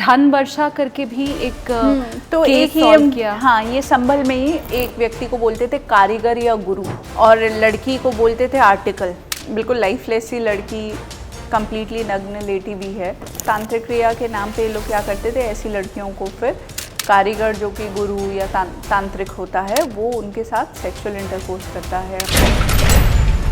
धन वर्षा करके भी एक तो केस एक सॉल्व किया। हाँ, ये संभल में ही एक व्यक्ति को बोलते थे कारीगर या गुरु, और लड़की को बोलते थे आर्टिकल। बिल्कुल लाइफलेस सी लड़की, कंप्लीटली नग्न लेटी भी है। तांत्रिक क्रिया के नाम पे ये लोग क्या करते थे, ऐसी लड़कियों को फिर कारीगर जो कि गुरु या तांत्रिक होता है वो उनके साथ सेक्सुअल इंटरकोर्स करता है।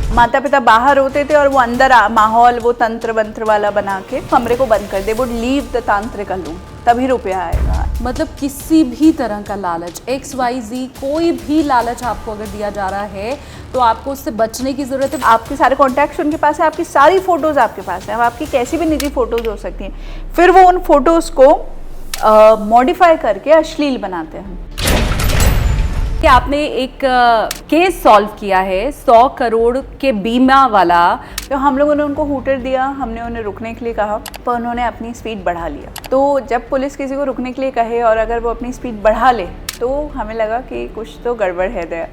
माता पिता बाहर होते थे और वो अंदर माहौल वो तंत्र वंत्र वाला बना के कमरे को बंद कर दे, वुड लीव द तांत्रिक अलोन, तभी रुपया आएगा। मतलब किसी भी तरह का लालच, XYZ कोई भी लालच आपको अगर दिया जा रहा है तो आपको उससे बचने की ज़रूरत है। आपके सारे कॉन्टैक्ट्स उनके पास है, आपकी सारी फ़ोटोज़ आपके पास हैं, आपकी कैसी भी निजी फ़ोटोज़ हो सकती हैं। फिर वो उन फोटोज़ को मॉडिफाई करके अश्लील बनाते हैं। कि आपने एक केस सॉल्व किया है 100 करोड़ के बीमा वाला। तो हम लोगों ने उनको हूटर दिया, हमने उन्हें रुकने के लिए कहा, पर उन्होंने अपनी स्पीड बढ़ा लिया। तो जब पुलिस किसी को रुकने के लिए कहे और अगर वो अपनी स्पीड बढ़ा ले तो हमें लगा कि कुछ तो गड़बड़ है दया।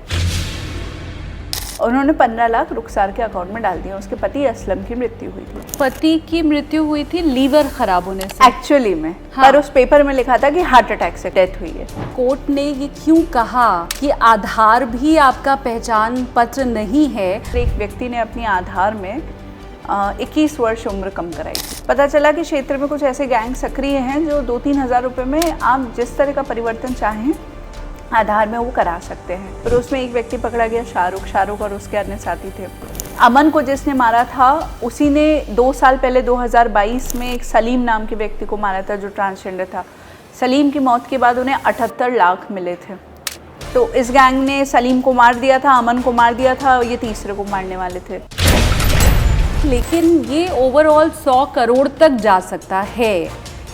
उन्होंने 15 लाख रुखसार के अकाउंट में डाल दिया। उसके पति असलम की मृत्यु हुई थी। पति की मृत्यु हुई थी लीवर खराब होने से एक्चुअली में, हाँ। पर उस पेपर में लिखा था कि हार्ट अटैक से डेथ हुई है। कोर्ट ने ये क्यों कहा कि आधार भी आपका पहचान पत्र नहीं है? एक व्यक्ति ने अपनी आधार में 21 वर्ष उम्र कम कराई थी। पता चला कि क्षेत्र में कुछ ऐसे गैंग सक्रिय हैं जो 2-3 हज़ार रुपये में आप जिस तरह का परिवर्तन चाहें आधार में वो करा सकते हैं। फिर उसमें एक व्यक्ति पकड़ा गया, शाहरुख और उसके अन्य साथी थे। अमन को जिसने मारा था उसी ने 2 साल पहले 2022 में एक सलीम नाम के व्यक्ति को मारा था जो ट्रांसजेंडर था। सलीम की मौत के बाद उन्हें 78 लाख मिले थे। तो इस गैंग ने सलीम को मार दिया था, अमन को मार दिया था, ये तीसरे को मारने वाले थे। लेकिन ये ओवरऑल 100 करोड़ तक जा सकता है,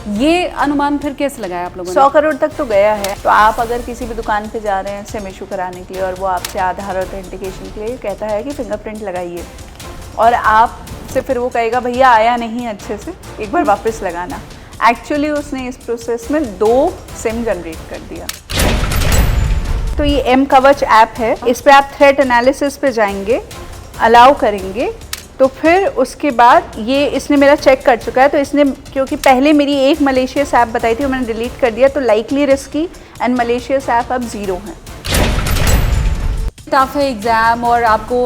ये अनुमान फिर कैसे लगाया आप लोगों ने? 100 करोड़ तक तो गया है। तो आप अगर किसी भी दुकान पे जा रहे हैं सिम इशू कराने के लिए और वो आपसे आधार ऑथेंटिकेशन के लिए कहता है कि फिंगरप्रिंट लगाइए, और आप से फिर वो कहेगा भैया आया नहीं अच्छे से, एक बार वापस लगाना। एक्चुअली उसने इस प्रोसेस में 2 सिम जनरेट कर दिया। तो ये एम कवच ऐप है, इस पर आप थ्रेट एनालिसिस पे जाएंगे, अलाउ करेंगे, तो फिर उसके बाद ये इसने मेरा चेक कर चुका है। तो इसने, क्योंकि पहले मेरी एक मलेशियस ऐप बताई थी वो मैंने डिलीट कर दिया, तो likely risky and malicious app अब 0 है। टफ है एग्ज़ाम और आपको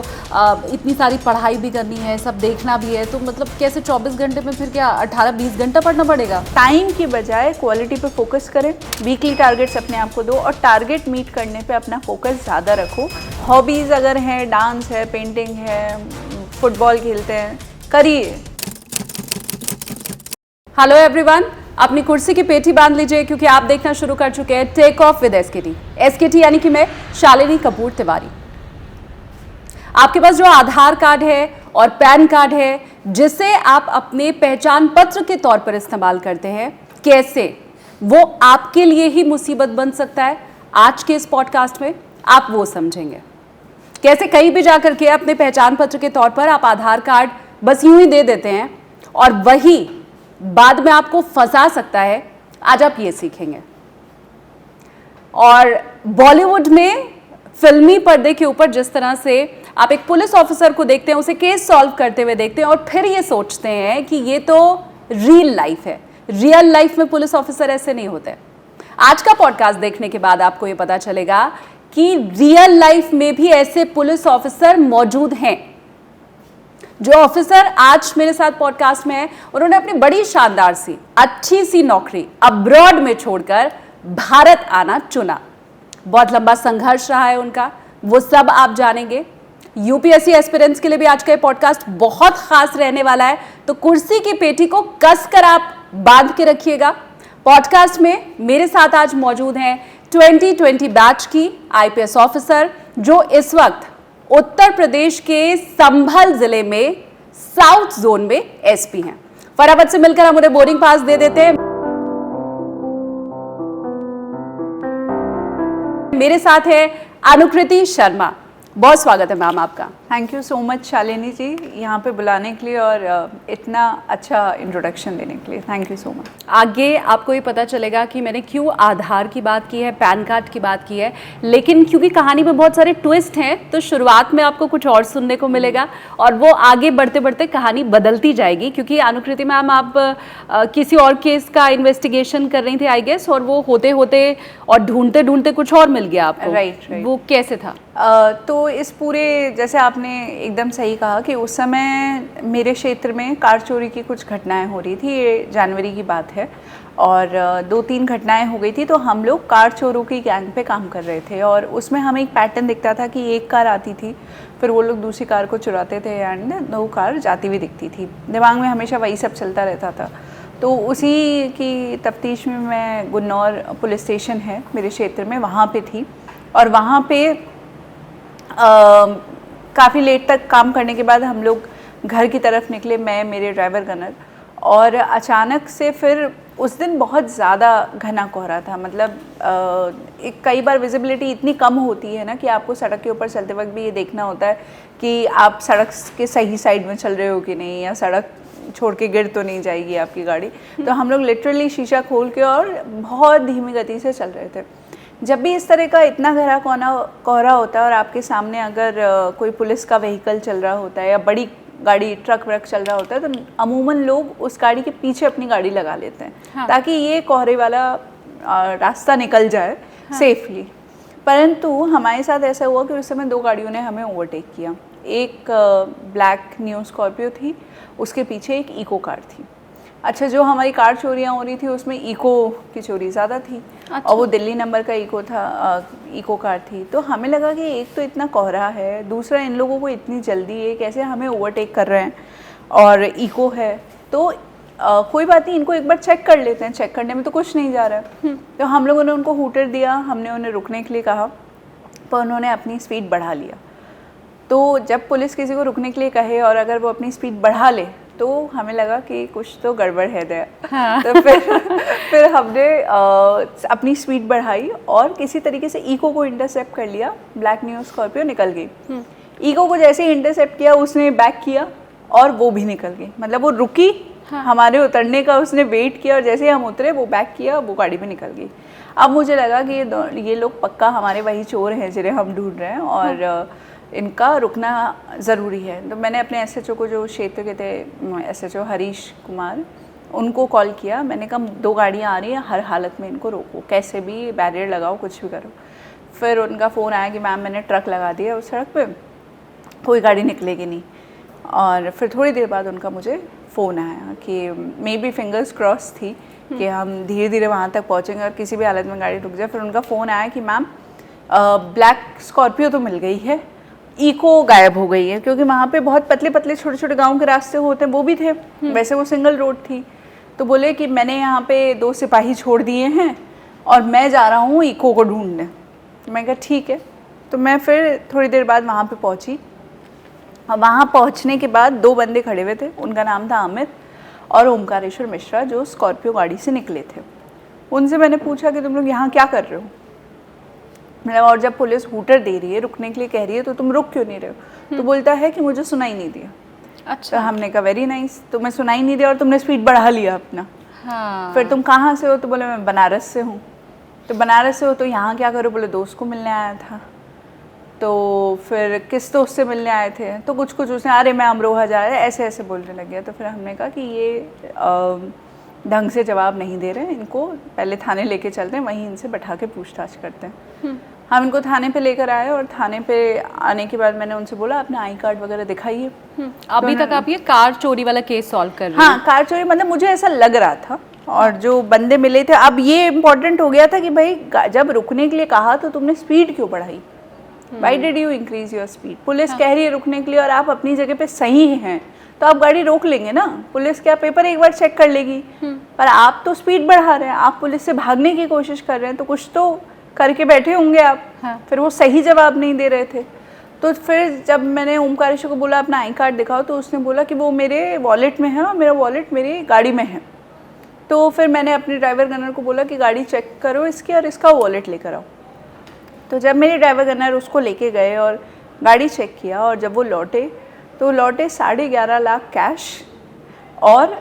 इतनी सारी पढ़ाई भी करनी है, सब देखना भी है, तो मतलब कैसे 24 घंटे में फिर क्या 18-20 घंटा पढ़ना पड़ेगा? टाइम की बजाय क्वालिटी पे फोकस करें, वीकली टारगेट्स अपने आप को दो और टारगेट मीट करने पे अपना फोकस ज़्यादा रखो। हॉबीज़ अगर हैं, डांस है, पेंटिंग है, फुटबॉल खेलते हैं, करिए। हेलो एवरीवन, अपनी कुर्सी की पेटी बांध लीजिए क्योंकि आप देखना शुरू कर चुके हैं टेक ऑफ विद एसकेटी यानी कि मैं शालिनी कपूर तिवारी। आपके पास जो आधार कार्ड है और पैन कार्ड है जिसे आप अपने पहचान पत्र के तौर पर इस्तेमाल करते हैं, कैसे वो आपके लिए ही मुसीबत बन सकता है, आज के इस पॉडकास्ट में आप वो समझेंगे। कैसे कहीं भी जाकर के अपने पहचान पत्र के तौर पर आप आधार कार्ड बस यूं ही दे देते हैं और वही बाद में आपको फंसा सकता है, आज आप ये सीखेंगे। और बॉलीवुड में फिल्मी पर्दे के ऊपर जिस तरह से आप एक पुलिस ऑफिसर को देखते हैं, उसे केस सॉल्व करते हुए देखते हैं और फिर ये सोचते हैं कि ये तो रियल लाइफ है, रियल लाइफ में पुलिस ऑफिसर ऐसे नहीं होते। आज का पॉडकास्ट देखने के बाद आपको ये पता चलेगा कि रियल लाइफ में भी ऐसे पुलिस ऑफिसर मौजूद हैं। जो ऑफिसर आज मेरे साथ पॉडकास्ट में है, उन्होंने अपनी बड़ी शानदार सी अच्छी सी नौकरी अब्रॉड में छोड़कर भारत आना चुना। बहुत लंबा संघर्ष रहा है उनका, वो सब आप जानेंगे। यूपीएससी एस्पिरेंट्स के लिए भी आज का ये पॉडकास्ट बहुत खास रहने वाला है, तो कुर्सी की पेटी को कसकर आप बांध के रखिएगा। पॉडकास्ट में मेरे साथ आज मौजूद हैं 2020 बैच की आईपीएस ऑफिसर जो इस वक्त उत्तर प्रदेश के संभल जिले में साउथ जोन में एसपी हैं। फटाफट से मिलकर हम उन्हें बोर्डिंग पास दे देते हैं। मेरे साथ है अनुकृति शर्मा। बहुत स्वागत है मैम आपका। Thank you so much Shalini ji यहाँ पे बुलाने के लिए और इतना अच्छा इंट्रोडक्शन देने के लिए। Thank you so much. आगे आपको ये पता चलेगा कि मैंने क्यों आधार की बात की है, पैन कार्ड की बात की है, लेकिन क्योंकि कहानी में बहुत सारे ट्विस्ट हैं तो शुरुआत में आपको कुछ और सुनने को मिलेगा और वो आगे बढ़ते बढ़ते कहानी बदलती जाएगी। क्योंकि अनुकृति मैम आप किसी और केस का इन्वेस्टिगेशन कर रही थी आई गेस, और वो होते होते और ढूंढते ढूंढते कुछ और मिल गया आपको। राइट। वो कैसे था? तो इस पूरे, जैसे आपने एकदम सही कहा कि उस समय मेरे क्षेत्र में कार चोरी की कुछ घटनाएं हो रही थी। ये जनवरी की बात है और 2-3 घटनाएं हो गई थी। तो हम लोग कार चोरों की गैंग पे काम कर रहे थे और उसमें हमें एक पैटर्न दिखता था कि एक कार आती थी, फिर वो लोग दूसरी कार को चुराते थे एंड 2 कार जाती हुई दिखती थी। दिमाग में हमेशा वही सब चलता रहता था। तो उसी की तफ्तीश में मैं गुन्नौर पुलिस स्टेशन है मेरे क्षेत्र में, वहाँ पे थी और वहाँ पे काफ़ी लेट तक काम करने के बाद हम लोग घर की तरफ निकले, मैं, मेरे ड्राइवर गनर, और अचानक से फिर उस दिन बहुत ज़्यादा घना कोहरा था। मतलब कई बार विजिबिलिटी इतनी कम होती है ना कि आपको सड़क के ऊपर चलते वक्त भी ये देखना होता है कि आप सड़क के सही साइड में चल रहे हो कि नहीं, या सड़क छोड़ के गिर तो नहीं जाएगी आपकी गाड़ी। तो हम लोग लिटरली शीशा खोल के और बहुत धीमी गति से चल रहे थे। जब भी इस तरह का इतना गहरा कोहरा होता है और आपके सामने अगर कोई पुलिस का व्हीकल चल रहा होता है या बड़ी गाड़ी, ट्रक व्रक चल रहा होता है, तो अमूमन लोग उस गाड़ी के पीछे अपनी गाड़ी लगा लेते हैं। हाँ। ताकि ये कोहरे वाला रास्ता निकल जाए। हाँ। सेफली। परंतु हमारे साथ ऐसा हुआ कि उस समय 2 गाड़ियों ने हमें ओवरटेक किया। एक ब्लैक न्यू स्कॉर्पियो थी, उसके पीछे एक इको कार थी। अच्छा, जो हमारी कार चोरियाँ हो रही थी उसमें इको की चोरी ज़्यादा थी। अच्छा। और वो दिल्ली नंबर का इको था, इको कार थी। तो हमें लगा कि एक तो इतना कोहरा है, दूसरा इन लोगों को इतनी जल्दी है, कैसे हमें ओवरटेक कर रहे हैं और इको है, तो कोई बात नहीं, इनको एक बार चेक कर लेते हैं। चेक करने में तो कुछ नहीं जा रहा है। तो हम लोगों ने उनको हूटर दिया, हमने उन्हें रुकने के लिए कहा, पर उन्होंने अपनी स्पीड बढ़ा लिया। तो जब पुलिस किसी को रुकने के लिए कहे और अगर वो अपनी स्पीड बढ़ा ले तो हमें लगा कि कुछ तो गड़बड़ है दया। हाँ। तो फिर हमने अपनी स्पीड बढ़ाई और किसी तरीके से इको को इंटरसेप्ट कर लिया। ब्लैक न्यू स्कॉर्पियो निकल गई। इको को जैसे ही इंटरसेप्ट किया उसने बैक किया और वो भी निकल गई। मतलब वो रुकी। हाँ। हमारे उतरने का उसने वेट किया और जैसे ही हम उतरे वो बैक किया, वो गाड़ी में निकल गई। अब मुझे लगा कि ये लोग पक्का हमारे वही चोर हैं जिन्हें हम ढूंढ रहे हैं और हाँ। इनका रुकना ज़रूरी है। तो मैंने अपने एसएचओ को, जो क्षेत्र के थे एसएचओ हरीश कुमार, उनको कॉल किया। मैंने कहा 2 गाड़ियाँ आ रही हैं, हर हालत में इनको रोको, कैसे भी बैरियर लगाओ, कुछ भी करो। फिर उनका फ़ोन आया कि मैम मैंने ट्रक लगा दिया उस सड़क पे, कोई गाड़ी निकलेगी नहीं। और फिर थोड़ी देर बाद उनका मुझे फ़ोन आया कि मे बी फिंगर्स क्रॉस थी कि हम धीरे धीरे वहाँ तक पहुँचेंगे और किसी भी हालत में गाड़ी रुक जाए। फिर उनका फ़ोन आया कि मैम ब्लैक स्कॉर्पियो तो मिल गई है, इको गायब हो गई है। क्योंकि वहाँ पे बहुत पतले पतले छोटे छोटे गांव के रास्ते होते हैं, वो भी थे। वैसे वो सिंगल रोड थी। तो बोले कि मैंने यहाँ पे 2 सिपाही छोड़ दिए हैं और मैं जा रहा हूँ इको को ढूंढने। मैं कहा ठीक है। तो मैं फिर थोड़ी देर बाद वहाँ पे पहुँची और वहाँ पहुँचने के बाद 2 बंदे खड़े हुए थे। उनका नाम था अमित और ओमकारेश्वर मिश्रा, जो स्कॉर्पियो गाड़ी से निकले थे। उनसे मैंने पूछा कि तुम लोग यहाँ क्या कर रहे हो। मतलब और जब पुलिस हूटर दे रही है, रुकने के लिए कह रही है, तो तुम रुक क्यों नहीं रहे हो। तो बोलता है कि मुझे सुनाई नहीं दिया। अच्छा। तो हमने कहा वेरी नाइस, तुम्हें सुनाई नहीं दिया और तुमने स्पीड बढ़ा लिया अपना। हाँ। फिर तुम कहाँ से हो। तो बोले मैं बनारस से हूँ। तो बनारस से हो तो यहाँ क्या करो। बोले दोस्त को मिलने आया था। तो फिर किस दोस्त से मिलने आए थे। तो कुछ उसने, अरे मैं अमरोहा जा रहा है, ऐसे ऐसे बोलने लग गया। तो फिर हमने कहा कि ये ढंग से जवाब नहीं दे रहे, इनको पहले थाने लेके चलते हैं, वहीं इनसे बैठा के पूछताछ करते हैं। हम इनको थाने पे लेकर आए और थाने पे आने के बाद मैंने उनसे बोला अपना आई कार्ड वगैरह दिखाइए। अभी तक आप ये कार चोरी वाला केस सॉल्व कर रहे हैं? हाँ, कार चोरी, मतलब मुझे ऐसा लग रहा था। और जो बंदे मिले थे, अब ये इम्पोर्टेंट हो गया था कि भाई जब रुकने के लिए कहा तो तुमने स्पीड क्यों बढ़ाई। Why did you increase your speed. Police कह रही है रुकने के लिए और आप अपनी जगह पे सही हैं तो आप गाड़ी रोक लेंगे ना। पुलिस क्या पेपर एक बार चेक कर लेगी। पर आप तो स्पीड बढ़ा रहे हैं, आप पुलिस से भागने की कोशिश कर रहे हैं, तो कुछ तो करके बैठे होंगे आप। हाँ। फिर वो सही जवाब नहीं दे रहे थे। तो फिर जब मैंने ओमकारेश्वर को बोला अपना आई कार्ड दिखाओ, तो उसने बोला कि वो मेरे वॉलेट में है और मेरा वॉलेट मेरी गाड़ी में है। तो फिर मैंने अपने ड्राइवर गनर को बोला कि गाड़ी चेक करो इसकी और इसका वॉलेट लेकर आओ। तो जब मेरे ड्राइवर गनर उसको लेके गए और गाड़ी चेक किया और जब वो लौटे तो लौटे 11.5 लाख कैश और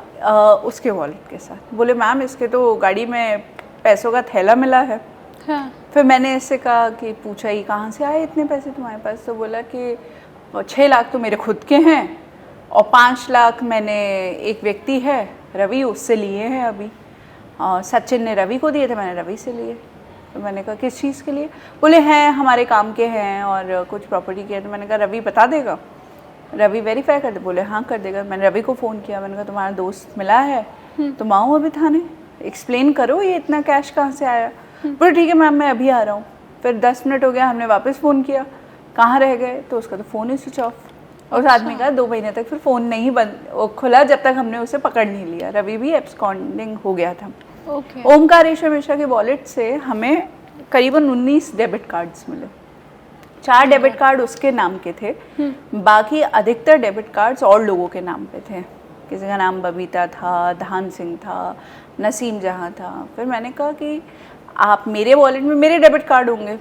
उसके वॉलेट के साथ। बोले मैम इसके तो गाड़ी में पैसों का थैला मिला है। हाँ। फिर मैंने इससे कहा कि पूछा ही कहाँ से आए इतने पैसे तुम्हारे पास, तो बोला कि 6 लाख तो मेरे खुद के हैं और 5 लाख मैंने एक व्यक्ति है रवि उससे लिए हैं अभी, सचिन ने रवि को दिए थे, मैंने रवि से लिए। तो मैंने कहा किस चीज़ के लिए? बोले हैं हमारे काम के हैं और कुछ प्रॉपर्टी के हैं। तो मैंने कहा रवि बता देगा, रवि वेरीफाई कर दे? बोले हाँ कर देगा। मैंने रवि को फ़ोन किया, मैंने कहा तुम्हारा दोस्त मिला है, तुम आओ अभी थाने, एक्सप्लेन करो ये इतना कैश कहाँ से आया। बोले ठीक है मैम मैं अभी आ रहा हूँ। फिर 10 मिनट हो गया, हमने वापस फ़ोन किया, कहाँ रह गए? तो उसका तो फ़ोन ही स्विच ऑफ। उस आदमी का 2 महीने तक फिर फ़ोन नहीं बंद खुला जब तक हमने उसे पकड़ नहीं लिया। रवि भी एब्सकॉन्डिंग हो गया था। ओमकारेश्वर मिश्रा के वॉलेट से हमें करीबन 19 डेबिट कार्ड्स मिले। 4 डेबिट कार्ड उसके नाम के थे, बाकी अधिकतर डेबिट कार्ड्स और लोगों के नाम पे थे। किसी का नाम बबीता था, धान सिंह था, नसीम जहाँ था। फिर मैंने कहा कि आप मेरे वॉलेट में मेरे डेबिट कार्ड होंगे,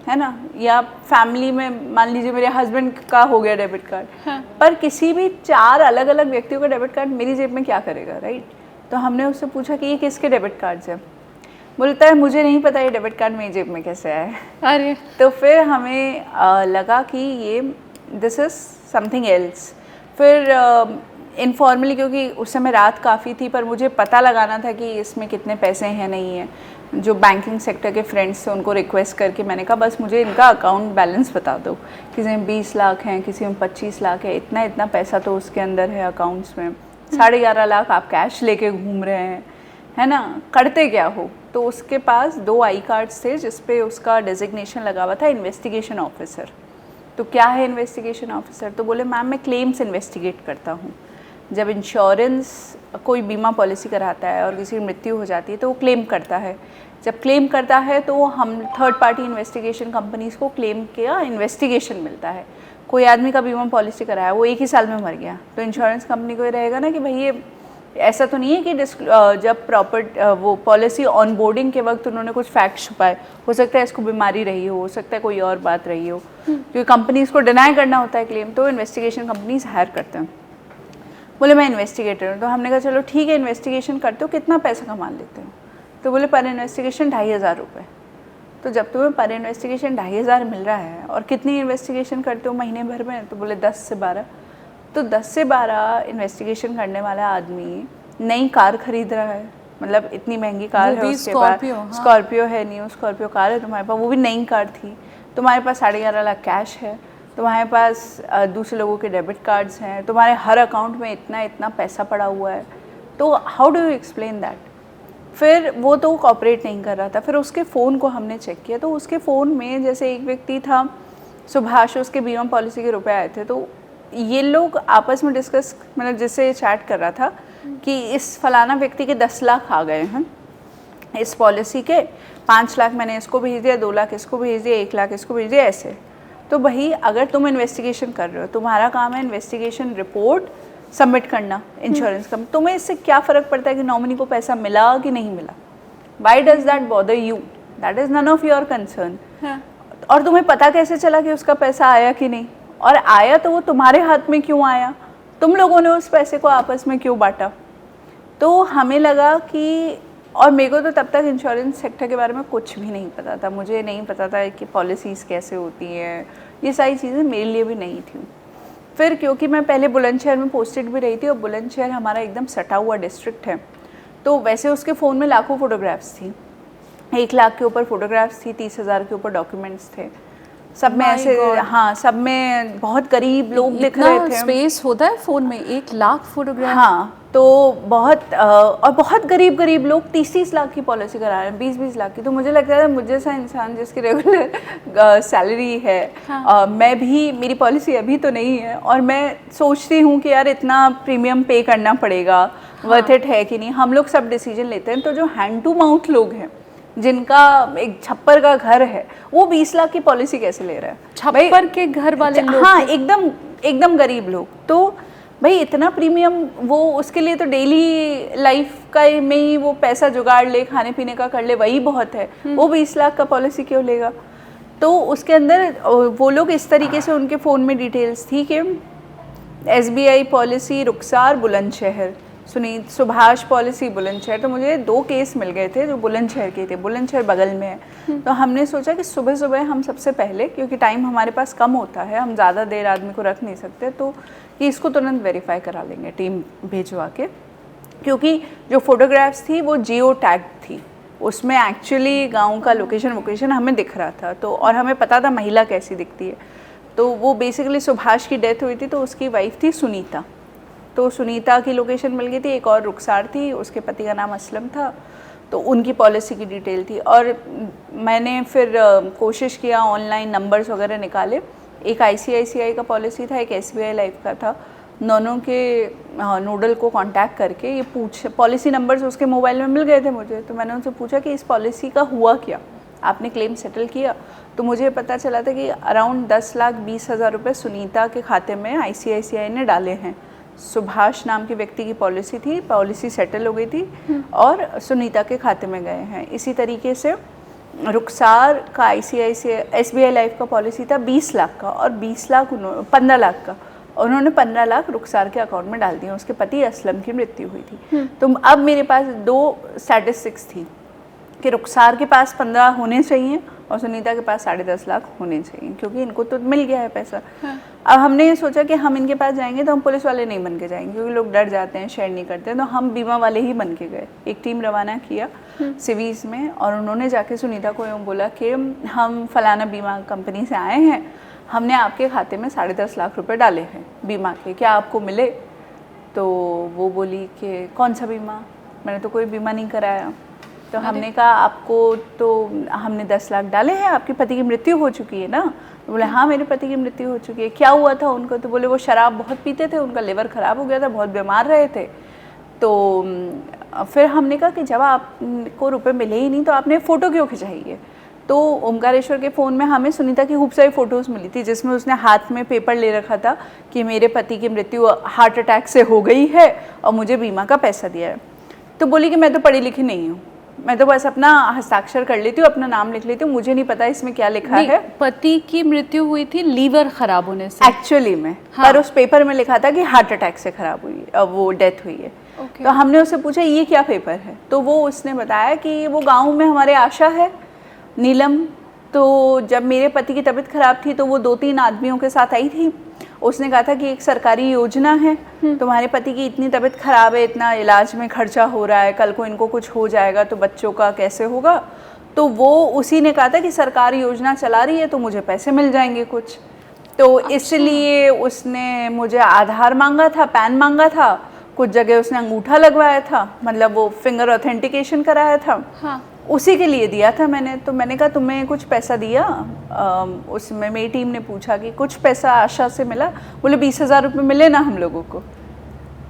है ना, या फैमिली में मान लीजिए मेरे हस्बैंड का हो गया डेबिट कार्ड, हाँ। पर किसी भी 4 अलग अलग व्यक्तियों का डेबिट कार्ड मेरी जेब में क्या करेगा, राइट? तो हमने उससे पूछा कि ये किसके डेबिट कार्ड्स हैं? बोलता है मुझे नहीं पता ये डेबिट कार्ड मेरी जेब में कैसे आया। अरे तो फिर हमें लगा कि ये दिस इज़ समथिंग एल्स। फिर इनफॉर्मली, क्योंकि उस समय रात काफ़ी थी, पर मुझे पता लगाना था कि इसमें कितने पैसे हैं नहीं हैं। जो बैंकिंग सेक्टर के फ्रेंड्स थे उनको रिक्वेस्ट करके मैंने कहा बस मुझे इनका अकाउंट बैलेंस बता दो, किसी में 20 लाख हैं, किसी में 25 लाख है, इतना इतना पैसा तो उसके अंदर है अकाउंट्स में, 11.5 लाख आप कैश लेके घूम रहे हैं, है ना, करते क्या हो? तो उसके पास 2 आई कार्ड्स थे जिसपे उसका डेजिग्नेशन लगा हुआ था इन्वेस्टिगेशन ऑफिसर। तो क्या है इन्वेस्टिगेशन ऑफिसर? तो बोले मैम मैं क्लेम्स इन्वेस्टिगेट करता हूँ। जब इंश्योरेंस कोई बीमा पॉलिसी कराता है और किसी की मृत्यु हो जाती है तो वो क्लेम करता है। जब क्लेम करता है तो हम थर्ड पार्टी इन्वेस्टिगेशन कंपनीज़ को क्लेम का इन्वेस्टिगेशन मिलता है। कोई आदमी का बीमा पॉलिसी कराया, वो 1 ही साल में मर गया, तो इंश्योरेंस कंपनी को ये रहेगा ना कि भाई ये ऐसा तो नहीं है कि जब वो पॉलिसी ऑनबोर्डिंग के वक्त उन्होंने कुछ फैक्ट छुपाए, हो सकता है इसको बीमारी रही हो सकता है कोई और बात रही हो, क्योंकि कंपनीज़ को डिनाई करना होता है क्लेम, तो इन्वेस्टिगेशन कंपनीज हायर करते हैं। बोले मैं इन्वेस्टिगेटर हूँ। तो हमने कहा चलो ठीक है इन्वेस्टिगेशन करते हो, कितना पैसा कमा लेते हो? तो बोले पर इन्वेस्टिगेशन 2,500 रुपये। तो जब तुम्हें पर इन्वेस्टिगेशन 2,500 मिल रहा है और कितनी इन्वेस्टिगेशन करते हो महीने भर में? तो बोले 10 से 12। तो 10 से 12 इन्वेस्टिगेशन करने वाला आदमी नई कार खरीद रहा है, मतलब इतनी महंगी कार है उसके पास, स्कॉर्पियो है, न्यू स्कॉर्पियो कार है तुम्हारे पास, वो भी नई कार थी, तुम्हारे पास 11.5 लाख कैश है, तुम्हारे पास दूसरे लोगों के डेबिट कार्ड्स हैं, तुम्हारे हर अकाउंट में इतना इतना पैसा पड़ा हुआ है, तो how do you explain that? फिर वो तो कॉपरेट नहीं कर रहा था। फिर उसके फ़ोन को हमने चेक किया तो उसके फ़ोन में जैसे एक व्यक्ति था सुभाष, उसके बीमा पॉलिसी के रुपए आए थे, तो ये लोग आपस में डिस्कस, मतलब जिससे चैट कर रहा था कि इस फलाना व्यक्ति के 10 लाख आ गए हैं इस पॉलिसी के, 5 लाख मैंने इसको भेज दिया, 2 लाख इसको भेज दिया, 1 लाख इसको भेज दिया, ऐसे। तो भाई अगर तुम इन्वेस्टिगेशन कर रहे हो, तुम्हारा काम है इन्वेस्टिगेशन रिपोर्ट सबमिट करना इंश्योरेंस कंपनी, तुम्हें इससे क्या फ़र्क पड़ता है कि नॉमिनी को पैसा मिला कि नहीं मिला? Why does that bother you? That is none of your concern. और तुम्हें पता कैसे चला कि उसका पैसा आया कि नहीं? और आया तो वो तुम्हारे हाथ में क्यों आया? तुम लोगों ने उस पैसे को आपस में क्यों बांटा? तो हमें लगा कि, और मेरे को तो तब तक इंश्योरेंस सेक्टर के बारे में कुछ भी नहीं पता था, मुझे नहीं पता था कि पॉलिसीज़ कैसे होती हैं, ये सारी चीज़ें मेरे लिए भी नहीं थी। फिर क्योंकि मैं पहले बुलंदशहर में पोस्टेड भी रही थी और बुलंदशहर हमारा एकदम सटा हुआ डिस्ट्रिक्ट है, तो वैसे उसके फ़ोन में लाखों फ़ोटोग्राफ्स थी, 1 लाख के ऊपर फ़ोटोग्राफ्स थी, 30,000 के ऊपर डॉक्यूमेंट्स थे, सब में ऐसे, हाँ सब में बहुत गरीब लोग दिख रहे थे। स्पेस होता है फ़ोन में 1 लाख फ़ोटोग्राफ? हाँ, तो बहुत और बहुत गरीब लोग 30-30 लाख की पॉलिसी करा रहे हैं, 20-20 लाख की। तो मुझे लगता है मुझे जैसा इंसान जिसकी रेगुलर सैलरी है, हाँ। मैं भी, मेरी पॉलिसी अभी तो नहीं है और मैं सोचती हूँ कि यार इतना प्रीमियम पे करना पड़ेगा, हाँ। वर्थ इट है कि नहीं। हम लोग सब डिसीजन लेते हैं, तो जो हैंड टू माउथ लोग हैं जिनका एक छप्पर का घर है, वो 20 लाख की पॉलिसी कैसे ले रहा है? छप्पर के घर वाले लोग? हाँ, एकदम गरीब लोग। तो भाई इतना प्रीमियम, वो उसके लिए तो डेली लाइफ का में ही वो पैसा जुगाड़ ले, खाने पीने का कर ले, वही बहुत है, वो 20 लाख का पॉलिसी क्यों लेगा? तो उसके अंदर वो लोग इस तरीके से, उनके फ़ोन में डिटेल्स थी कि SBI पॉलिसी रुखसार बुलंदशहर, सुभाष पॉलिसी बुलंदशहर। तो मुझे 2 केस मिल गए थे जो बुलंदशहर के थे, बुलंदशहर बगल में है। तो हमने सोचा कि सुबह सुबह हम सबसे पहले, क्योंकि टाइम हमारे पास कम होता है, हम ज़्यादा देर आदमी को रख नहीं सकते, तो कि इसको तुरंत वेरीफाई करा लेंगे टीम भिजवा के, क्योंकि जो फोटोग्राफ्स थी वो जियो टैग थी, उसमें एक्चुअली गांव का लोकेशन हमें दिख रहा था। तो और हमें पता था महिला कैसी दिखती है। तो वो बेसिकली सुभाष की डेथ हुई थी, तो उसकी वाइफ थी सुनीता, तो सुनीता की लोकेशन मिल गई थी। एक और रुखसार थी, उसके पति का नाम असलम था, तो उनकी पॉलिसी की डिटेल थी। और मैंने फिर कोशिश किया, ऑनलाइन नंबर्स वगैरह निकाले। एक ICICI का पॉलिसी था, एक SBI लाइफ का था। दोनों के नोडल को कांटेक्ट करके ये पॉलिसी नंबर्स उसके मोबाइल में मिल गए थे मुझे। तो मैंने उनसे पूछा कि इस पॉलिसी का हुआ क्या, आपने क्लेम सेटल किया? तो मुझे पता चला था कि अराउंड 10,20,000 रुपये सुनीता के खाते में ICICI ने डाले हैं। सुभाष नाम के व्यक्ति की पॉलिसी थी, पॉलिसी सेटल हो गई थी और सुनीता के खाते में गए हैं। इसी तरीके से रुखसार का ICICI SBI लाइफ का पॉलिसी था 20 लाख का, और 15 लाख का, उन्होंने 15 लाख रुखसार के अकाउंट में डाल दिए। उसके पति असलम की मृत्यु हुई थी। तो अब मेरे पास 2 स्टैटिस्टिक्स थी कि रुखसार के पास 15 होने चाहिए और सुनीता के पास 10.5 लाख होने चाहिए, क्योंकि इनको तो मिल गया है पैसा। अब हमने ये सोचा कि हम इनके पास जाएंगे तो हम पुलिस वाले नहीं बन के जाएंगे, क्योंकि लोग डर जाते हैं, शेयर नहीं करते हैं। तो हम बीमा वाले ही बन के गए। एक टीम रवाना किया सिवीज में, और उन्होंने जाके सुनीता को यूँ बोला कि हम फलाना बीमा कंपनी से आए हैं, हमने आपके खाते में 10.5 लाख रुपए डाले हैं बीमा के, क्या आपको मिले? तो वो बोली कि कौन सा बीमा, मैंने तो कोई बीमा नहीं कराया। तो हमने कहा आपको तो हमने 10 लाख डाले हैं, आपके पति की मृत्यु हो चुकी है ना? तो बोले हाँ मेरे पति की मृत्यु हो चुकी है। क्या हुआ था उनको? तो बोले वो शराब बहुत पीते थे, उनका लिवर ख़राब हो गया था, बहुत बीमार रहे थे। तो फिर हमने कहा कि जब आपको रुपए मिले ही नहीं तो आपने फ़ोटो क्यों खिंचाई है? तो ओमकारेश्वर के फ़ोन में हमें सुनीता की खूब सारी फ़ोटोज़ मिली थी, जिसमें उसने हाथ में पेपर ले रखा था कि मेरे पति की मृत्यु हार्ट अटैक से हो गई है और मुझे बीमा का पैसा दिया है। तो बोली कि मैं तो पढ़ी लिखी नहीं हूँ, मैं तो बस अपना हस्ताक्षर कर लेती हूँ, अपना नाम लिख लेती हूँ, मुझे नहीं पता इसमें क्या लिखा है। पति की मृत्यु हुई थी लीवर खराब होने से एक्चुअली में, हाँ। पर उस पेपर में लिखा था कि हार्ट अटैक से खराब हुई है, वो डेथ हुई है। तो हमने उससे पूछा ये क्या पेपर है? तो वो उसने बताया कि वो गाँव में हमारे आशा है नीलम, तो जब मेरे पति की तबीयत खराब थी तो वो 2-3 आदमियों के साथ आई थी। उसने कहा था कि एक सरकारी योजना है, तुम्हारे पति की इतनी तबीयत खराब है, इतना इलाज में खर्चा हो रहा है, कल को इनको कुछ हो जाएगा तो बच्चों का कैसे होगा? तो वो उसी ने कहा था कि सरकार योजना चला रही है तो मुझे पैसे मिल जाएंगे कुछ। तो इसलिए उसने मुझे आधार मांगा था, पैन मांगा था, कुछ जगह उसने अंगूठा लगवाया था, मतलब वो फिंगर ऑथेंटिकेशन कराया था। हाँ। उसी के लिए दिया था मैंने। तो मैंने कहा तुम्हें कुछ पैसा दिया? उसमें मेरी टीम ने पूछा कि कुछ पैसा आशा से मिला? बोले 20,000 रुपये मिले ना हम लोगों को।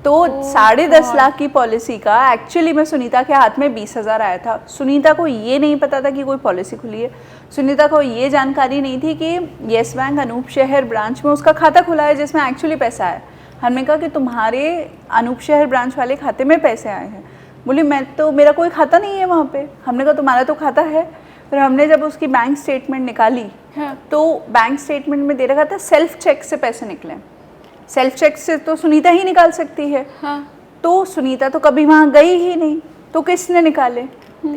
तो 10.5 लाख की पॉलिसी का एक्चुअली में सुनीता के हाथ में 20,000 आया था। सुनीता को ये नहीं पता था कि कोई पॉलिसी खुली है, सुनीता को ये जानकारी नहीं थी कि येस बैंक अनूप शहर ब्रांच में उसका खाता खुला है जिसमें एक्चुअली पैसा आया। हमने कहा कि तुम्हारे अनूप शहर ब्रांच वाले खाते में पैसे आए हैं। बोली मैं तो, मेरा कोई खाता नहीं है वहाँ पे। हमने कहा तुम्हारा तो खाता है। फिर हमने जब उसकी बैंक स्टेटमेंट निकाली, हाँ। तो बैंक स्टेटमेंट में दे रखा था सेल्फ चेक से पैसे निकले। सेल्फ चेक से तो सुनीता ही निकाल सकती है, हाँ। तो सुनीता तो कभी वहाँ गई ही नहीं, तो किसने निकाले?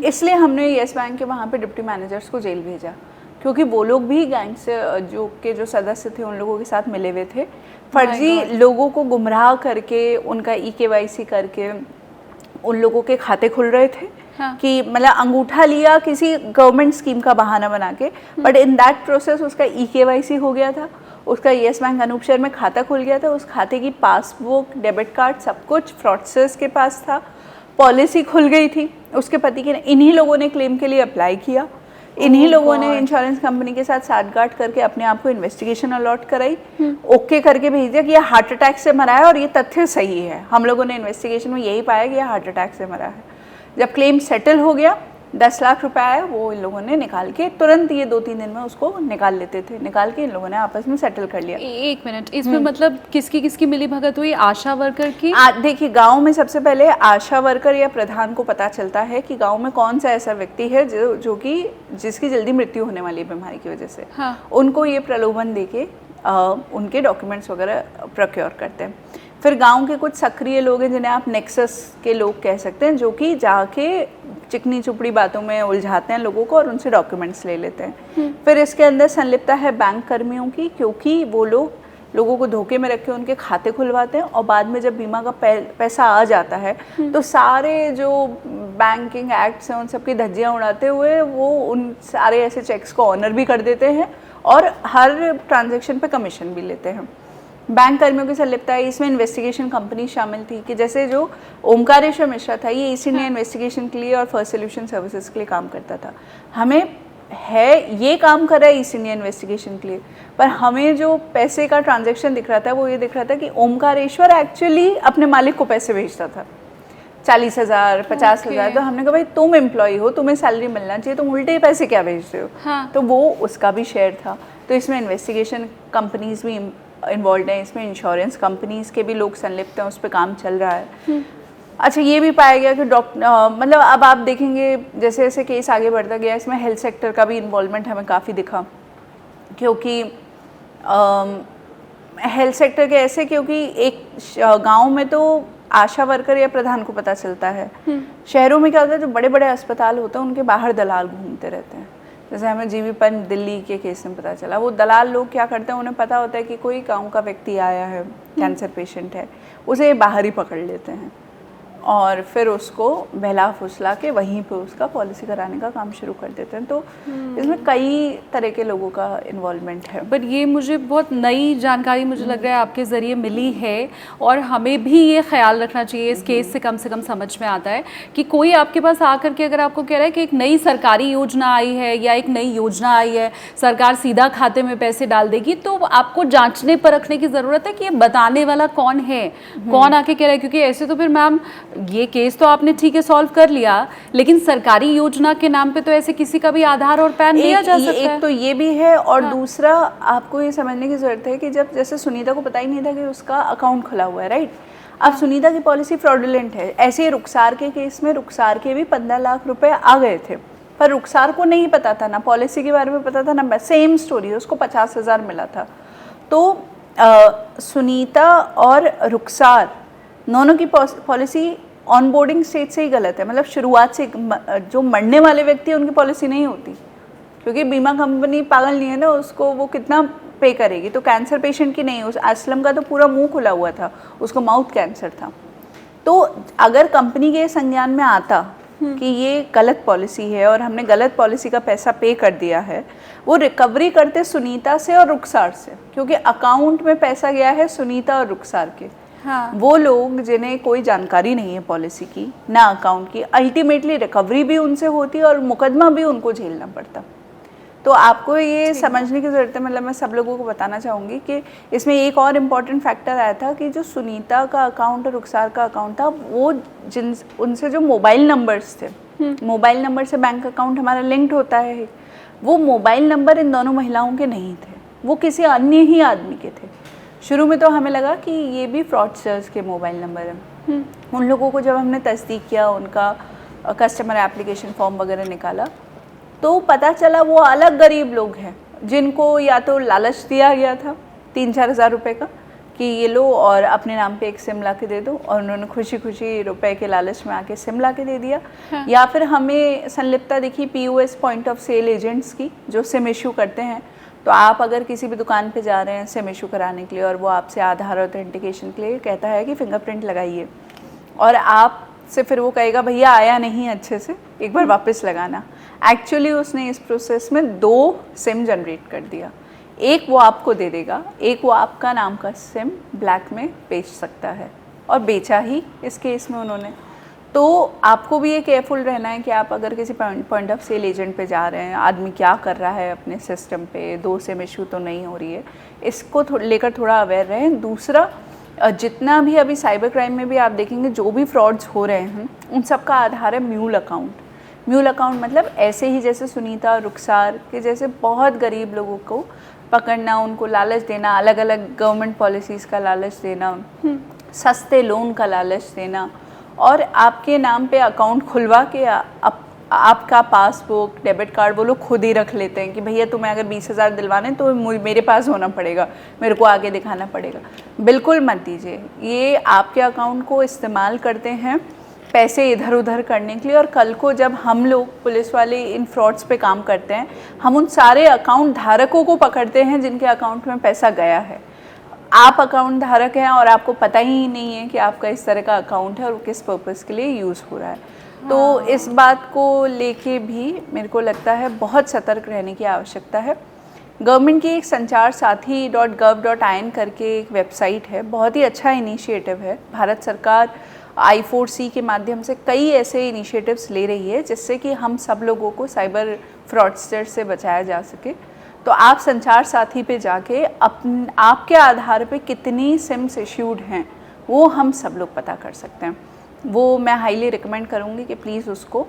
इसलिए हमने येस बैंक के वहाँ पे डिप्टी मैनेजर्स को जेल भेजा, क्योंकि वो लोग भी गैंग से जो सदस्य थे उन लोगों के साथ मिले हुए थे। फर्जी लोगों को गुमराह करके, उनका EKYC करके उन लोगों के खाते खुल रहे थे, हाँ। कि मतलब अंगूठा लिया किसी गवर्नमेंट स्कीम का बहाना बना के, बट इन दैट प्रोसेस उसका EKYC हो गया था, उसका येस बैंक अनूप शहर में खाता खुल गया था, उस खाते की पासबुक, डेबिट कार्ड, सब कुछ फ्रॉडस्टर्स के पास था। पॉलिसी खुल गई थी उसके पति की। इन्हीं लोगों ने क्लेम के लिए अप्लाई किया, इन्हीं लोगों ने इंश्योरेंस कंपनी के साथ साठगांठ करके अपने आप को इन्वेस्टिगेशन अलॉट कराई, ओके करके भेज दिया कि ये हार्ट अटैक से मरा है, और ये तथ्य सही है। हम लोगों ने इन्वेस्टिगेशन में यही पाया कि ये हार्ट अटैक से मरा है। जब क्लेम सेटल हो गया 10 लाख रुपए आया, वो इन लोगों ने निकाल के तुरंत, ये 2-3 दिन में उसको निकाल लेते थे, निकाल के इन लोगों ने आपस में सेटल कर लिया। एक मिनट, इसमें मतलब किसकी किसकी मिली भगत हुई? आशा वर्कर की? देखिए, गांव में सबसे पहले आशा वर्कर या प्रधान को पता चलता है कि गांव में कौन सा ऐसा व्यक्ति है जो कि जिसकी जल्दी मृत्यु होने वाली है बीमारी की वजह से। हाँ। उनको ये प्रलोभन देके उनके डॉक्यूमेंट्स वगैरह प्रोक्योर करते हैं। फिर गांव के कुछ सक्रिय लोग हैं जिन्हें आप नेक्सस के लोग कह सकते हैं, जो कि जाके चिकनी चुपड़ी बातों में उलझाते हैं लोगों को और उनसे डॉक्यूमेंट्स ले लेते हैं। फिर इसके अंदर संलिप्तता है बैंक कर्मियों की, क्योंकि वो लोगों को धोखे में रख के उनके खाते खुलवाते हैं और बाद में जब बीमा का पैसा आ जाता है तो सारे जो बैंकिंग एक्ट्स हैं उन सब की धज्जियाँ उड़ाते हुए वो उन सारे ऐसे चेक्स को ऑनर भी कर देते हैं और हर ट्रांजैक्शन पे कमीशन भी लेते हैं। बैंक कर्मियों की संलिप्तता है, इसमें इन्वेस्टिगेशन कंपनी शामिल थी कि जैसे जो ओमकारेश्वर मिश्रा था, ये ईस्ट इंडिया इन्वेस्टिगेशन के लिए और फर्स्ट सोल्यूशन सर्विसेज के लिए काम करता था। हमें है ये काम कर रहा है ईस्ट इंडिया इन्वेस्टिगेशन के लिए, पर हमें जो पैसे का ट्रांजैक्शन दिख रहा था वो ये दिख रहा था कि ओमकारेश्वर एक्चुअली अपने मालिक को पैसे भेजता था, 40,000 50,000। तो हमने कहा भाई तुम एम्प्लॉय हो, तुम्हें सैलरी मिलना चाहिए, तुम उल्टे पैसे क्या भेजते हो? हाँ। तो वो उसका भी शेयर था। तो इसमें इन्वेस्टिगेशन कंपनीज भी इन्वॉल्व हैं, इसमें इंश्योरेंस कंपनीज के भी लोग संलिप्त हैं, उस पर काम चल रहा है। अच्छा, ये भी पाया गया कि मतलब अब आप देखेंगे जैसे जैसे केस आगे बढ़ता गया, इसमें हेल्थ सेक्टर का भी इन्वॉल्वमेंट हमें काफ़ी दिखा, क्योंकि हेल्थ सेक्टर के ऐसे, क्योंकि एक गांव में तो आशा वर्कर या प्रधान को पता चलता है, शहरों में क्या होता है जो बड़े बड़े अस्पताल होते हैं उनके बाहर दलाल घूमते रहते हैं। जैसे हमें जीबी पंत दिल्ली के केस में पता चला, वो दलाल लोग क्या करते हैं, उन्हें पता होता है कि कोई गांव का व्यक्ति आया है, कैंसर पेशेंट है, उसे बाहर ही पकड़ लेते हैं और फिर उसको बहला फुसला के वहीं पे उसका पॉलिसी कराने का काम शुरू कर देते हैं। तो इसमें कई तरह के लोगों का इन्वॉल्वमेंट है। बट ये मुझे बहुत नई जानकारी मुझे लग रहा है आपके ज़रिए मिली है, और हमें भी ये ख्याल रखना चाहिए, इस केस से कम समझ में आता है कि कोई आपके पास आकर के अगर आपको कह रहा है कि एक नई सरकारी योजना आई है या एक नई योजना आई है, सरकार सीधा खाते में पैसे डाल देगी, तो आपको जांचने परखने की ज़रूरत है कि ये बताने वाला कौन है, कौन आके कह रहा है। क्योंकि ऐसे तो फिर मैम ये केस तो आपने ठीक है सॉल्व कर लिया, लेकिन सरकारी योजना के नाम पे तो ऐसे किसी का भी आधार और पैन लिया जा सकता है। एक तो ये भी है, और दूसरा आपको ये समझने की जरूरत है कि जब जैसे सुनीता को पता ही नहीं था कि उसका अकाउंट खुला हुआ है, राइट। अब सुनीता की पॉलिसी फ्रॉडुलेंट है। ऐसे रुखसार के केस में रुखसार के भी 15 लाख रुपए आ गए थे, पर रुखसार को नहीं पता था, ना पॉलिसी के बारे में पता था, ना सेम स्टोरी, उसको 50,000 मिला था। तो सुनीता और रुखसार दोनों की पॉलिसी ऑनबोर्डिंग स्टेज से ही गलत है। मतलब शुरुआत से जो मरने वाले व्यक्ति है उनकी पॉलिसी नहीं होती, क्योंकि बीमा कंपनी पागल नहीं है ना, उसको वो कितना पे करेगी। तो कैंसर पेशेंट की नहीं, उस असलम का तो पूरा मुंह खुला हुआ था, उसको माउथ कैंसर था। तो अगर कंपनी के संज्ञान में आता कि ये गलत पॉलिसी है और हमने गलत पॉलिसी का पैसा पे कर दिया है, वो रिकवरी करते सुनीता से और रुखसार से, क्योंकि अकाउंट में पैसा गया है सुनीता और रुखसार के। हाँ। वो लोग जिन्हें कोई जानकारी नहीं है पॉलिसी की ना अकाउंट की, अल्टीमेटली रिकवरी भी उनसे होती और मुकदमा भी उनको झेलना पड़ता। तो आपको ये समझने की ज़रूरत है, मतलब मैं सब लोगों को बताना चाहूँगी कि इसमें एक और इम्पॉर्टेंट फैक्टर आया था कि जो सुनीता का अकाउंट और रुखसार का अकाउंट था, वो उनसे जो मोबाइल नंबर्स थे, मोबाइल नंबर से बैंक अकाउंट हमारा लिंक्ड होता है, वो मोबाइल नंबर इन दोनों महिलाओं के नहीं थे, वो किसी अन्य ही आदमी के थे। शुरू में तो हमें लगा कि ये भी फ्रॉडस्टर्स के मोबाइल नंबर हैं। उन लोगों को जब हमने तस्दीक किया, उनका कस्टमर एप्लीकेशन फॉर्म वगैरह निकाला, तो पता चला वो अलग गरीब लोग हैं जिनको या तो लालच दिया गया था 3-4 हज़ार रुपये का कि ये लो और अपने नाम पे एक सिम ला के दे दो, और उन्होंने खुशी खुशी रुपए के लालच में आके सिम ला के दे दिया। हाँ। या फिर हमें संलिप्तता दिखी POS point of sale agents की, जो सिम इशू करते हैं। तो आप अगर किसी भी दुकान पे जा रहे हैं सिम इशू कराने के लिए और वो आपसे आधार ऑथेंटिकेशन के लिए कहता है कि फिंगरप्रिंट लगाइए, और आप से फिर वो कहेगा भैया आया नहीं अच्छे से, एक बार वापस लगाना। एक्चुअली उसने इस प्रोसेस में 2 सिम जनरेट कर दिया, एक वो आपको दे देगा, एक वो आपका नाम का सिम ब्लैक में बेच सकता है, और बेचा ही इस केस में उन्होंने। तो आपको भी ये केयरफुल रहना है कि आप अगर किसी पॉइंट ऑफ सेल एजेंट पे जा रहे हैं, आदमी क्या कर रहा है अपने सिस्टम पे, 2 सिम इशू तो नहीं हो रही है, इसको लेकर थोड़ा अवेयर रहें। दूसरा, जितना भी अभी साइबर क्राइम में भी आप देखेंगे जो भी फ्रॉड्स हो रहे हैं, उन सब का आधार है म्यूल अकाउंट। म्यूल अकाउंट मतलब ऐसे ही जैसे सुनीता, रुखसार के जैसे बहुत गरीब लोगों को पकड़ना, उनको लालच देना, अलग अलग गवर्नमेंट पॉलिसीज़ का लालच देना, सस्ते लोन का लालच देना, और आपके नाम पे अकाउंट खुलवा के आपका पासबुक, डेबिट कार्ड वो लोग खुद ही रख लेते हैं कि भैया तुम्हें अगर 20,000 दिलवाने तो मेरे पास होना पड़ेगा, मेरे को आगे दिखाना पड़ेगा। बिल्कुल मत दीजिए। ये आपके अकाउंट को इस्तेमाल करते हैं पैसे इधर उधर करने के लिए, और कल को जब हम लोग पुलिस वाले इन फ्रॉड्स पे काम करते हैं, हम उन सारे अकाउंट धारकों को पकड़ते हैं जिनके अकाउंट में पैसा गया है। आप अकाउंट धारक हैं और आपको पता ही नहीं है कि आपका इस तरह का अकाउंट है और वो किस पर्पज़ के लिए यूज़ हो रहा है। तो इस बात को लेके भी मेरे को लगता है बहुत सतर्क रहने की आवश्यकता है। गवर्नमेंट की एक संचार साथी .gov.in करके एक वेबसाइट है, बहुत ही अच्छा इनिशिएटिव है। भारत सरकार I4C के माध्यम से कई ऐसे इनिशिएटिव्स ले रही है जिससे कि हम सब लोगों को साइबर फ्रॉडस्टर से बचाया जा सके। तो आप संचार साथी पे जाके आपके आधार पे कितनी सिम्स इश्यूड हैं वो हम सब लोग पता कर सकते हैं। वो मैं हाईली रिकमेंड करूँगी कि प्लीज़ उसको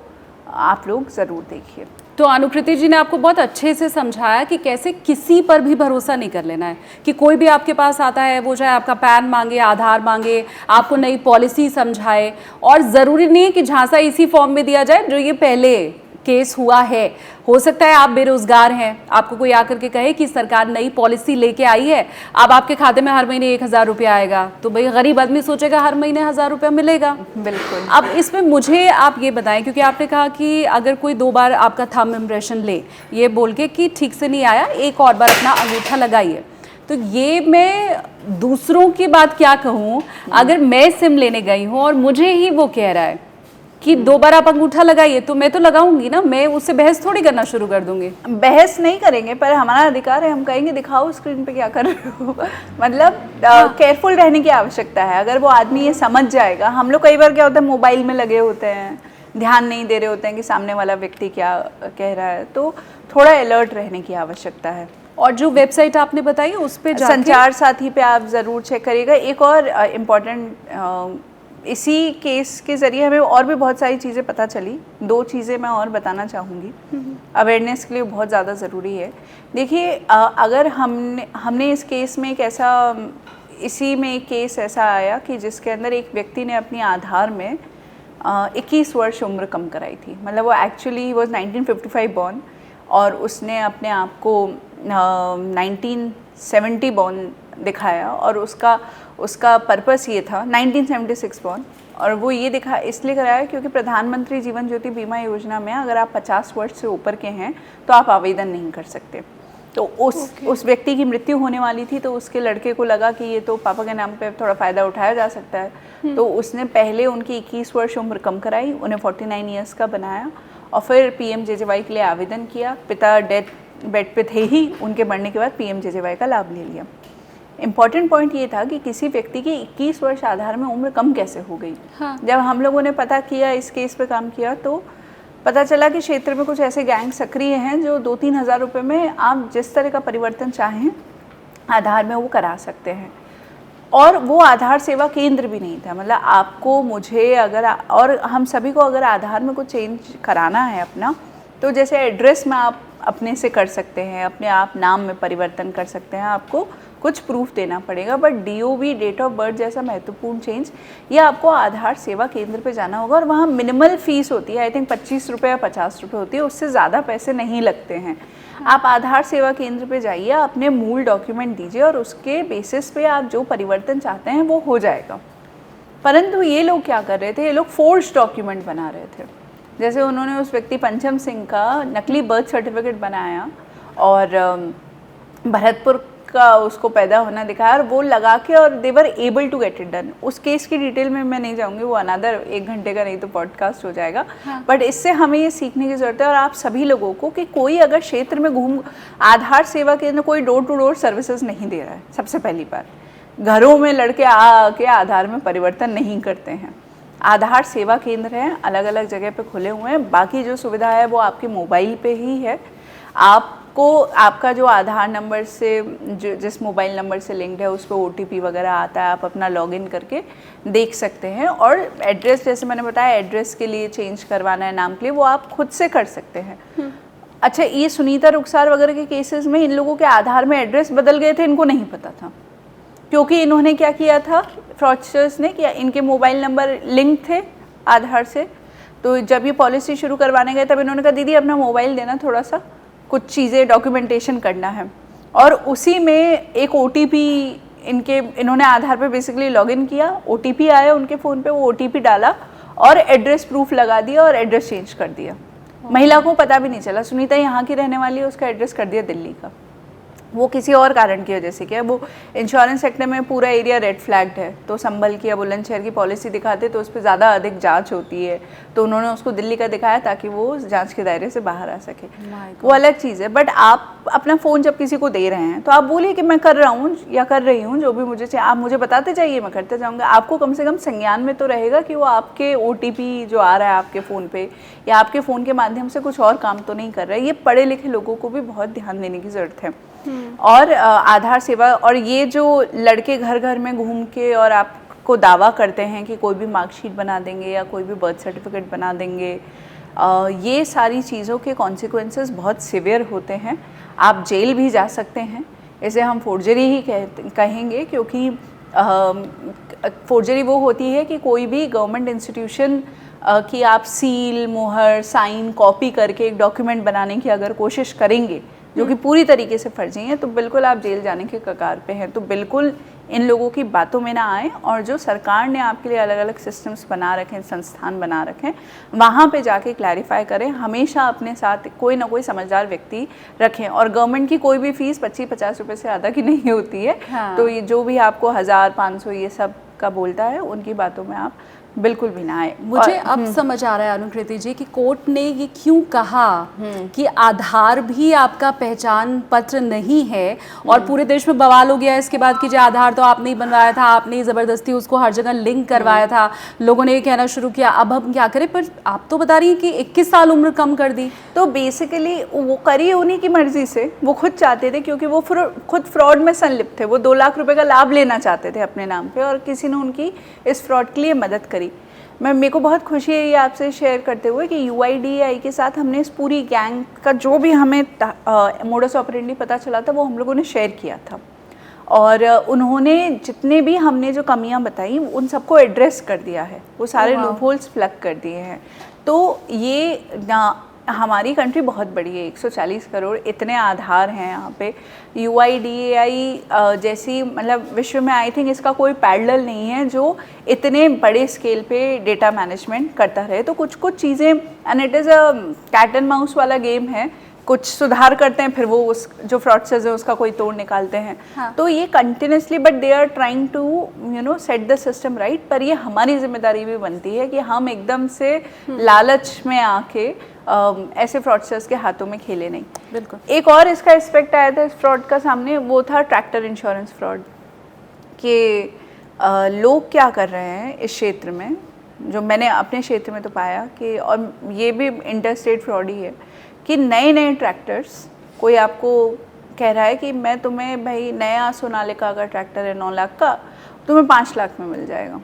आप लोग ज़रूर देखिए। तो अनुकृति जी ने आपको बहुत अच्छे से समझाया कि कैसे किसी पर भी भरोसा नहीं कर लेना है, कि कोई भी आपके पास आता है वो चाहे आपका पैन मांगे, आधार मांगे, आपको नई पॉलिसी समझाए, और ज़रूरी नहीं है कि झांसा इसी फॉर्म में दिया जाए जो ये पहले केस हुआ है। हो सकता है आप बेरोजगार हैं, आपको कोई आकर के कहे कि सरकार नई पॉलिसी लेके आई है, अब आपके खाते में हर महीने 1,000 रुपया आएगा, तो भाई गरीब आदमी सोचेगा हर महीने 1,000 रुपया मिलेगा। बिल्कुल। अब इसमें मुझे आप ये बताएं, क्योंकि आपने कहा कि अगर कोई 2 बार आपका थंब इम्प्रेशन ले, ये बोल के कि ठीक से नहीं आया, एक और बार अपना अंगूठा लगाइए, तो ये मैं दूसरों की बात क्या कहूँ, अगर मैं सिम लेने गई हूँ और मुझे ही वो कह रहा है कि 2 बार आप अंगूठा लगाइए, तो मैं तो लगाऊंगी ना, मैं उससे बहस थोड़ी करना शुरू कर दूंगी। बहस नहीं करेंगे, पर हमारा अधिकार है, हम कहेंगे दिखाओ स्क्रीन पे क्या कर रहे हो। मतलब केयरफुल रहने की आवश्यकता है। अगर वो आदमी ये समझ जाएगा, हम लोग कई बार क्या होता है मोबाइल में लगे होते हैं, ध्यान नहीं दे रहे होते हैं कि सामने वाला व्यक्ति क्या कह रहा है, तो थोड़ा अलर्ट रहने की आवश्यकता है। और जो वेबसाइट आपने बताई उस पे संचार साथी पे आप ज़रूर चेक करिएगा। एक और इम्पॉर्टेंट, इसी केस के ज़रिए हमें और भी बहुत सारी चीज़ें पता चली। 2 चीज़ें मैं और बताना चाहूँगी, अवेयरनेस के लिए बहुत ज़्यादा ज़रूरी है। देखिए, अगर हमने इस केस में इसी में एक केस ऐसा आया कि जिसके अंदर एक व्यक्ति ने अपनी आधार में 21 वर्ष उम्र कम कराई थी। मतलब वो एक्चुअली वॉज 1955 बॉर्न, और उसने अपने आप को 1970 बॉर्न दिखाया, और उसका पर्पस ये था 1976 बॉर्न, और वो ये इसलिए कराया क्योंकि प्रधानमंत्री जीवन ज्योति बीमा योजना में अगर आप 50 वर्ष से ऊपर के हैं तो आप आवेदन नहीं कर सकते। तो उस व्यक्ति की मृत्यु होने वाली थी, तो उसके लड़के को लगा कि ये तो पापा के नाम पे थोड़ा फ़ायदा उठाया जा सकता है, तो उसने पहले उनकी 21 वर्ष उम्र कम कराई, उन्हें 49 ईयर्स का बनाया, और फिर PMJJY के लिए आवेदन किया। पिता डेथ बेड पे थे ही, उनके मरने के बाद PMJJY का लाभ ले लिया। इम्पॉर्टेंट पॉइंट ये था कि किसी व्यक्ति की 21 वर्ष आधार में उम्र कम कैसे हो गई। हाँ। जब हम लोगों ने पता किया, इस केस पे काम किया, तो पता चला कि क्षेत्र में कुछ ऐसे गैंग सक्रिय हैं जो 2-3 हज़ार रुपये में आप जिस तरह का परिवर्तन चाहें आधार में वो करा सकते हैं। और वो आधार सेवा केंद्र भी नहीं था। मतलब आपको, मुझे, और हम सभी को अगर आधार में कुछ चेंज कराना है अपना, तो जैसे एड्रेस में आप अपने से कर सकते हैं, अपने आप नाम में परिवर्तन कर सकते हैं, आपको कुछ प्रूफ देना पड़ेगा, but DOB, date of birth जैसा महत्वपूर्ण चेंज, ये आपको आधार सेवा केंद्र पे जाना होगा, और वहाँ मिनिमल फीस होती है, आई थिंक 25 रुपये या 50 रुपये होती है, उससे ज़्यादा पैसे नहीं लगते हैं। आप आधार सेवा केंद्र पे जाइए, अपने मूल डॉक्यूमेंट दीजिए, और उसके बेसिस पे आप जो परिवर्तन चाहते हैं वो हो जाएगा। परंतु ये लोग क्या कर रहे थे, ये लोग फोर्ज डॉक्यूमेंट बना रहे थे। जैसे उन्होंने उस व्यक्ति पंचम सिंह का नकली बर्थ सर्टिफिकेट बनाया, और भरतपुर का उसको पैदा होना दिखाया, और वो लगा के, और they were able to get it done. उस केस की डिटेल में मैं नहीं जाऊंगी, वो अनदर 1 घंटे का नहीं तो पॉडकास्ट हो जाएगा। हाँ। बट इससे हमें ये सीखने की ज़रूरत है, और आप सभी लोगों को, कि कोई अगर क्षेत्र में आधार सेवा केंद्र कोई डोर टू डोर सर्विसेज नहीं दे रहा है। सबसे पहली बात, घरों में लड़के आके आधार में परिवर्तन नहीं करते हैं। आधार सेवा केंद्र हैं, अलग अलग जगह पे खुले हुए हैं। बाकी जो सुविधा है वो आपके मोबाइल पे ही है। आप आपको आपका जो आधार नंबर से जिस मोबाइल नंबर से लिंक्ड है उस पर OTP वगैरह आता है, आप अपना लॉगिन करके देख सकते हैं। और एड्रेस, जैसे मैंने बताया, एड्रेस के लिए चेंज करवाना है नाम के लिए, वो आप खुद से कर सकते हैं। अच्छा, ये सुनीता रुखसार वगैरह के केसेस में इन लोगों के आधार में एड्रेस बदल गए थे, इनको नहीं पता था, क्योंकि इन्होंने क्या किया था, फ्रॉडस्टर्स ने, कि इनके मोबाइल नंबर लिंक थे आधार से। तो जब ये पॉलिसी शुरू करवाने गए तब इन्होंने कहा दीदी अपना मोबाइल देना, थोड़ा सा कुछ चीज़ें डॉक्यूमेंटेशन करना है। और उसी में एक OTP इन्होंने आधार पे बेसिकली लॉगिन किया, OTP आया उनके फ़ोन पे, वो OTP डाला और एड्रेस प्रूफ लगा दिया और एड्रेस चेंज कर दिया। महिला को पता भी नहीं चला। सुनीता यहाँ की रहने वाली है, उसका एड्रेस कर दिया दिल्ली का। वो किसी और कारण की वजह से किया। वो इंश्योरेंस सेक्टर में पूरा एरिया रेड फ्लैग्ड है, तो संभल की या बुलंदशहर की पॉलिसी दिखाते तो उस पर ज़्यादा अधिक जांच होती है, तो उन्होंने उसको दिल्ली का दिखाया ताकि वो जांच के दायरे से बाहर आ सके। वो अलग चीज़ है। बट आप अपना फ़ोन जब किसी को दे रहे हैं तो आप बोलिए कि मैं कर रहा हूँ या कर रही हूँ, जो भी मुझे चाहिए आप मुझे बताते जाइए, मैं करते जाऊँगा। आपको कम से कम संज्ञान में तो रहेगा कि वो आपके OTP जो आ रहा है आपके फ़ोन पे या आपके फ़ोन के माध्यम से कुछ और काम तो नहीं कर रहा है। ये पढ़े लिखे लोगों को भी बहुत ध्यान देने की ज़रूरत है। और आधार सेवा, और ये जो लड़के घर घर में घूम के और आपको दावा करते हैं कि कोई भी मार्कशीट बना देंगे या कोई भी बर्थ सर्टिफिकेट बना देंगे, ये सारी चीज़ों के कॉन्सिक्वेंसेस बहुत सिवियर होते हैं। आप जेल भी जा सकते हैं। इसे हम फोर्जरी ही कहेंगे, क्योंकि फोर्जरी वो होती है कि कोई भी गवर्नमेंट इंस्टीट्यूशन की आप सील, मोहर, साइन, कॉपी करके एक डॉक्यूमेंट बनाने की अगर कोशिश करेंगे जो कि पूरी तरीके से फर्जी हैं, तो बिल्कुल आप जेल जाने के कगार पे हैं। तो बिल्कुल इन लोगों की बातों में ना आए, और जो सरकार ने आपके लिए अलग अलग सिस्टम्स बना रखे हैं, संस्थान बना रखे हैं, वहाँ पे जाके क्लैरिफाई करें। हमेशा अपने साथ कोई ना कोई समझदार व्यक्ति रखें। और गवर्नमेंट की कोई भी फीस 25-50 रुपये से ज़्यादा की नहीं होती है। हाँ। तो ये जो भी आपको 1000-500 ये सब का बोलता है, उनकी बातों में आप बिल्कुल भी ना आए। मुझे अब समझ आ रहा है अनुकृति जी कि कोर्ट ने ये क्यों कहा कि आधार भी आपका पहचान पत्र नहीं है, और पूरे देश में बवाल हो गया इसके बाद कि जो आधार तो आपने ही बनवाया था, आपने ही ज़बरदस्ती उसको हर जगह लिंक करवाया था। लोगों ने ये कहना शुरू किया अब हम क्या करें। पर आप तो बता रही हैं कि 21 साल उम्र कम कर दी। तो बेसिकली वो करी उन्हीं की मर्जी से, वो खुद चाहते थे, क्योंकि वो खुद फ्रॉड में संलिप्त थे। वो 2 लाख रुपए का लाभ लेना चाहते थे अपने नाम पे, और किसी ने उनकी इस फ्रॉड के लिए मदद करी। मेरे को बहुत खुशी है ये आपसे शेयर करते हुए कि UIDAI के साथ हमने इस पूरी गैंग का जो भी हमें मोडस ऑपरेंडी पता चला था वो हम लोगों ने शेयर किया था, और उन्होंने जितने भी हमने जो कमियां बताई उन सबको एड्रेस कर दिया है। वो सारे लूप होल्स प्लग कर दिए हैं। तो ये हमारी कंट्री बहुत बड़ी है, 140 करोड़ इतने आधार हैं यहाँ पे। UIDAI जैसी मतलब विश्व में आई थिंक इसका कोई पैरेलल नहीं है जो इतने बड़े स्केल पे डेटा मैनेजमेंट करता रहे। तो कुछ चीज़ें, and it is a cat and mouse वाला गेम है, कुछ सुधार करते हैं फिर वो उस जो फ्रॉडस्टर्स है उसका कोई तोड़ निकालते हैं। हाँ। तो ये continuously, but they are trying to set the system right. पर ये हमारी जिम्मेदारी भी बनती है कि हम एकदम से लालच में आके ऐसे फ्रॉडस्टर्स के हाथों में खेले नहीं। बिल्कुल। एक और इसका एस्पेक्ट आया था इस फ्रॉड का सामने, वो था ट्रैक्टर इंश्योरेंस फ्रॉड। कि लोग क्या कर रहे हैं इस क्षेत्र में, जो मैंने अपने क्षेत्र में तो पाया कि, और ये भी इंटर स्टेट फ्रॉड ही है, कि नए ट्रैक्टर्स, कोई आपको कह रहा है कि मैं तुम्हें भाई नया सोनालिका का ट्रैक्टर है 9 लाख का, तुम्हें 5 लाख में मिल जाएगा।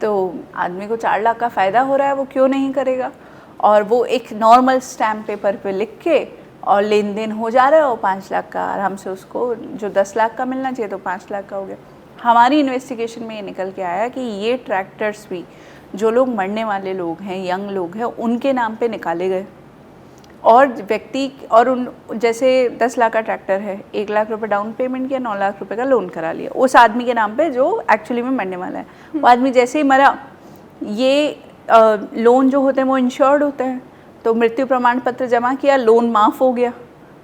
तो आदमी को 4 लाख का फ़ायदा हो रहा है, वो क्यों नहीं करेगा। और वो एक नॉर्मल स्टैम्प पेपर पे लिख के और लेन देन हो जा रहा है, और 5 लाख का आराम से उसको, जो 10 लाख का मिलना चाहिए तो 5 लाख का हो गया। हमारी इन्वेस्टिगेशन में ये निकल के आया कि ये ट्रैक्टर्स भी जो लोग मरने वाले लोग हैं, यंग लोग हैं, उनके नाम पे निकाले गए। और व्यक्ति, और उन जैसे 10 लाख का ट्रैक्टर है, 1 लाख रुपए डाउन पेमेंट किया, 9 लाख रुपए का लोन करा लिया उस आदमी के नाम पे जो एक्चुअली में मरने वाला है। वो आदमी जैसे ही मरा, ये लोन जो होते हैं वो इंश्योर्ड होते हैं, तो मृत्यु प्रमाण पत्र जमा किया, लोन माफ़ हो गया।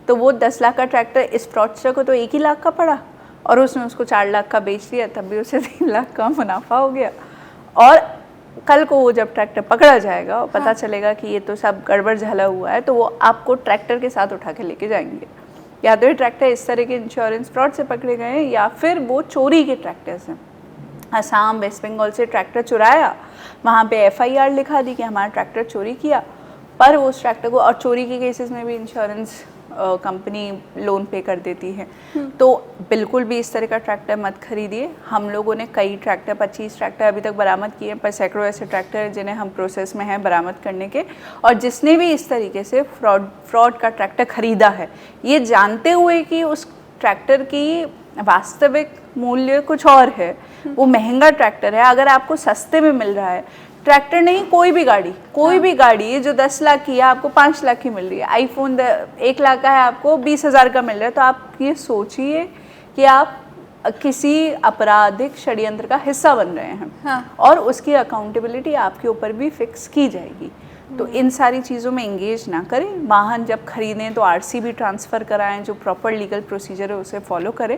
तो वो 10 लाख का ट्रैक्टर इस फ्रॉडस्टर को तो 1 ही लाख का पड़ा, और उसने उसको 4 लाख का बेच दिया, तब भी उसे 3 लाख का मुनाफा हो गया। और कल को वो जब ट्रैक्टर पकड़ा जाएगा और पता चलेगा कि ये तो सब गड़बड़ झला हुआ है, तो वो आपको ट्रैक्टर के साथ उठा के लेके जाएंगे। या तो ये ट्रैक्टर इस तरह के इंश्योरेंस फ्रॉड से पकड़े गए हैं, या फिर वो चोरी के ट्रैक्टर्स हैं। असम, वेस्ट बंगाल से ट्रैक्टर चुराया, वहाँ पे FIR लिखा दी कि हमारा ट्रैक्टर चोरी किया, पर उस ट्रैक्टर को, और चोरी के केसेस में भी इंश्योरेंस कंपनी लोन पे कर देती है। तो बिल्कुल भी इस तरह का ट्रैक्टर मत खरीदिए। हम लोगों ने कई ट्रैक्टर 25 ट्रैक्टर अभी तक बरामद किए हैं, पर सैकड़ों ऐसे ट्रैक्टर हैं जिन्हें हम प्रोसेस में हैं बरामद करने के। और जिसने भी इस तरीके से फ्रॉड का ट्रैक्टर खरीदा है, ये जानते हुए कि उस ट्रैक्टर की वास्तविक मूल्य कुछ और है, वो महंगा ट्रैक्टर है, अगर आपको सस्ते में मिल रहा है, ट्रैक्टर नहीं कोई भी गाड़ी है जो 10 लाख की है आपको 5 लाख की मिल रही है, आईफोन 1 लाख का है आपको 20,000 का मिल रहा है, तो आप ये सोचिए कि आप किसी आपराधिक षड्यंत्र का हिस्सा बन रहे हैं। हाँ। और उसकी अकाउंटेबिलिटी आपके ऊपर भी फिक्स की जाएगी। तो इन सारी चीज़ों में इंगेज ना करें। वाहन जब खरीदें तो आरसी भी ट्रांसफ़र कराएं, जो प्रॉपर लीगल प्रोसीजर है उसे फॉलो करें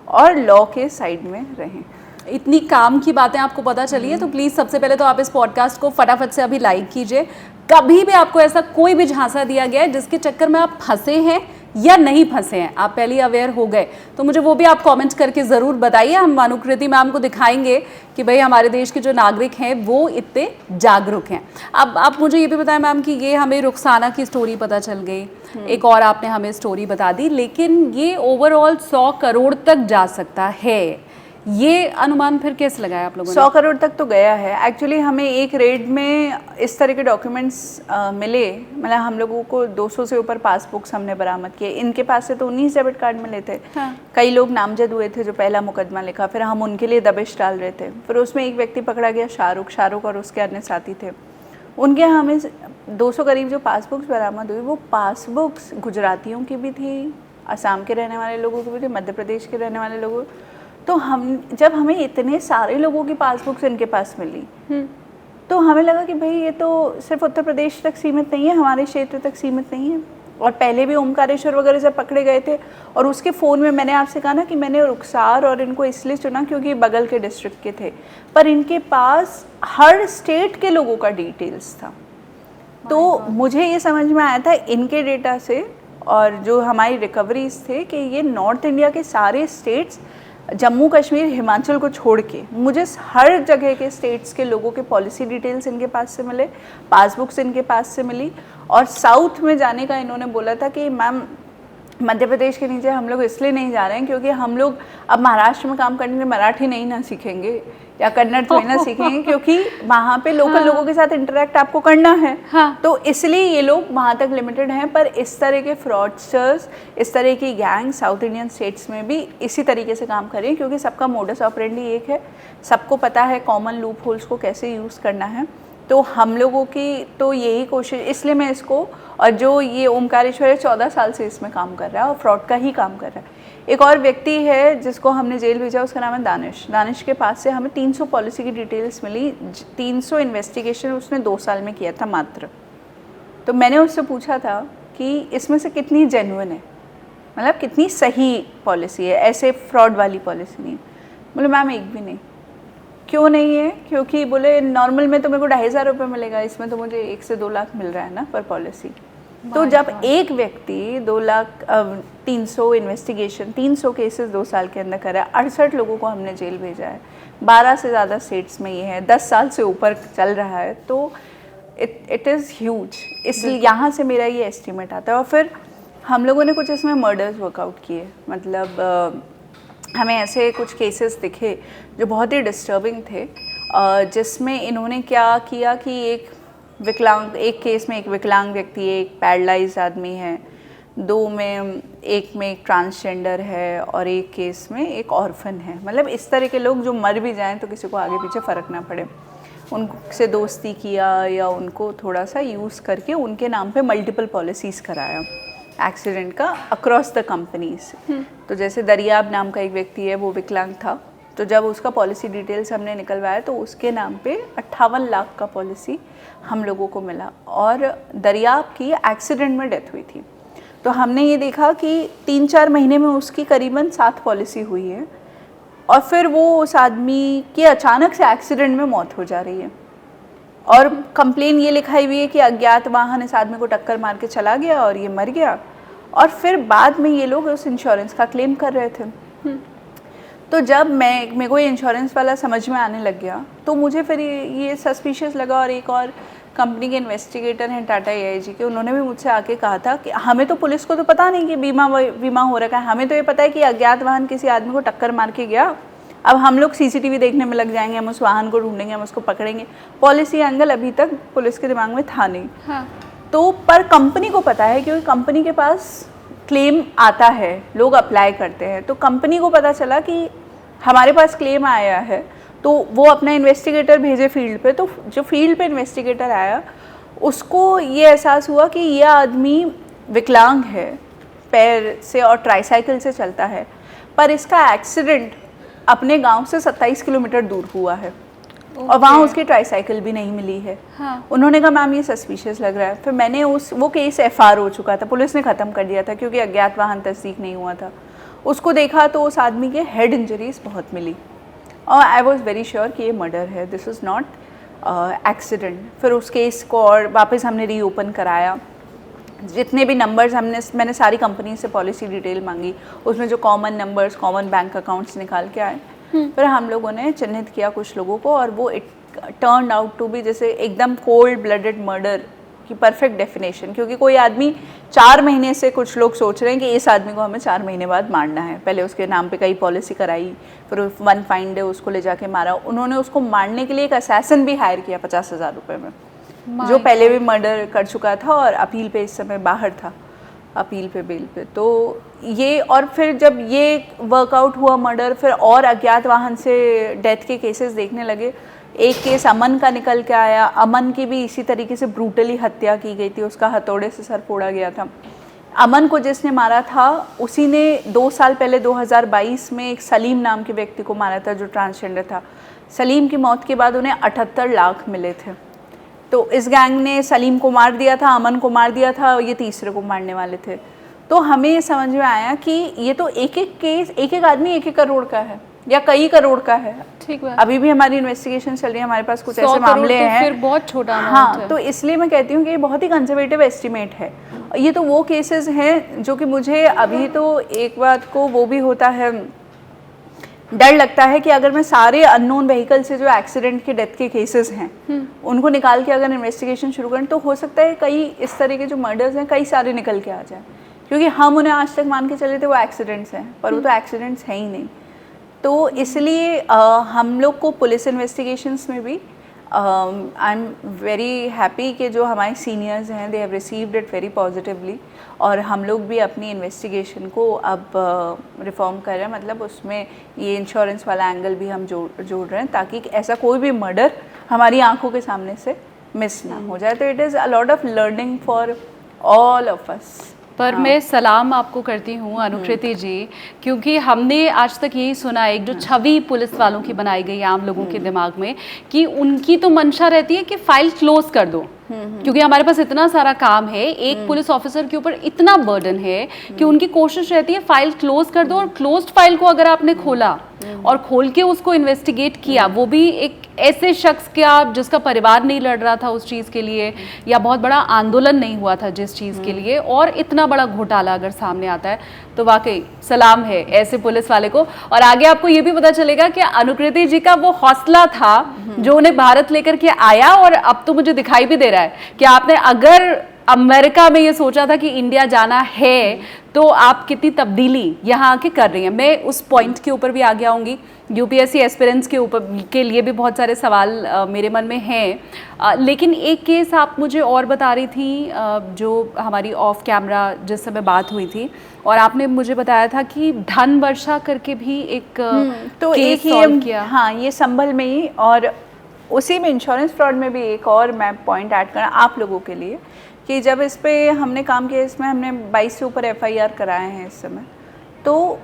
और लॉ के साइड में रहें। इतनी काम की बातें आपको पता चली है तो प्लीज़ सबसे पहले तो आप इस पॉडकास्ट को फटाफट से अभी लाइक कीजिए। कभी भी आपको ऐसा कोई भी झांसा दिया गया है जिसके चक्कर में आप फंसे हैं या नहीं फंसे हैं, आप पहले अवेयर हो गए, तो मुझे वो भी आप कमेंट करके ज़रूर बताइए। हम अनुकृति मैम को दिखाएंगे कि भाई हमारे देश के जो नागरिक हैं वो इतने जागरूक हैं। अब आप मुझे ये भी बताएं मैम कि ये हमें रुखसाना की स्टोरी पता चल गई, एक और आपने हमें स्टोरी बता दी, लेकिन ये ओवरऑल 100 करोड़ तक जा सकता है, ये अनुमान फिर कैसे लगाया आप लोगों ने? 100 करोड़ तक तो गया है। एक्चुअली हमें एक रेड में इस तरह के डॉक्यूमेंट्स मिले, मतलब हम लोगों को 200 से ऊपर पासबुक्स हमने बरामद किए। इनके पास से तो 19 डेबिट कार्ड मिले थे। हाँ। कई लोग नामजद हुए थे जो पहला मुकदमा लिखा, फिर हम उनके लिए दबिश डाल रहे थे। फिर उसमें एक व्यक्ति पकड़ा गया, शाहरुख और उसके अन्य साथी थे। उनके हमें 200 करीब जो पासबुक्स बरामद हुई, वो पासबुक्स गुजरातियों की भी थी, असम के रहने वाले लोगों की भी थी, मध्य प्रदेश के रहने वाले लोगों। तो जब हमें इतने सारे लोगों की पासबुक्स इनके पास मिली, तो हमें लगा कि भाई ये तो सिर्फ उत्तर प्रदेश तक सीमित नहीं है, हमारे क्षेत्र तक सीमित नहीं है। और पहले भी ओमकारेश्वर वगैरह से पकड़े गए थे। और उसके फ़ोन में मैंने आपसे कहा ना कि मैंने रुखसार और इनको इसलिए चुना क्योंकि बगल के डिस्ट्रिक्ट के थे, पर इनके पास हर स्टेट के लोगों का डिटेल्स था। तो मुझे ये समझ में आया था इनके डेटा से, और जो हमारी रिकवरीज थे, कि ये नॉर्थ इंडिया के सारे स्टेट्स, जम्मू कश्मीर हिमाचल को छोड़ के, मुझे हर जगह के स्टेट्स के लोगों के पॉलिसी डिटेल्स इनके पास से मिले, पासबुक्स इनके पास से मिली। और साउथ में जाने का इन्होंने बोला था कि मैम मध्य प्रदेश के नीचे हम लोग इसलिए नहीं जा रहे हैं क्योंकि हम लोग अब महाराष्ट्र में काम करने में मराठी नहीं ना सीखेंगे या कन्नड़ थोड़ी ना सीखेंगे, क्योंकि वहाँ पे लोकल लोगों के साथ इंटरेक्ट आपको करना है। हाँ। तो इसलिए ये लोग वहाँ तक लिमिटेड हैं। पर इस तरह के फ्रॉडस्टर्स, इस तरह की गैंग साउथ इंडियन स्टेट्स में भी इसी तरीके से काम कर रही है, क्योंकि सबका मोडस ऑपरेंडी एक है, सबको पता है कॉमन लूप होल्स को कैसे यूज़ करना है। तो हम लोगों की तो यही कोशिश, इसलिए मैं इसको, और जो ये ओमकारेश्वर है 14 साल से इसमें काम कर रहा है और फ्रॉड का ही काम कर रहा है। एक और व्यक्ति है जिसको हमने जेल भेजा, उसका नाम है दानिश के पास से हमें 300 पॉलिसी की डिटेल्स मिली। 300 इन्वेस्टिगेशन उसने 2 साल में किया था मात्र। तो मैंने उससे पूछा था कि इसमें से कितनी जेन्युइन है, मतलब कितनी सही पॉलिसी है, ऐसे फ्रॉड वाली पॉलिसी नहीं है। बोले मैम एक भी नहीं। क्यों नहीं है? क्योंकि बोले नॉर्मल में तो मेरे को 2,500 रुपये मिलेगा, इसमें तो मुझे 1 से 2 लाख मिल रहा है ना पर पॉलिसी। तो जब एक व्यक्ति 2 लाख 300 इन्वेस्टिगेशन, 300 केसेस 2 साल के अंदर करा है, 68 लोगों को हमने जेल भेजा है, 12 से ज़्यादा स्टेट्स में ये है, 10 साल से ऊपर चल रहा है, तो इट इज़ ह्यूज। इसलिए यहाँ से मेरा ये एस्टिमेट आता है। और फिर हम लोगों ने कुछ इसमें मर्डर्स वर्कआउट किए, मतलब हमें ऐसे कुछ केसेस दिखे जो बहुत ही डिस्टर्बिंग थे, जिसमें इन्होंने क्या किया कि एक केस में एक विकलांग व्यक्ति है, एक पैरालाइज्ड आदमी है, 2 में एक ट्रांसजेंडर है और एक केस में एक ऑर्फन है। मतलब इस तरह के लोग जो मर भी जाएं तो किसी को आगे पीछे फ़र्क ना पड़े, उनसे दोस्ती किया या उनको थोड़ा सा यूज़ करके उनके नाम पे मल्टीपल पॉलिसीज़ कराया एक्सीडेंट का अक्रॉस द कंपनीज। तो जैसे दरियाब नाम का एक व्यक्ति है, वो विकलांग था, तो जब उसका पॉलिसी डिटेल्स हमने निकलवाया तो उसके नाम पे 58 लाख का पॉलिसी हम लोगों को मिला, और दरियाब की एक्सीडेंट में डेथ हुई थी। तो हमने ये देखा कि 3-4 महीने में उसकी करीबन 7 पॉलिसी हुई है, और फिर वो उस आदमी की अचानक से एक्सीडेंट में मौत हो जा रही है, और कंप्लेन ये लिखाई हुई है कि अज्ञात वाहन इस आदमी को टक्कर मार के चला गया और ये मर गया। और फिर बाद में ये लोग उस इंश्योरेंस का क्लेम कर रहे थे। तो जब मेरे को ये इंश्योरेंस वाला समझ में आने लग गया तो मुझे फिर ये सस्पिशियस लगा। और एक और कंपनी के इन्वेस्टिगेटर हैं टाटा AIG के, उन्होंने भी मुझसे आके कहा था कि हमें तो पुलिस को तो पता नहीं कि बीमा हो रखा है, हमें तो ये पता है कि अज्ञात वाहन किसी आदमी को टक्कर मार के गया, अब हम लोग CCTV देखने में लग जाएंगे, हम उस वाहन को ढूंढेंगे, हम उसको पकड़ेंगे। पॉलिसी एंगल अभी तक पुलिस के दिमाग में था नहीं। हाँ। तो पर कंपनी को पता है, क्योंकि कंपनी के पास क्लेम आता है, लोग अप्लाई करते हैं, तो कंपनी को पता चला कि हमारे पास क्लेम आया है, तो वो अपना इन्वेस्टिगेटर भेजे फील्ड पे। तो जो फील्ड पे इन्वेस्टिगेटर आया उसको ये एहसास हुआ कि ये आदमी विकलांग है, पैर से और ट्राईसाइकिल से चलता है, पर इसका एक्सीडेंट अपने गांव से 27 किलोमीटर दूर हुआ है और वहाँ उसकी ट्राईसाइकिल भी नहीं मिली है। हाँ। उन्होंने कहा मैम ये सस्पिशियस लग रहा है। फिर मैंने वो केस FR हो चुका था, पुलिस ने ख़त्म कर दिया था क्योंकि अज्ञात वाहन तस्दीक नहीं हुआ था। उसको देखा तो उस आदमी के हेड इंजरीज बहुत मिली और आई वॉज वेरी श्योर कि ये मर्डर है, दिस इज़ नॉट एक्सीडेंट। फिर उस केस को और वापस हमने रीओपन कराया, जितने भी नंबर्स मैंने सारी कंपनी से पॉलिसी डिटेल मांगी, उसमें जो common numbers, common bank accounts निकाल के आए। फिर हम लोगों ने चिन्हित किया कुछ लोगों को और वो it turn out to be जैसे एकदम कोल्ड ब्लडेड मर्डर की परफेक्ट डेफिनेशन। क्योंकि कोई आदमी 4 महीने से, कुछ लोग सोच रहे हैं कि इस आदमी को हमें 4 महीने बाद मारना है, पहले उसके नाम पे कई पॉलिसी कराई, फिर 1 फाइन डे उसको ले जाके मारा। उन्होंने उसको मारने के लिए एक असैसिन भी हायर किया 50,000 रुपये में, जो पहले भी मर्डर कर चुका था और अपील पे इस समय बाहर था, अपील पे, बेल पे। तो ये, और फिर जब ये वर्कआउट हुआ मर्डर, फिर और अज्ञात वाहन से डेथ के केसेस देखने लगे। एक केस अमन का निकल के आया, अमन की भी इसी तरीके से ब्रूटली हत्या की गई थी, उसका हथौड़े से सर फोड़ा गया था। अमन को जिसने मारा था उसी ने 2 साल पहले 2022 में एक सलीम नाम के व्यक्ति को मारा था जो ट्रांसजेंडर था। सलीम की मौत के बाद उन्हें 78 लाख मिले थे। तो इस गैंग ने सलीम को मार दिया था, अमन को मार दिया था, ये तीसरे को मारने वाले थे। तो हमें ये समझ में आया कि ये तो एक एक केस, एक एक आदमी 1-1 करोड़ का है या कई करोड़ का है। ठीक है। अभी भी हमारी इन्वेस्टिगेशन चल रही है, हमारे पास कुछ ऐसे मामले हैं, फिर बहुत छोटा हाँ है। तो इसलिए मैं कहती हूँ कि ये बहुत ही कंजर्वेटिव एस्टिमेट है। ये तो वो केसेस हैं जो कि मुझे अभी तो एक बात को वो भी होता है, डर लगता है कि अगर मैं सारे अननोन व्हीकल से जो एक्सीडेंट के डेथ के केसेस हैं उनको निकाल के अगर इन्वेस्टिगेशन शुरू करें तो हो सकता है कई इस तरह के जो मर्डर्स हैं कई सारे निकल के आ जाए, क्योंकि हम उन्हें आज तक मान के चले थे वो एक्सीडेंट्स हैं, पर वो तो एक्सीडेंट्स हैं ही नहीं। तो इसलिए हम लोग को पुलिस इन्वेस्टिगेशंस में भी आई एम वेरी हैप्पी कि जो हमारे सीनियर्स हैं they have received it very positively, और हम लोग भी अपनी इन्वेस्टिगेशन को अब रिफॉर्म कर रहे हैं, मतलब उसमें ये इंश्योरेंस वाला एंगल भी हम जोड़ रहे हैं ताकि ऐसा कोई भी मर्डर हमारी आंखों के सामने से मिस ना हो जाए। तो it is a lot of learning for all of us. पर मैं सलाम आपको करती हूँ अनुकृति जी, क्योंकि हमने आज तक यही सुना है, एक जो छवि पुलिस वालों की बनाई गई आम लोगों के दिमाग में कि उनकी तो मंशा रहती है कि फाइल क्लोज कर दो, क्योंकि हमारे पास इतना सारा काम है, एक पुलिस ऑफिसर के ऊपर इतना बर्डन है कि उनकी कोशिश रहती है फाइल क्लोज कर दो। और क्लोज्ड फाइल को अगर आपने खोला और खोल के उसको इन्वेस्टिगेट किया, वो भी एक ऐसे शख्स का जिसका परिवार नहीं लड़ रहा था उस चीज़ के लिए, या बहुत बड़ा आंदोलन नहीं हुआ था जिस चीज़ के लिए, और इतना बड़ा घोटाला अगर सामने आता है, तो वाकई सलाम है ऐसे पुलिस वाले को। और आगे आपको ये भी पता चलेगा कि अनुकृति जी का वो हौसला था जो उन्हें भारत लेकर के आया, और अब तो मुझे दिखाई भी दे रहा है कि आपने अगर अमेरिका में ये सोचा था कि इंडिया जाना है, तो आप कितनी तब्दीली यहाँ आके कर रही हैं। मैं उस पॉइंट के ऊपर भी आगे आऊँगी, यूपीएससी एस्पिरेंट्स के लिए भी बहुत सारे सवाल मेरे मन में हैं, लेकिन एक केस आप मुझे और बता रही थी जो हमारी ऑफ कैमरा जिस समय बात हुई थी, और आपने मुझे बताया था कि धन वर्षा करके भी एक तो केस एक सॉल्व किया। हाँ, ये संभल में ही, और उसी में इंश्योरेंस फ्रॉड में भी एक और मैं पॉइंट ऐड करना आप लोगों के लिए कि जब इस पे हमने काम किया, इसमें हमने 22 से ऊपर FIR कराए हैं इस समय। तो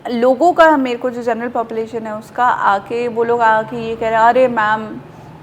लोगों का, मेरे को जो जनरल पॉपुलेशन है उसका आके वो लोग आके ये कह रहे हैं, अरे मैम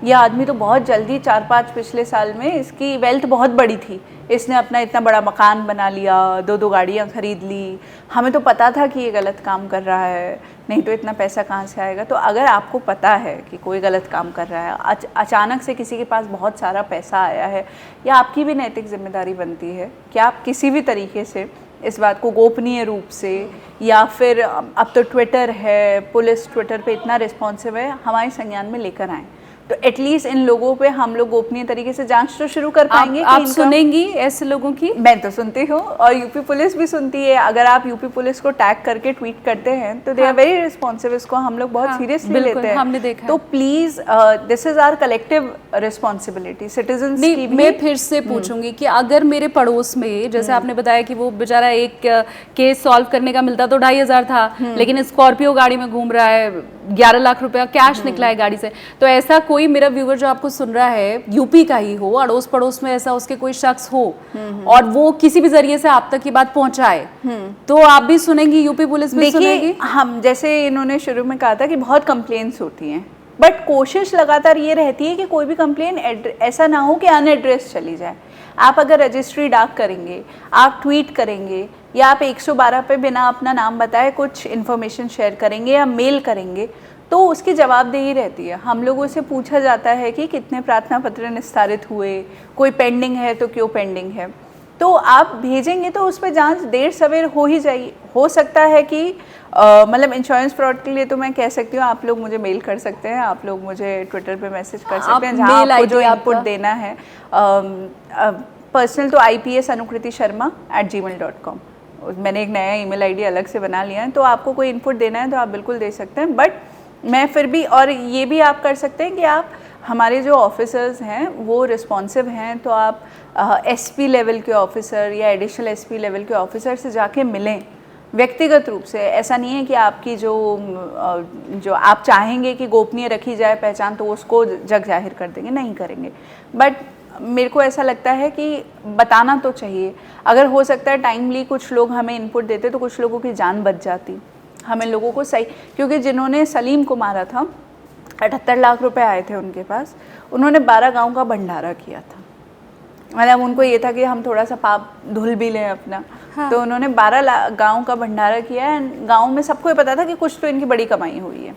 ये आदमी तो बहुत जल्दी 4-5 पिछले साल में इसकी वेल्थ बहुत बड़ी थी, इसने अपना इतना बड़ा मकान बना लिया, 2-2 गाड़ियाँ खरीद ली, हमें तो पता था कि ये गलत काम कर रहा है, नहीं तो इतना पैसा कहाँ से आएगा। तो अगर आपको पता है कि कोई गलत काम कर रहा है, अचानक से किसी के पास बहुत सारा पैसा आया है, या आपकी भी नैतिक जिम्मेदारी बनती है कि आप किसी भी तरीके से इस बात को गोपनीय रूप से, या फिर अब तो ट्विटर है, पुलिस ट्विटर पे इतना रिस्पॉन्सिव है, हमारे संज्ञान में लेकर आएँ। तो एटलीस्ट इन लोगों पे हम लोग गोपनीय तरीके से जांच तो शुरू कर पाएंगे। आप सुनेंगी ऐसे लोगों की? मैं तो सुनती हूँ और यूपी पुलिस भी सुनती है। अगर आप यूपी पुलिस को टैग करके ट्वीट करते हैं तो दे आर वेरी रिस्पॉन्सिव, इसको हम लोग बहुत सीरियसली लेते हैं। हमने देखा तो please this is our collective responsibility citizens की भी। मैं फिर से पूछूंगी कि अगर मेरे पड़ोस में, जैसे आपने बताया कि वो बेचारा एक केस सॉल्व करने का मिलता तो 2,500 था, लेकिन स्कॉर्पियो गाड़ी में घूम रहा है, 11 लाख रुपया कैश निकला है गाड़ी से, तो ऐसा कोई मेरा व्यूअर जो आपको सुन रहा है यूपी का ही हो, अड़ोस पड़ोस में ऐसा उसके कोई शख्स हो और वो किसी भी जरिए से आप तक ये बात पहुंचाए, तो आप भी सुनेंगी, यूपी पुलिस भी सुनेगी? हम जैसे इन्होंने शुरू में कहा था कि बहुत कंप्लेंट्स होती हैं, बट कोशिश लगातार ये रहती है कि कोई भी कंप्लेन ऐसा ना हो कि अनएड्रेस चली जाए। आप अगर रजिस्ट्री डाक करेंगे, आप ट्वीट करेंगे, या आप 112 पे बिना अपना नाम बताए कुछ इन्फॉर्मेशन शेयर करेंगे या मेल करेंगे, तो उसकी जवाबदेही रहती है। हम लोगों से पूछा जाता है कि कितने प्रार्थना पत्र निस्तारित हुए, कोई पेंडिंग है तो क्यों पेंडिंग है। तो आप भेजेंगे तो उस पर जांच देर सवेर हो ही जाएगी। हो सकता है कि मतलब इंश्योरेंस फ्रॉड के लिए तो मैं कह सकती हूँ आप लोग मुझे मेल कर सकते हैं, आप लोग मुझे ट्विटर पे मैसेज कर सकते हैं, जहाँ आपको जो इनपुट देना है। पर्सनल तो IPS_अनुकृति_शर्मा@gmail.com, मैंने एक नया ईमेल आईडी अलग से बना लिया है, तो आपको कोई इनपुट देना है तो आप बिल्कुल दे सकते हैं। बट मैं फिर भी, और ये भी आप कर सकते हैं कि आप हमारे जो ऑफिसर्स हैं वो रिस्पॉन्सिव हैं, तो आप SP लेवल के ऑफिसर या एडिशनल SP लेवल के ऑफिसर से जाके मिलें व्यक्तिगत रूप से। ऐसा नहीं है कि आपकी जो आप चाहेंगे कि गोपनीय रखी जाए पहचान तो उसको जग जाहिर कर देंगे, नहीं करेंगे। बट मेरे को ऐसा लगता है कि बताना तो चाहिए। अगर हो सकता है टाइमली कुछ लोग हमें इनपुट देते तो कुछ लोगों की जान बच जाती। हमें लोगों को सही, क्योंकि जिन्होंने सलीम को मारा था 78 लाख रुपए आए थे उनके पास, उन्होंने 12 गांव का भंडारा किया था। मतलब उनको ये था कि हम थोड़ा सा पाप धुल भी लें अपना। हाँ। तो उन्होंने 12 गांव का भंडारा किया है। गांव में सबको ये पता था कि कुछ तो इनकी बड़ी कमाई हुई है।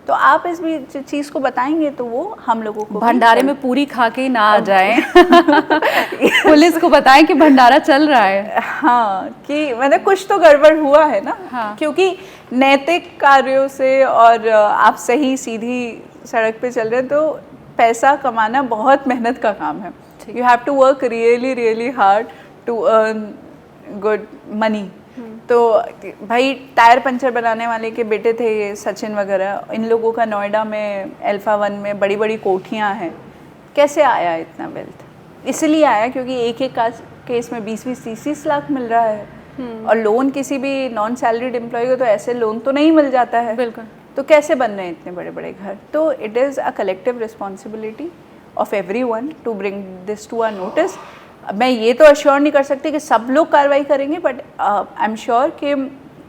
तो आप इस भी चीज़ को बताएंगे तो वो हम लोगों को भंडारे में पूरी खा के ना आ जाए पुलिस को बताएं कि भंडारा चल रहा है। हाँ, कि मतलब कुछ तो गड़बड़ हुआ है ना। हाँ। क्योंकि नैतिक कार्यों से और आप सही सीधी सड़क पे चल रहे हैं तो पैसा कमाना बहुत मेहनत का काम है। You have to work really hard to earn good money. तो भाई टायर पंचर बनाने वाले के बेटे थे ये सचिन वगैरह, इन लोगों का नोएडा में अल्फा 1 में बड़ी बड़ी कोठियाँ हैं। कैसे आया इतना वेल्थ? इसलिए आया क्योंकि एक एक केस में 20-20, 30-30 लाख मिल रहा है। और लोन किसी भी नॉन सैलरीड एम्प्लॉय को तो ऐसे लोन तो नहीं मिल जाता है। बिल्कुल। तो कैसे बन रहे हैं इतने बड़े बड़े घर? तो it is a collective responsibility of everyone to bring this to a notice. मैं ये तो अश्योर नहीं कर सकती कि सब लोग कार्रवाई करेंगे, बट आई एम श्योर कि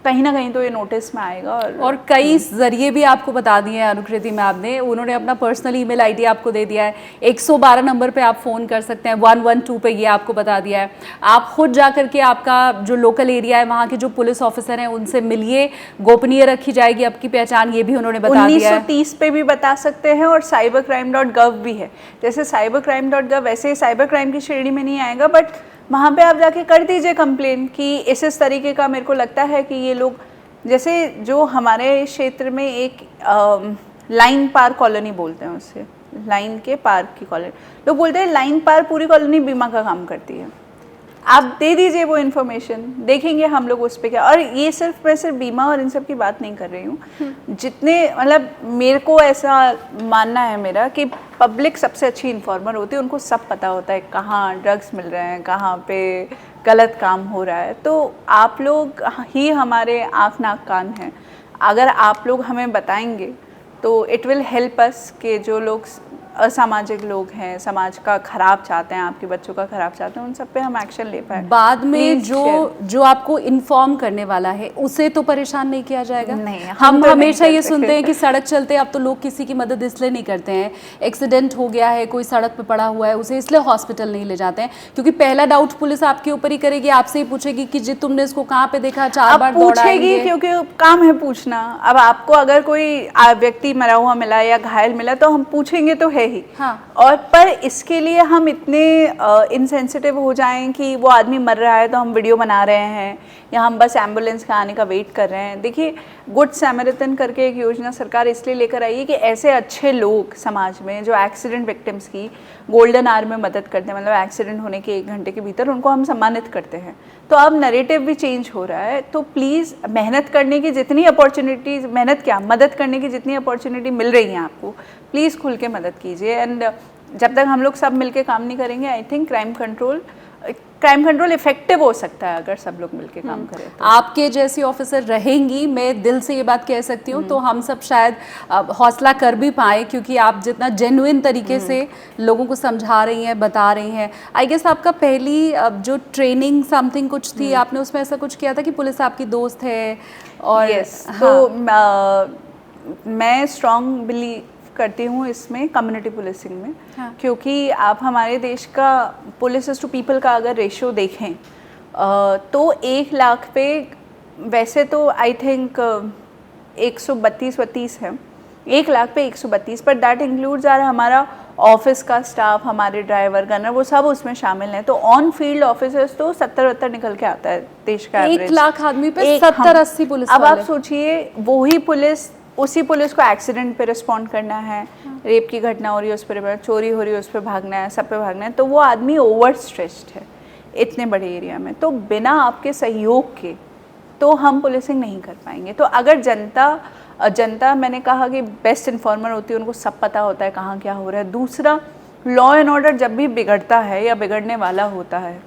कहीं ना कहीं तो ये नोटिस में आएगा। और कई जरिए भी आपको बता दिए हैं अनुकृति मैम ने। उन्होंने अपना पर्सनल ईमेल आईडी आपको दे दिया है, 112 नंबर पे आप फ़ोन कर सकते हैं, 112 पे ये आपको बता दिया है। आप खुद जा करके आपका जो लोकल एरिया है वहाँ के जो पुलिस ऑफिसर हैं उनसे मिलिए, गोपनीय रखी जाएगी आपकी पहचान, ये भी उन्होंने बता दिया है। 1930 पे भी बता सकते हैं और cybercrime.gov भी है। जैसे cybercrime.gov वैसे साइबर क्राइम की श्रेणी में नहीं आएगा, बट वहाँ पे आप जाके कर दीजिए कंप्लेन कि इस तरीके का मेरे को लगता है कि ये लोग, जैसे जो हमारे क्षेत्र में एक लाइन पार कॉलोनी बोलते हैं, उससे लाइन के पार की कॉलोनी, लोग बोलते हैं लाइन पार पूरी कॉलोनी बीमा का काम करती है। आप दे दीजिए वो इन्फॉर्मेशन, देखेंगे हम लोग उस पर क्या। और ये मैं सिर्फ बीमा और इन सब की बात नहीं कर रही हूँ, जितने मतलब मेरे को ऐसा मानना है मेरा कि पब्लिक सबसे अच्छी इन्फॉर्मर होती है। उनको सब पता होता है कहाँ ड्रग्स मिल रहे हैं, कहाँ पे गलत काम हो रहा है। तो आप लोग ही हमारे आँख नाक कान हैं। अगर आप लोग हमें बताएंगे तो इट विल हेल्प अस कि जो लोग असामाजिक लोग हैं, समाज का खराब चाहते हैं, आपके बच्चों का खराब चाहते हैं, उन सब पे हम एक्शन ले पाए। बाद में जो आपको इन्फॉर्म करने वाला है उसे तो परेशान नहीं किया जाएगा। नहीं, हम तो हमेशा ये सुनते हैं कि सड़क चलते अब तो लोग किसी की मदद इसलिए नहीं करते हैं, एक्सीडेंट हो गया है, कोई सड़क पे पड़ा हुआ है, उसे इसलिए हॉस्पिटल नहीं ले जाते हैं, क्योंकि पहला डाउट पुलिस आपके ऊपर ही करेगी, आपसे ही पूछेगी कि जी तुमने इसको कहाँ पे देखा, 4 बार पूछेगी, क्योंकि काम है पूछना। अब आपको अगर कोई व्यक्ति मरा हुआ मिला या घायल मिला तो हम पूछेंगे तो है है ही। हाँ। और पर इसके लिए हम इतने इनसेंसिटिव हो जाएं कि वो आदमी मर रहा है तो हम वीडियो बना रहे हैं, या हम बस एम्बुलेंस के आने का वेट कर रहे हैं। देखिए, गुड सैमरिटन करके एक योजना सरकार इसलिए लेकर आई है कि ऐसे अच्छे लोग समाज में जो एक्सीडेंट विक्टिम्स की गोल्डन आवर में मदद करते हैं, मतलब एक्सीडेंट होने के 1 घंटे के भीतर उनको हम सम्मानित करते हैं। तो अब नैरेटिव भी चेंज हो रहा है। तो प्लीज़ मेहनत करने की जितनी अपॉर्चुनिटीज़, मेहनत क्या, मदद करने की जितनी अपॉर्चुनिटी मिल रही है आपको, प्लीज़ खुल के मदद कीजिए। एंड जब तक हम लोग सब मिलके काम नहीं करेंगे, I think crime control effective हो सकता है अगर सब लोग मिलके काम करें तो। आपके जैसी ऑफिसर रहेंगी, मैं दिल से ये बात कह सकती हूँ, तो हम सब शायद हौसला कर भी पाए, क्योंकि आप जितना जेन्युइन तरीके से लोगों को समझा रही हैं, बता रही हैं। आई गेस आपका पहली जो ट्रेनिंग समथिंग कुछ थी, आपने उसमें ऐसा कुछ किया था कि पुलिस आपकी दोस्त है? और यस, तो मैं स्ट्रॉन्ग बिलीव करती हूँ इसमें, कम्युनिटी पुलिसिंग में। हाँ। क्योंकि आप हमारे देश का पुलिस टू पीपल का अगर रेशियो देखें तो 1 लाख पे वैसे तो आई थिंक 132 है, 1 लाख पे 132, पर दैट इंक्लूड्स हमारा ऑफिस का स्टाफ, हमारे ड्राइवर, गनर, वो सब उसमें शामिल हैं। तो ऑन फील्ड ऑफिसर्स तो 70-72 निकल के आता है देश का एवरेज। 1 लाख आदमी पे 70-80 पुलिस अब वाले। आप सोचिए, वही पुलिस, उसी पुलिस को एक्सीडेंट पे रिस्पॉन्ड करना है, रेप की घटना हो रही है उस पर, चोरी हो रही है उस पर भागना है, सब पे भागना है। तो वो आदमी ओवर स्ट्रेस्ड है इतने बड़े एरिया में। तो बिना आपके सहयोग के तो हम पुलिसिंग नहीं कर पाएंगे। तो अगर जनता मैंने कहा कि बेस्ट इन्फॉर्मर होती है, उनको सब पता होता है कहाँ क्या हो रहा है। दूसरा, लॉ एंड ऑर्डर जब भी बिगड़ता है या बिगड़ने वाला होता है,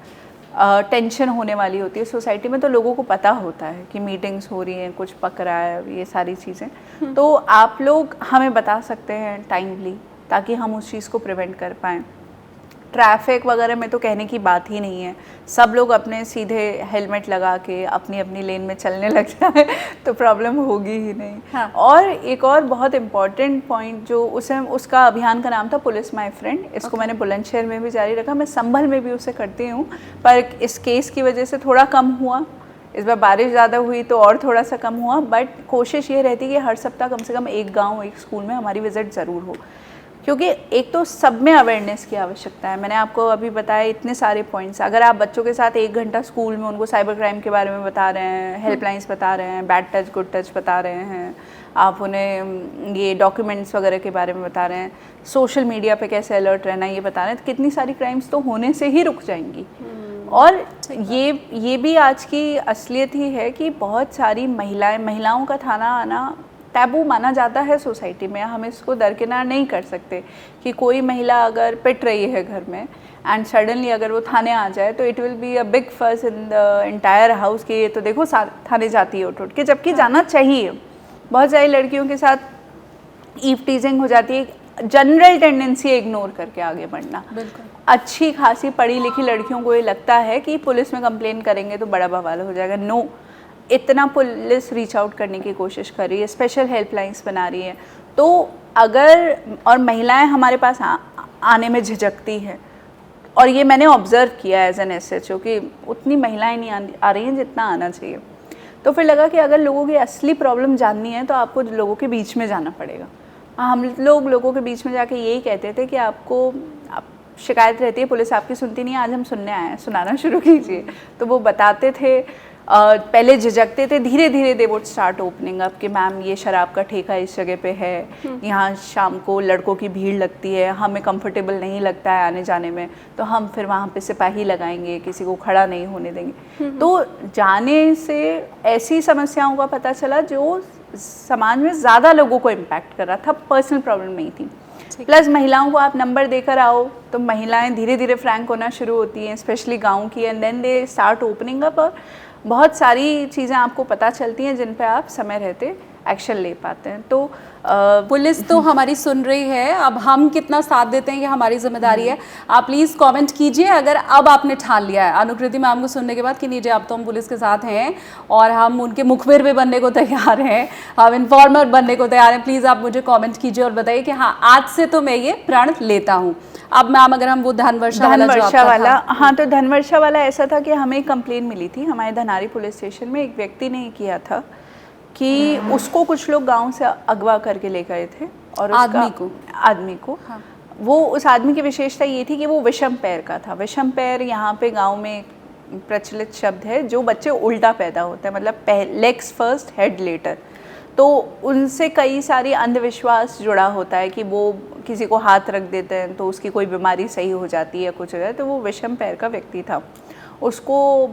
टेंशन होने वाली होती है सोसाइटी में, तो लोगों को पता होता है कि मीटिंग्स हो रही हैं, कुछ पक रहा है, ये सारी चीज़ें। तो आप लोग हमें बता सकते हैं टाइमली, ताकि हम उस चीज़ को प्रिवेंट कर पाएँ। ट्रैफिक वगैरह में तो कहने की बात ही नहीं है, सब लोग अपने सीधे हेलमेट लगा के अपनी अपनी लेन में चलने लग जाए तो प्रॉब्लम होगी ही नहीं। हाँ। और एक और बहुत इम्पॉर्टेंट पॉइंट, जो उसका अभियान का नाम था पुलिस माय फ्रेंड, इसको मैंने बुलंदशहर में भी जारी रखा, मैं संभल में भी उसे करती हूँ, पर इस केस की वजह से थोड़ा कम हुआ। इस बार बारिश ज़्यादा हुई तो और थोड़ा सा कम हुआ, बट कोशिश ये रहती है कि हर सप्ताह कम से कम एक गाँव, एक स्कूल में हमारी विजिट ज़रूर हो। क्योंकि एक तो सब में अवेयरनेस की आवश्यकता है। मैंने आपको अभी बताया इतने सारे पॉइंट्स। अगर आप बच्चों के साथ 1 घंटा स्कूल में उनको साइबर क्राइम के बारे में बता रहे हैं, हेल्पलाइंस बता रहे हैं, बैड टच गुड टच बता रहे हैं, आप उन्हें ये डॉक्यूमेंट्स वगैरह के बारे में बता रहे हैं, सोशल मीडिया पे कैसे अलर्ट रहना है ये बता रहे हैं, तो कितनी सारी क्राइम्स तो होने से ही रुक जाएंगी। और ये भी आज की असलियत ही है कि बहुत सारी महिलाओं का थाना आना टैबू माना जाता है सोसाइटी में। हम इसको दरकिनार नहीं कर सकते कि कोई महिला अगर पिट रही है घर में एंड सडनली अगर वो थाने आ जाए तो it will be a big फस इन द एंटायर हाउस कि ये तो देखो थाने जाती है उठ के, जबकि जाना चाहिए। बहुत सारी लड़कियों के साथ ईव टीजिंग हो जाती है, जनरल टेंडेंसी इग्नोर करके आगे बढ़ना। बिल्कुल। अच्छी खासी पढ़ी लिखी लड़कियों को ये लगता है कि पुलिस में कंप्लेन करेंगे तो बड़ा बवाल हो जाएगा। नो, इतना पुलिस रीच आउट करने की कोशिश कर रही है, स्पेशल हेल्पलाइंस बना रही है। तो अगर, और महिलाएं हमारे पास आने में झिझकती हैं, और ये मैंने ऑब्ज़र्व किया एज एन SHO कि उतनी महिलाएं नहीं आ रही हैं जितना आना चाहिए। तो फिर लगा कि अगर लोगों की असली प्रॉब्लम जाननी है तो आपको लोगों के बीच में जाना पड़ेगा। हम लोग लोगों के बीच में जाके यही कहते थे कि आप शिकायत रहती है, पुलिस आपकी सुनती नहीं है, आज हम सुनने आए हैं, सुनाना शुरू कीजिए। तो वो बताते थे, पहले झिझकते थे, धीरे धीरे they would start opening up कि मैम ये शराब का ठेका इस जगह पे है, यहाँ शाम को लड़कों की भीड़ लगती है, हमें कंफर्टेबल नहीं लगता है आने जाने में, तो हम फिर वहाँ पे सिपाही लगाएंगे, किसी को खड़ा नहीं होने देंगे। तो जाने से ऐसी समस्याओं का पता चला जो समाज में ज़्यादा लोगों को इम्पैक्ट कर रहा था, पर्सनल प्रॉब्लम नहीं थी। प्लस महिलाओं को आप नंबर देकर आओ तो महिलाएं धीरे धीरे फ्रैंक होना शुरू होती हैं, स्पेशली गाँव की, and then they start opening up. और बहुत सारी चीज़ें आपको पता चलती हैं जिन पे आप समय रहते एक्शन ले पाते हैं। तो पुलिस तो हमारी सुन रही है, अब हम कितना साथ देते हैं ये हमारी जिम्मेदारी है। आप प्लीज़ कमेंट कीजिए अगर अब आपने ठान लिया है अनुकृति मैम को सुनने के बाद कि नहीं जी अब तो हम पुलिस के साथ हैं और हम उनके मुखबिर भी बनने को तैयार हैं, हम इन्फॉर्मर बनने को तैयार हैं। प्लीज़ आप मुझे कमेंट कीजिए और बताइए कि हाँ आज से तो मैं ये प्रण लेता हूँ। अब मैम अगर हम वो धनवर्षा वाला, हाँ तो धनवर्षा वाला ऐसा था कि हमें एक कंप्लेन मिली थी हमारे धनारी पुलिस स्टेशन में, एक व्यक्ति ने किया था कि उसको कुछ लोग गांव से अगवा करके ले गए थे और उसका आदमी को हाँ। वो उस आदमी की विशेषता ये थी कि वो विषम पैर का था। विषम पैर यहाँ पे गांव में प्रचलित शब्द है, जो बच्चे उल्टा पैदा होते हैं, मतलब लेग्स फर्स्ट हेड लेटर। तो उनसे कई सारी अंधविश्वास जुड़ा होता है कि वो किसी को हाथ रख देते हैं तो उसकी कोई बीमारी सही हो जाती है, कुछ हो जाए। तो वो विषम पैर का व्यक्ति था। उसको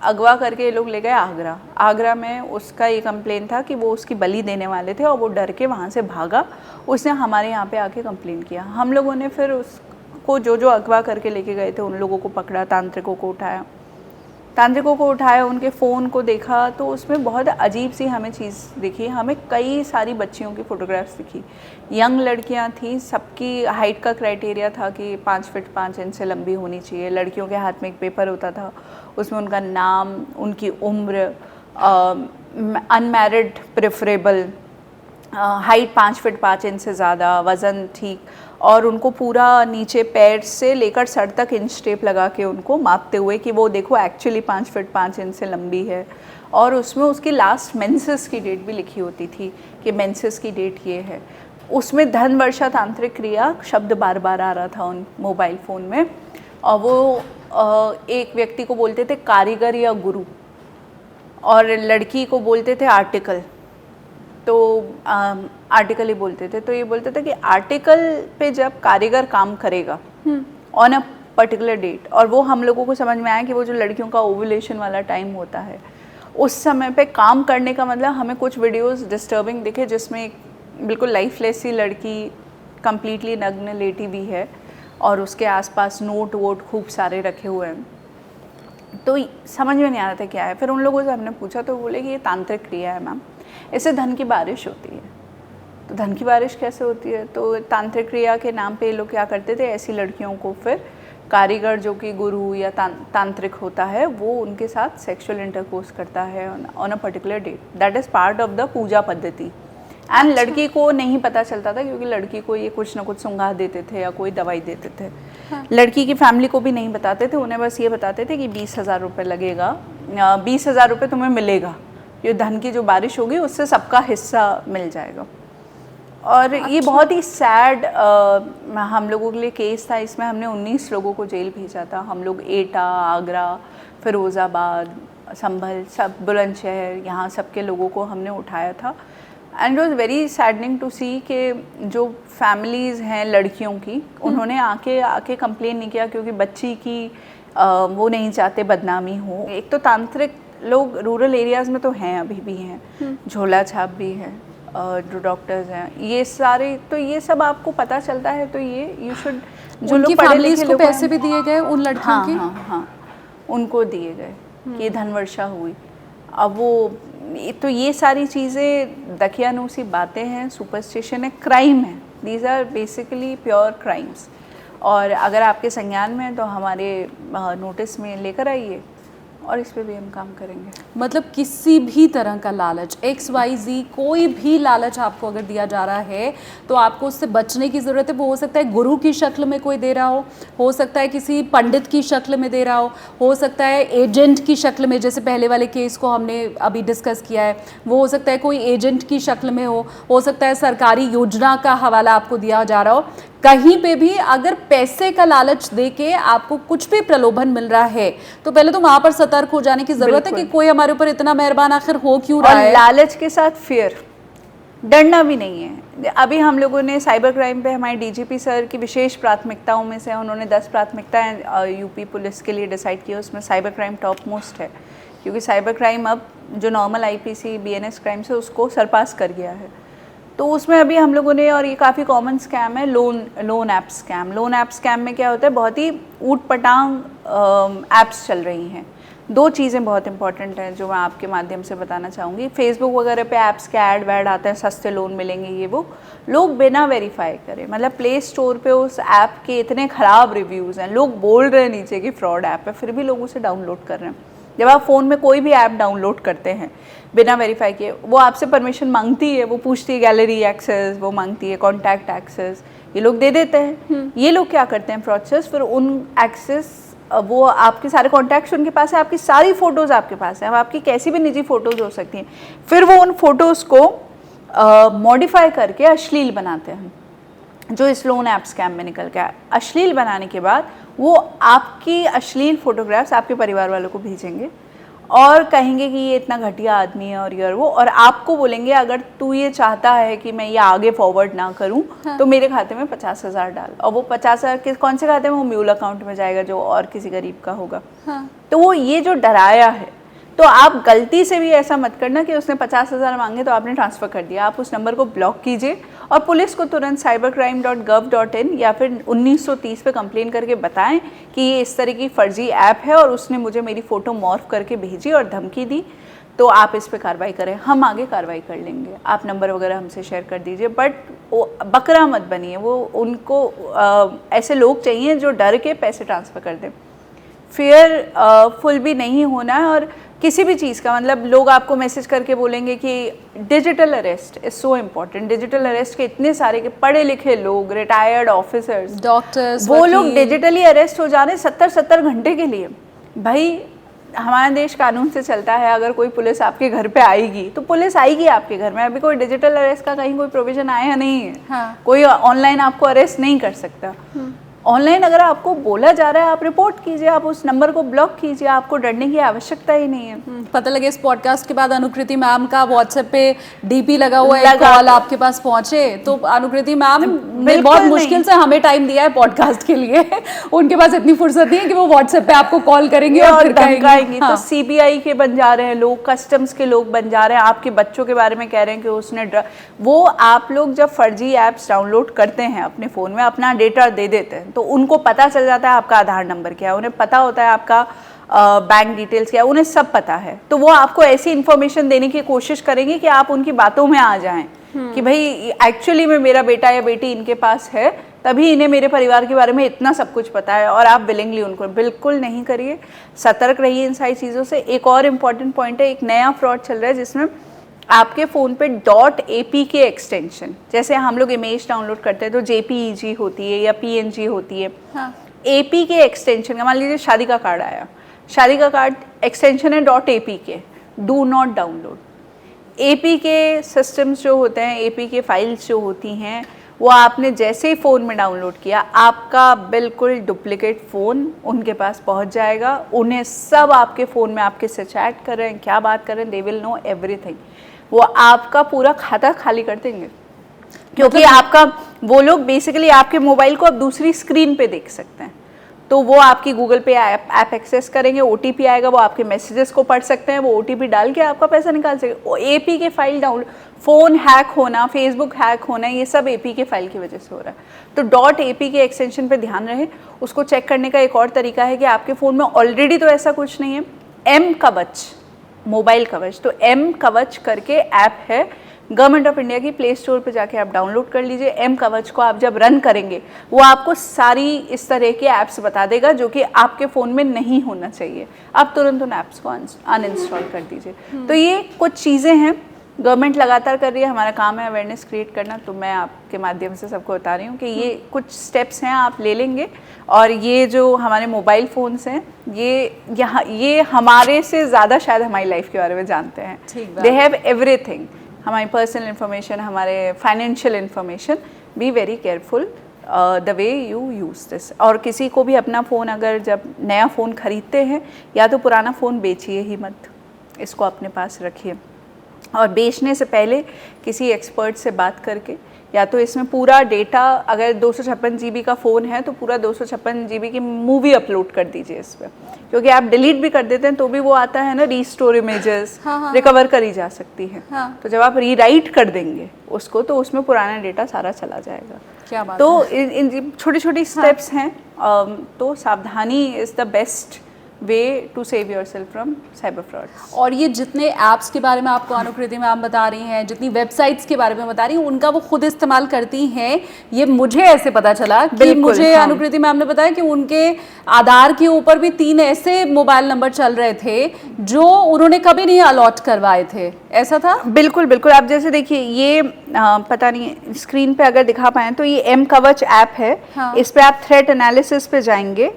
अगवा करके ये लोग ले गए आगरा। आगरा में उसका ये कंप्लेन था कि वो उसकी बलि देने वाले थे और वो डर के वहाँ से भागा। उसने हमारे यहाँ पे आके कंप्लेन किया। हम लोगों ने फिर उसको जो अगवा करके लेके गए थे उन लोगों को पकड़ा, तांत्रिकों को उठाया, उनके फ़ोन को देखा तो उसमें बहुत अजीब सी हमें चीज़ दिखी। हमें कई सारी बच्चियों की फ़ोटोग्राफ्स दिखी, यंग लड़कियां थी, सबकी हाइट का क्राइटेरिया था कि 5 फीट 5 इंच से लंबी होनी चाहिए। लड़कियों के हाथ में एक पेपर होता था, उसमें उनका नाम, उनकी उम्र, unmarried preferable, height 5 feet 5 inch से ज़्यादा, वज़न ठीक, और उनको पूरा नीचे पैर से लेकर सर तक इंच टेप लगा के उनको मापते हुए कि वो देखो एक्चुअली 5 फीट 5 इंच से लंबी है। और उसमें उसकी लास्ट मेंसेस की डेट भी लिखी होती थी कि मेंसेस की डेट ये है। उसमें धनवर्षा तांत्रिक क्रिया शब्द बार बार आ रहा था उन मोबाइल फ़ोन में। और वो एक व्यक्ति को बोलते थे कारीगर या गुरु, और लड़की को बोलते थे आर्टिकल। तो आर्टिकल ही बोलते थे। तो ये बोलते थे कि आर्टिकल पे जब कारीगर काम करेगा ऑन अ पर्टिकुलर डेट, और वो हम लोगों को समझ में आया कि वो जो लड़कियों का ओवुलेशन वाला टाइम होता है उस समय पे काम करने का मतलब हमें कुछ वीडियोस डिस्टर्बिंग दिखे जिसमें एक बिल्कुल लाइफलेस सी लड़की कंप्लीटली नग्न लेटी हुई है और उसके आसपास नोट वोट खूब सारे रखे हुए हैं। तो समझ में नहीं आ रहा था क्या है। फिर उन लोगों से हमने पूछा तो बोले कि ये तांत्रिक क्रिया है मैम, इससे धन की बारिश होती है। तो धन की बारिश कैसे होती है? तो तांत्रिक क्रिया के नाम पे ये लोग क्या करते थे, ऐसी लड़कियों को फिर कारीगर जो कि गुरु या तांत्रिक होता है वो उनके साथ सेक्सुअल इंटरकोर्स करता है on a particular date. That is part of the puja paddhati. And लड़की को नहीं पता चलता था क्योंकि लड़की को ये कुछ ना कुछ सुंघा देते थे या कोई दवाई देते थे। हाँ। लड़की की फैमिली को भी नहीं बताते थे, उन्हें बस ये बताते थे कि 20,000 रुपये लगेगा, 20,000 रुपये तुम्हें मिलेगा, ये धन की जो बारिश होगी उससे सबका हिस्सा मिल जाएगा। और अच्छा। ये बहुत ही सैड हम लोगों के लिए केस था। इसमें हमने 19 लोगों को जेल भेजा था। हम लोग एटा, आगरा, फिरोज़ाबाद, संभल, सब बुलंदशहर, यहाँ सबके लोगों को हमने उठाया था। And was very saddening to see कि जो फैमिलीज़ हैं लड़कियों की, उन्होंने आके कंप्लेन नहीं किया क्योंकि बच्ची की वो नहीं चाहते बदनामी हो। एक तो तांत्रिक लोग रूरल एरियाज़ में तो हैं, अभी भी हैं, झोला छाप भी है, जो डॉक्टर्स हैं, ये सारे, तो ये सब आपको पता चलता है। तो ये यू शुड, जो लोग पढ़े लिखे लोग, पैसे भी दिए गए उन लड़कियों के, हाँ, उनको दिए गए कि धनवर्षा हुई। अब वो तो ये सारी चीज़ें दकियानूसी बातें हैं, सुपरस्टिशन है, क्राइम है। These are basically pure crimes. और अगर आपके संज्ञान में है तो हमारे नोटिस में लेकर आइए और इस पे भी हम काम करेंगे। मतलब किसी भी तरह का लालच, XYZ कोई भी लालच आपको अगर दिया जा रहा है तो आपको उससे बचने की ज़रूरत है। वो हो सकता है गुरु की शक्ल में कोई दे रहा हो सकता है किसी पंडित की शक्ल में दे रहा हो सकता है एजेंट की शक्ल में, जैसे पहले वाले केस को हमने अभी डिस्कस किया है, वो हो सकता है कोई एजेंट की शक्ल में हो सकता है सरकारी योजना का हवाला आपको दिया जा रहा हो। कहीं पे भी अगर पैसे का लालच दे के आपको कुछ भी प्रलोभन मिल रहा है तो पहले तो वहां पर सतर्क हो जाने की जरूरत है कि कोई हमारे ऊपर इतना मेहरबान आखिर हो क्यों रहा है। लालच के साथ फियर, डरना भी नहीं है। अभी हम लोगों ने साइबर क्राइम पे हमारे DGP सर की विशेष प्राथमिकताओं में से उन्होंने 10 प्राथमिकताएं यूपी पुलिस के लिए डिसाइड की, उसमें साइबर क्राइम टॉप मोस्ट है क्योंकि साइबर क्राइम अब जो नॉर्मल IPC BNS क्राइम से उसको सरपास कर गया है। तो उसमें अभी हम लोगों ने, और ये काफ़ी कॉमन स्कैम है, loan app scam. Loan app scam में क्या होता है, बहुत ही ऊट पटांग ऐप्स चल रही हैं। 2 चीज़ें बहुत इंपॉर्टेंट हैं जो मैं आपके माध्यम से बताना चाहूँगी। फेसबुक वगैरह पे ऐप्स के ऐड वैड आते हैं, सस्ते लोन मिलेंगे, ये वो, लोग बिना वेरीफाई करें, मतलब प्ले स्टोर पे उस ऐप के इतने ख़राब रिव्यूज़ हैं, लोग बोल रहे हैं नीचे कि फ्रॉड ऐप है, फिर भी लोग उसे डाउनलोड कर रहे हैं। जब आप फ़ोन में कोई भी ऐप डाउनलोड करते हैं बिना वेरीफाई किए, वो आपसे परमिशन मांगती है, वो पूछती है गैलरी एक्सेस, वो मांगती है कॉन्टैक्ट एक्सेस, ये लोग दे देते हैं। ये लोग क्या करते हैं फ्रॉडस्टर्स, फिर उन एक्सेस, वो आपके सारे कॉन्टैक्ट्स उनके पास है, आपकी सारी फ़ोटोज़ आपके पास है, अब आपकी कैसी भी निजी फ़ोटोज़ हो सकती हैं, फिर वो उन फोटोज़ को मॉडिफाई करके अश्लील बनाते हैं। जो इस लोन ऐप स्कैम में निकल के आया। अश्लील बनाने के बाद वो आपकी अश्लील फोटोग्राफ्स आपके परिवार वालों को भेजेंगे और कहेंगे कि ये इतना घटिया आदमी है और ये और वो, और आपको बोलेंगे अगर तू ये चाहता है कि मैं ये आगे फॉरवर्ड ना करूं तो मेरे खाते में 50,000 डाल, और वो 50,000 कौन से खाते में, वो म्यूल अकाउंट में जाएगा जो और किसी गरीब का होगा। तो वो ये जो डराया है, तो आप गलती से भी ऐसा मत करना कि उसने 50,000 मांगे तो आपने ट्रांसफ़र कर दिया। आप उस नंबर को ब्लॉक कीजिए और पुलिस को तुरंत cybercrime.gov.in या फिर 1930 पे कंप्लेन करके बताएं कि ये इस तरह की फर्जी ऐप है और उसने मुझे मेरी फ़ोटो मॉर्फ करके भेजी और धमकी दी, तो आप इस पे कार्रवाई करें, हम आगे कार्रवाई कर लेंगे। आप नंबर वगैरह हमसे शेयर कर दीजिए, बट वो बकरा मत बनिए। वो उनको ऐसे लोग चाहिए जो डर के पैसे ट्रांसफ़र कर दें। फुल भी नहीं होना है, और किसी भी चीज़ का मतलब लोग आपको मैसेज करके बोलेंगे कि digital arrest is so important. Digital arrest के इतने सारे के पढ़े लिखे लोग, रिटायर्ड ऑफिसर्स, डॉक्टर्स, वो लोग डिजिटली अरेस्ट हो जा रहे हैं 70-70 घंटे के लिए। भाई हमारा देश कानून से चलता है, अगर कोई पुलिस आपके घर पे आएगी तो पुलिस आएगी आपके घर में। अभी कोई डिजिटल अरेस्ट का कहीं कोई प्रोविजन आया नहीं है। हाँ। कोई ऑनलाइन आपको अरेस्ट नहीं कर सकता। ऑनलाइन अगर आपको बोला जा रहा है आप रिपोर्ट कीजिए, आप उस नंबर को ब्लॉक कीजिए, आपको डरने की आवश्यकता ही नहीं है। पता लगे इस पॉडकास्ट के बाद अनुकृति मैम का व्हाट्सएप पे डीपी लगा हुआ है, कॉल आपके पास पहुंचे, तो अनुकृति मैम ने बहुत मुश्किल से हमें टाइम दिया है पॉडकास्ट के लिए। उनके पास इतनी फुर्सत नहीं है कि वो व्हाट्सएप पे आपको कॉल करेंगे और धमकाएंगी। तो सीबीआई के बन जा रहे हैं लोग, कस्टम्स के लोग बन जा रहे हैं, आपके बच्चों के बारे में कह रहे हैं कि उसने वो आप लोग जब फर्जी ऐप्स डाउनलोड करते हैं अपने फ़ोन में, अपना डेटा दे देते हैं, तो उनको पता चल जाता है आपका आधार नंबर क्या है, उन्हें पता होता है आपका बैंक डिटेल्स क्या है, उन्हें सब पता है। तो वो आपको ऐसी इन्फॉर्मेशन देने की कोशिश करेंगे कि आप उनकी बातों में आ जाएं कि भाई एक्चुअली में मेरा बेटा या बेटी इनके पास है, तभी इन्हें मेरे परिवार के बारे में इतना सब कुछ पता है, और आप विलिंगली उनको, बिल्कुल नहीं करिए। सतर्क रहिए इन सारी चीज़ों से। एक और इम्पॉर्टेंट पॉइंट है, एक नया फ्रॉड चल रहा है जिसमें आपके फ़ोन पे .apk एक्सटेंशन, जैसे हम लोग इमेज डाउनलोड करते हैं तो JPEG होती है या PNG होती है। हाँ। APK एक्सटेंशन का, मान लीजिए शादी का कार्ड आया, शादी का कार्ड एक्सटेंशन है .apk, do not download. APK systems जो होते हैं, APK फाइल्स जो होती हैं, वो आपने जैसे ही फ़ोन में डाउनलोड किया, आपका बिल्कुल डुप्लीकेट फ़ोन उनके पास पहुंच जाएगा। उन्हें सब आपके फ़ोन में आपके से चैट कर रहे हैं, क्या बात कर रहे हैं, दे विल नो एवरीथिंग। वो आपका पूरा खाता खाली कर देंगे, क्योंकि आपका वो लोग बेसिकली आपके मोबाइल को अब दूसरी स्क्रीन पे देख सकते हैं। तो वो आपकी गूगल पे ऐप एक्सेस करेंगे, OTP आएगा, वो आपके मैसेजेस को पढ़ सकते हैं, वो OTP डाल के आपका पैसा निकाल सकेंगे। APK file download, phone hack होना, फेसबुक हैक होना, ये सब APK फाइल की वजह से हो रहा है। तो .apk एक्सटेंशन पे ध्यान रहे। उसको चेक करने का एक और तरीका है कि आपके फ़ोन में ऑलरेडी तो ऐसा कुछ नहीं है, M कवच, मोबाइल कवच, तो M कवच करके ऐप है गवर्नमेंट ऑफ इंडिया की, प्ले स्टोर पे जाके आप डाउनलोड कर लीजिए। M कवच को आप जब रन करेंगे, वो आपको सारी इस तरह के ऐप्स बता देगा जो कि आपके फ़ोन में नहीं होना चाहिए। आप तुरंत उन ऐप्स को अनइंस्टॉल कर दीजिए। तो ये कुछ चीज़ें हैं गवर्नमेंट लगातार कर रही है, हमारा काम है अवेयरनेस क्रिएट करना। तो मैं आपके माध्यम से सबको बता रही हूँ कि ये कुछ स्टेप्स हैं, आप ले लेंगे। और ये जो हमारे मोबाइल फ़ोन्स हैं, ये हमारे से ज़्यादा शायद हमारी लाइफ के बारे में जानते हैं। दे हैव एवरीथिंग, हमारी पर्सनल इन्फॉर्मेशन, हमारे financial information. Be very careful the way you use this. और किसी को भी अपना फ़ोन, अगर जब नया फ़ोन ख़रीदते हैं, या तो पुराना फ़ोन बेचिए ही मत, इसको अपने पास रखिए। और बेचने से पहले किसी एक्सपर्ट से बात करके, या तो इसमें पूरा डेटा, अगर 256 GB का फ़ोन है तो पूरा 256 GB की मूवी अपलोड कर दीजिए इस पर, क्योंकि आप डिलीट भी कर देते हैं तो भी वो आता है ना, रीस्टोर इमेजेस, रिकवर करी जा सकती है। तो जब आप रीराइट कर देंगे उसको, तो उसमें पुराना डेटा सारा चला जाएगा। क्या बात तो इन छोटी छोटी स्टेप्स हैं। तो सावधानी is the best way to save your self from cyber fraud. और ये जितने ऐप्स के बारे में आपको अनुकृति मैम बता रही हैं, जितनी वेबसाइट्स के बारे में बता रही हैं, उनका वो खुद इस्तेमाल करती हैं। ये मुझे ऐसे पता चला कि मुझे अनुकृति मैम ने बताया कि उनके आधार के ऊपर भी 3 ऐसे मोबाइल नंबर चल रहे थे जो उन्होंने कभी नहीं अलॉट करवाए थे। ऐसा था? बिल्कुल बिल्कुल। आप जैसे देखिए, ये पता नहीं स्क्रीन पे अगर दिखा पाएँ तो ये M कवच ऐप है। इस पर आप थ्रेट एनालिसिस पे जाएंगे,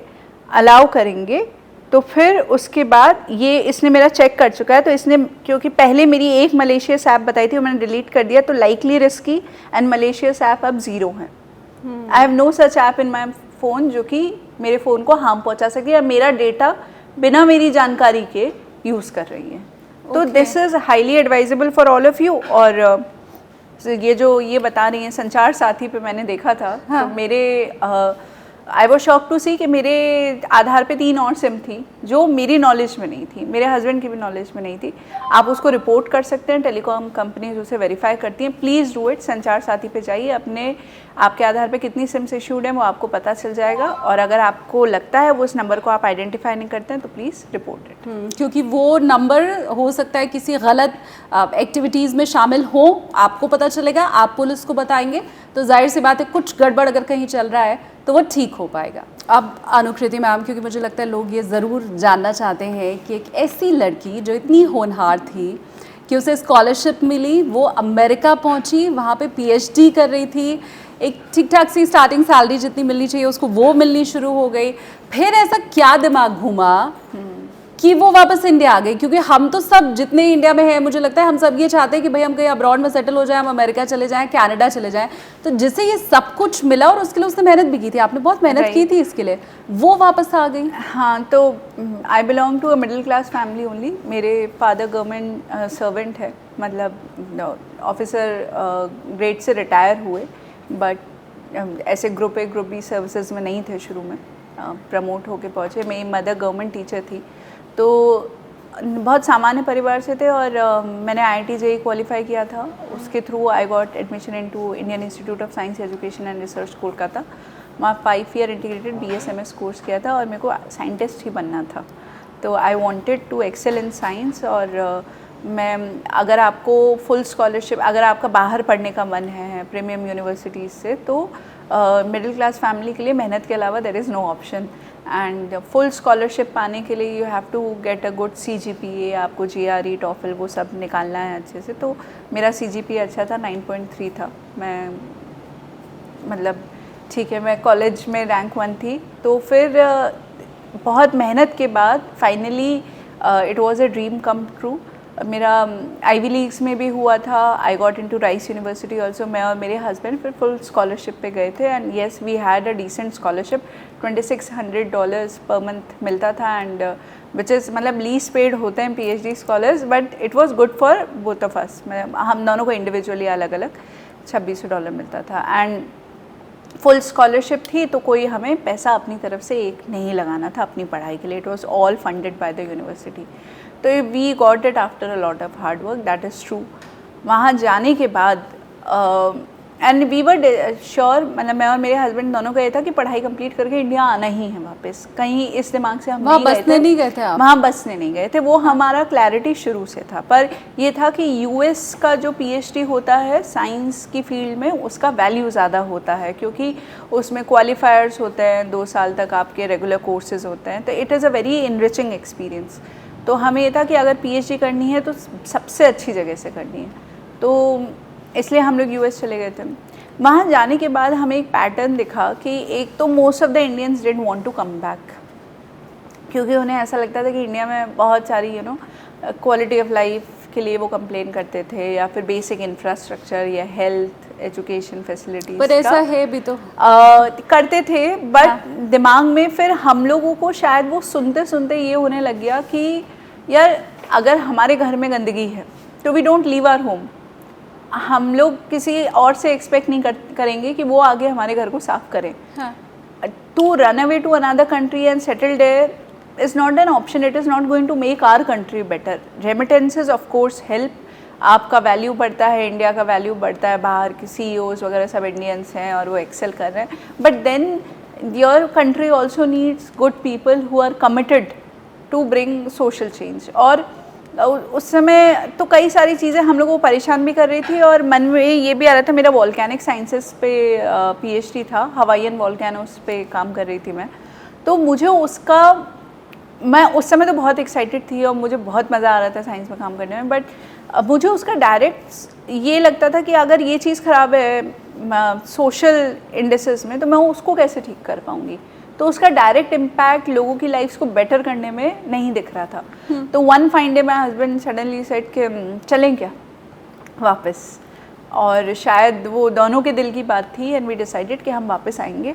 अलाउ करेंगे, तो फिर उसके बाद ये इसने मेरा चेक कर चुका है। तो इसने, क्योंकि पहले मेरी एक मलेशियस ऐप बताई थी, वो मैंने डिलीट कर दिया, तो likely risky and malicious app अब 0 है। I have no such app in my phone जो कि मेरे फ़ोन को हार्म पहुंचा सके या मेरा डेटा बिना मेरी जानकारी के यूज़ कर रही है। तो this is highly advisable for all of you. और ये जो ये बता रही हैं संचार साथी पे मैंने देखा था, तो मेरे I was shock to see कि मेरे आधार पे 3 और सिम थी जो मेरी नॉलेज में नहीं थी, मेरे हस्बैंड की भी नॉलेज में नहीं थी। आप उसको रिपोर्ट कर सकते हैं, टेलीकॉम कंपनीज उसे वेरीफाई करती हैं। Please do it. संचार साथी पे जाइए, अपने आपके आधार पे कितनी सिम्स इशूड हैं वो आपको पता चल जाएगा। और अगर आपको लगता है वो उस नंबर को आप आइडेंटिफाई नहीं करते हैं तो प्लीज़ रिपोर्ट इट। क्योंकि वो नंबर हो सकता है किसी गलत एक्टिविटीज़ में शामिल हो, आपको पता चलेगा, आप पुलिस को बताएंगे तो जाहिर सी बात है कुछ गड़बड़ अगर कहीं चल रहा है तो वो ठीक हो पाएगा। अब अनुकृति मैम, क्योंकि मुझे लगता है लोग ये ज़रूर जानना चाहते हैं कि एक ऐसी लड़की जो इतनी होनहार थी कि उसे स्कॉलरशिप मिली, वो अमेरिका पहुंची, वहाँ पे पीएचडी कर रही थी, एक ठीक ठाक सी स्टार्टिंग सैलरी जितनी मिलनी चाहिए उसको वो मिलनी शुरू हो गई, फिर ऐसा क्या दिमाग घूमा कि वो वापस इंडिया आ गई? क्योंकि हम तो सब जितने इंडिया में हैं, मुझे लगता है हम सब ये चाहते हैं कि भाई हम कहीं अब्रॉड में सेटल हो जाए, हम अमेरिका चले जाएं, कनाडा चले जाएं। तो जिससे ये सब कुछ मिला और उसके लिए उसने मेहनत भी की थी, आपने बहुत मेहनत की थी इसके लिए, वो वापस आ गई। हाँ, तो I belong to a middle class family only. मेरे फादर गवर्नमेंट सर्वेंट है, मतलब ऑफिसर ग्रेड से रिटायर हुए, बट ऐसे group A group B services में नहीं थे शुरू में, प्रमोट होके पहुँचे। मेरी मदर गवर्नमेंट टीचर थी, तो बहुत सामान्य परिवार से थे। और मैंने IIT JEE क्वालिफाई किया था, उसके through I got admission into Indian institute of science education and research Kolkata. वहाँ 5 ईयर इंटीग्रेटेड BSMS कोर्स किया था और मेरे को साइंटिस्ट ही बनना था। तो I wanted to excel in science. और मैं, अगर आपको फुल स्कॉलरशिप, अगर आपका बाहर पढ़ने का मन है प्रीमियम यूनिवर्सिटीज़ से, तो मिडिल क्लास फैमिली के लिए मेहनत के अलावा there is no option. And full scholarship पाने के लिए you have to get a good CGPA, आपको GRE TOEFL वो सब निकालना है अच्छे से। तो मेरा CGPA अच्छा था, 9.3 था। मैं, मतलब ठीक है, मैं कॉलेज में रैंक 1 थी। तो फिर बहुत मेहनत के बाद finally it was a dream come true. मेरा आईवी लीग्स में भी हुआ था, I got into rice university also. मैं और मेरे हस्बैंड फिर फुल स्कॉलरशिप पे गए थे and yes we had a decent scholarship. $2600 पर मंथ मिलता था, एंड विच इज़, मतलब लीस्ट पेड होते हैं PhD scholars, but it was good for both of us. मतलब हम दोनों को इंडिविजुअली अलग अलग $2600 मिलता था एंड फुल स्कॉलरशिप थी, तो कोई हमें पैसा अपनी तरफ से एक नहीं लगाना था अपनी पढ़ाई के लिए। It was all funded by the university. तो we got it after a lot of hard work, that is true. वहाँ जाने के बाद एंड वी वर श्योर, मतलब मैं और मेरे हस्बैंड दोनों का ये था कि पढ़ाई कंप्लीट करके इंडिया आना ही है वापस। कहीं इस दिमाग से हम वहाँ बसने नहीं गए थे आप? वहाँ बसने नहीं गए थे, वो हमारा क्लैरिटी शुरू से था। पर ये था कि US का जो PhD होता है साइंस की फील्ड में, उसका वैल्यू ज़्यादा होता है, क्योंकि उसमें क्वालिफायर्स होते हैं, 2 साल तक आपके रेगुलर कोर्सेज होते हैं। तो it is a very enriching experience. तो हमें ये था कि अगर PhD करनी है तो सबसे अच्छी जगह से करनी है, तो इसलिए हम लोग US चले गए थे। वहाँ जाने के बाद हमें एक पैटर्न दिखा कि एक तो most of the Indians didn't want to come back, क्योंकि उन्हें ऐसा लगता था कि इंडिया में बहुत सारी क्वालिटी ऑफ लाइफ के लिए वो कंप्लेन करते थे, या फिर बेसिक इंफ्रास्ट्रक्चर या हेल्थ एजुकेशन फैसिलिटीज। पर ऐसा है भी तो करते थे, बट दिमाग में फिर हम लोगों को शायद वो सुनते सुनते ये होने लग गया कि यार अगर हमारे घर में गंदगी है तो we don't leave our home. हम लोग किसी और से एक्सपेक्ट नहीं करेंगे कि वो आगे हमारे घर को साफ करें। To run away to another country and settle there is not an option. It is not going to make our country better. Remittances of course help. आपका वैल्यू बढ़ता है, इंडिया का वैल्यू बढ़ता है, बाहर के CEOs वगैरह सब इंडियंस हैं और वो एक्सेल कर रहे हैं, but then your country also needs good people who are committed to bring social change. और उस समय तो कई सारी चीज़ें हम लोगों को परेशान भी कर रही थी, और मन में ये भी आ रहा था। मेरा वॉल्केनिक साइंसेस पे PhD था, हवाईयन वॉल्केनोस पे काम कर रही थी मैं। तो मुझे उसका, मैं उस समय तो बहुत एक्साइटेड थी और मुझे बहुत मज़ा आ रहा था साइंस में काम करने में, बट मुझे उसका डायरेक्ट ये लगता था कि अगर ये चीज़ ख़राब है सोशल इंडिसेस में, तो मैं उसको कैसे ठीक कर पाऊँगी। तो उसका डायरेक्ट इम्पैक्ट लोगों की लाइफ्स को बेटर करने में नहीं दिख रहा था। तो one fine day my husband suddenly said कि चलें क्या वापस। और शायद वो दोनों के दिल की बात थी एंड वी डिसाइडेड कि हम वापस आएंगे।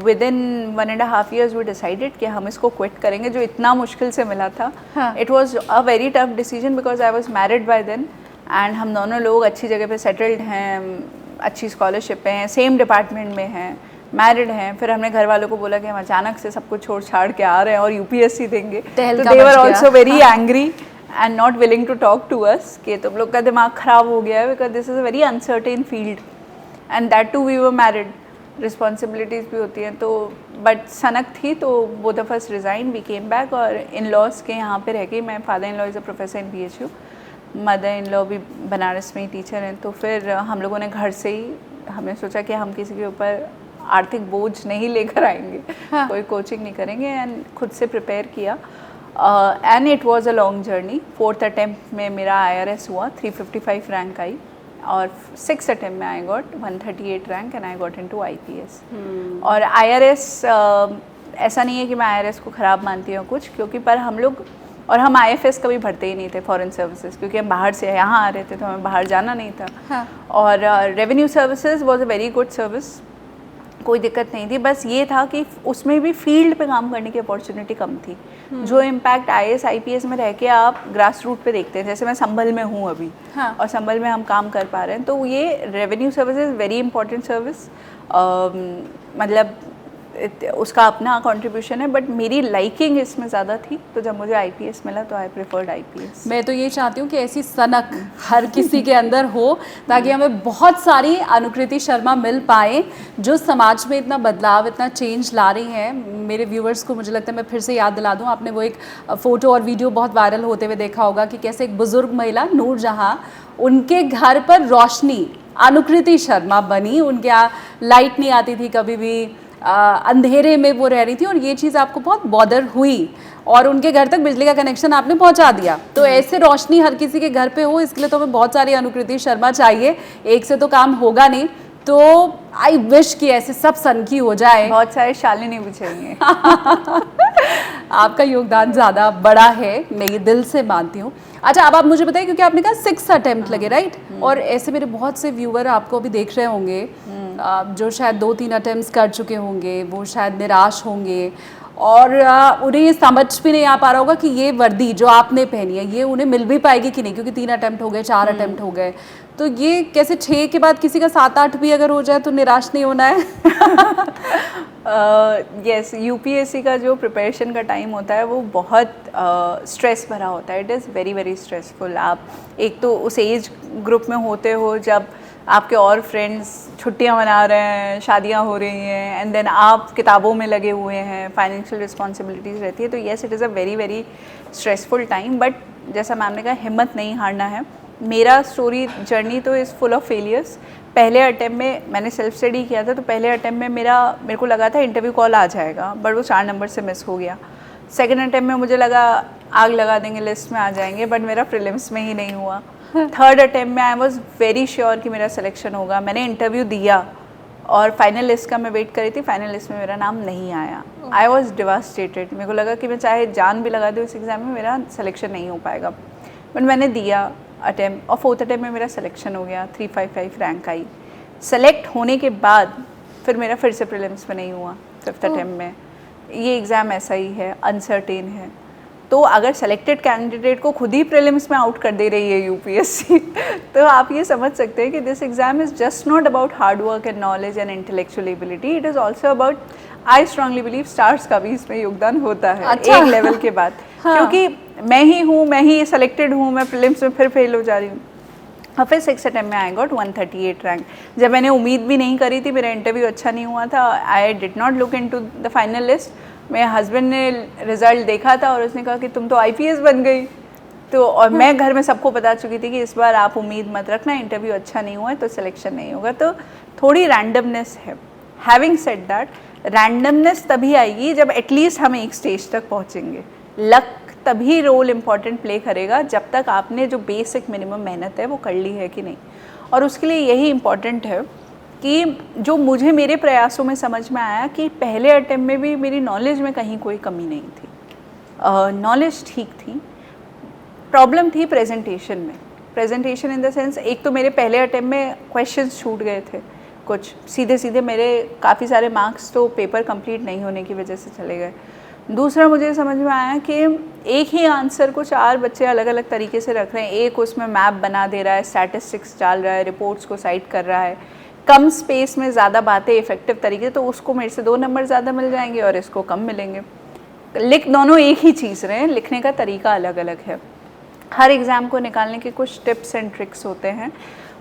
Within 1.5 years we decided कि हम इसको क्विट करेंगे जो इतना मुश्किल से मिला था। It was a very tough decision because I was married by then and हम दोनों लोग अच्छी जगह पे सेटल्ड हैं, अच्छी स्कॉलरशिप पे हैं, सेम डिपार्टमेंट में हैं, मैरिड हैं। फिर हमने घर वालों को बोला कि हम अचानक से सब कुछ छोड़ छाड़ के आ रहे हैं और यूपीएससी देंगे, तो they were also very angry and not willing to talk to us कि तुम लोग का दिमाग ख़राब हो गया है because this is a very uncertain field and that too we were married, responsibilities भी होती हैं। तो बट सनक थी तो both of us resign, we came back और इन लॉज के यहाँ पे रह के, मैं father in law is a professor in PHU, mother in law भी बनारस में ही टीचर हैं। तो फिर हम लोगों ने घर से ही हमने सोचा कि हम किसी के ऊपर आर्थिक बोझ नहीं लेकर आएंगे, कोई कोचिंग नहीं करेंगे एंड खुद से प्रिपेयर किया and it was a long journey. 4th attempt में मेरा IRS हुआ, 355 रैंक आई और 6th अटेम्प्ट में I got 138 rank and I got into IPS। और IRS ऐसा नहीं है कि मैं IRS को ख़राब मानती हूँ कुछ, क्योंकि पर हम लोग और हम IFS कभी भरते ही नहीं थे, फॉरेन सर्विसेज, क्योंकि हम बाहर से यहाँ आ रहे थे तो हमें बाहर जाना नहीं था। और revenue services was a very good service, कोई दिक्कत नहीं थी। बस ये था कि उसमें भी फील्ड पे काम करने की अपॉर्चुनिटी कम थी। जो इम्पैक्ट IAS IPS में रह के आप ग्रास रूट पे देखते हैं, जैसे मैं संभल में हूँ अभी और संभल में हम काम कर पा रहे हैं, तो ये revenue services very important service, मतलब उसका अपना कंट्रीब्यूशन है, बट मेरी लाइकिंग इसमें ज़्यादा थी। तो जब मुझे IPS मिला तो आई प्रेफर्ड IPS। मैं तो ये चाहती हूँ कि ऐसी सनक हर किसी के अंदर हो ताकि हमें बहुत सारी अनुकृति शर्मा मिल पाए जो समाज में इतना बदलाव, इतना चेंज ला रही हैं। मेरे व्यूवर्स को मुझे लगता है मैं फिर से याद दिला दूँ, आपने वो एक फ़ोटो और वीडियो बहुत वायरल होते हुए देखा होगा कि कैसे एक बुज़ुर्ग महिला नूरजहाँ, उनके घर पर रोशनी अनुकृति शर्मा बनी, उनके यहाँ लाइट नहीं आती थी कभी भी, अंधेरे में वो रह रही थी और ये चीज़ आपको बहुत बॉदर हुई और उनके घर तक बिजली का कनेक्शन आपने पहुंचा दिया। तो ऐसे रोशनी हर किसी के घर पे हो, इसके लिए तो हमें बहुत सारी अनुकृति शर्मा चाहिए, एक से तो काम होगा नहीं। तो आई विश कि ऐसे सब सनकी हो जाए, बहुत सारे शालिनी भी चाहिए। आपका योगदान ज़्यादा बड़ा है, मैं ये दिल से मानती हूँ। अच्छा, अब आप मुझे बताइए, क्योंकि आपने कहा 6th अटेम्प्ट लगे, राइट? और ऐसे मेरे बहुत से व्यूवर आपको अभी देख रहे होंगे जो शायद 2-3 अटेम्प्ट्स कर चुके होंगे, वो शायद निराश होंगे और उन्हें ये समझ भी नहीं आ पा रहा होगा कि ये वर्दी जो आपने पहनी है ये उन्हें मिल भी पाएगी कि नहीं, क्योंकि 3 अटेम्प्ट हो गए, 4 अटेम्प्ट हो गए। तो ये कैसे 6 के बाद किसी का 7-8 भी अगर हो जाए तो निराश नहीं होना है? यस, UPSC का जो प्रिपरेशन का टाइम होता है वो बहुत स्ट्रेस भरा होता है। It is very very stressful. आप एक तो उस एज ग्रुप में होते हो जब आपके और फ्रेंड्स छुट्टियां मना रहे हैं, शादियां हो रही हैं, एंड देन आप किताबों में लगे हुए हैं, फाइनेंशियल रिस्पॉन्सिबिलिटीज़ रहती है। तो yes, it is a very very stressful time, but जैसा मैम ने कहा, हिम्मत नहीं हारना है। मेरा स्टोरी जर्नी तो इज़ फुल ऑफ फेलियर्स। पहले अटेम्प्ट में मैंने सेल्फ स्टडी किया था, तो पहले अटेम्प्ट में मेरे को लगा था इंटरव्यू कॉल आ जाएगा, बट वो 4 नंबर से मिस हो गया। सेकेंड अटेम्प्ट में मुझे लगा आग लगा देंगे, लिस्ट में आ जाएंगे, बट मेरा प्रीलिम्स में ही नहीं हुआ। थर्ड अटेम्प्ट में आई वॉज वेरी श्योर कि मेरा सिलेक्शन होगा। मैंने इंटरव्यू दिया और फाइनल लिस्ट का मैं वेट करी थी, फाइनल लिस्ट में मेरा नाम नहीं आया। I was devastated. मेरे को लगा कि मैं चाहे जान भी लगा दूँ इस एग्ज़ाम में, मेरा सिलेक्शन नहीं हो पाएगा। बट मैंने दिया अटेम्प्ट और 4th अटेम्प्ट में मेरा सिलेक्शन हो गया, 355 रैंक आई। सेलेक्ट होने के बाद फिर मेरा फिर से प्रीलिम्स में नहीं हुआ 5th अटेम्प्ट में। ये एग्ज़ाम ऐसा ही है, अनसर्टेन है। तो अगर सेलेक्टेड कैंडिडेट को खुद ही प्रीलिम्स में आउट कर दे रही है UPSC तो आप ये समझ सकते हैं कि this exam is just not about hard work and knowledge and intellectual ability, it is also about, I strongly believe, stars का भी इसमें योगदान होता है। अच्छा। एक लेवल के बाद हाँ। क्योंकि मैं ही सेलेक्टेड हूँ, मैं प्रीलिम्स में फिर फेल हो जा रही हूँ। और फिर 6th अटेम्प्ट में आई गॉट 138 रैंक। जब मैंने उम्मीद भी नहीं करी थी, मेरा इंटरव्यू अच्छा नहीं हुआ था, I did not look into the final list. मेरे हस्बैंड ने रिज़ल्ट देखा था और उसने कहा कि तुम तो IPS बन गई। तो और मैं घर में सबको बता चुकी थी कि इस बार आप उम्मीद मत रखना, इंटरव्यू अच्छा नहीं हुआ है तो सिलेक्शन नहीं होगा। तो थोड़ी रैंडमनेस है। हैविंग सेड दैट, रैंडमनेस तभी आएगी जब एटलीस्ट हम एक स्टेज तक पहुँचेंगे। लक तभी रोल इम्पॉर्टेंट प्ले करेगा जब तक आपने जो बेसिक मिनिमम मेहनत है वो कर ली है कि नहीं। और उसके लिए यही इम्पॉर्टेंट है कि जो मुझे मेरे प्रयासों में समझ में आया कि पहले अटेम्प्ट में भी मेरी नॉलेज में कहीं कोई कमी नहीं थी, नॉलेज ठीक थी, प्रॉब्लम थी प्रेजेंटेशन में। प्रेजेंटेशन इन द सेंस, एक तो मेरे पहले अटेम्प्ट में क्वेश्चंस छूट गए थे, कुछ सीधे सीधे मेरे काफ़ी सारे मार्क्स तो पेपर कंप्लीट नहीं होने की वजह से चले गए। दूसरा मुझे समझ में आया कि एक ही आंसर को 4 बच्चे अलग अलग तरीके से रख रहे हैं, एक उसमें मैप बना दे रहा है, स्टैटिस्टिक्स डाल रहा है, रिपोर्ट्स को साइट कर रहा है, कम स्पेस में ज़्यादा बातें इफेक्टिव तरीके, तो उसको मेरे से 2 नंबर ज़्यादा मिल जाएंगे और इसको कम मिलेंगे। लिख दोनों एक ही चीज़ रहे हैं, लिखने का तरीका अलग अलग है। हर एग्ज़ाम को निकालने के कुछ टिप्स एंड ट्रिक्स होते हैं,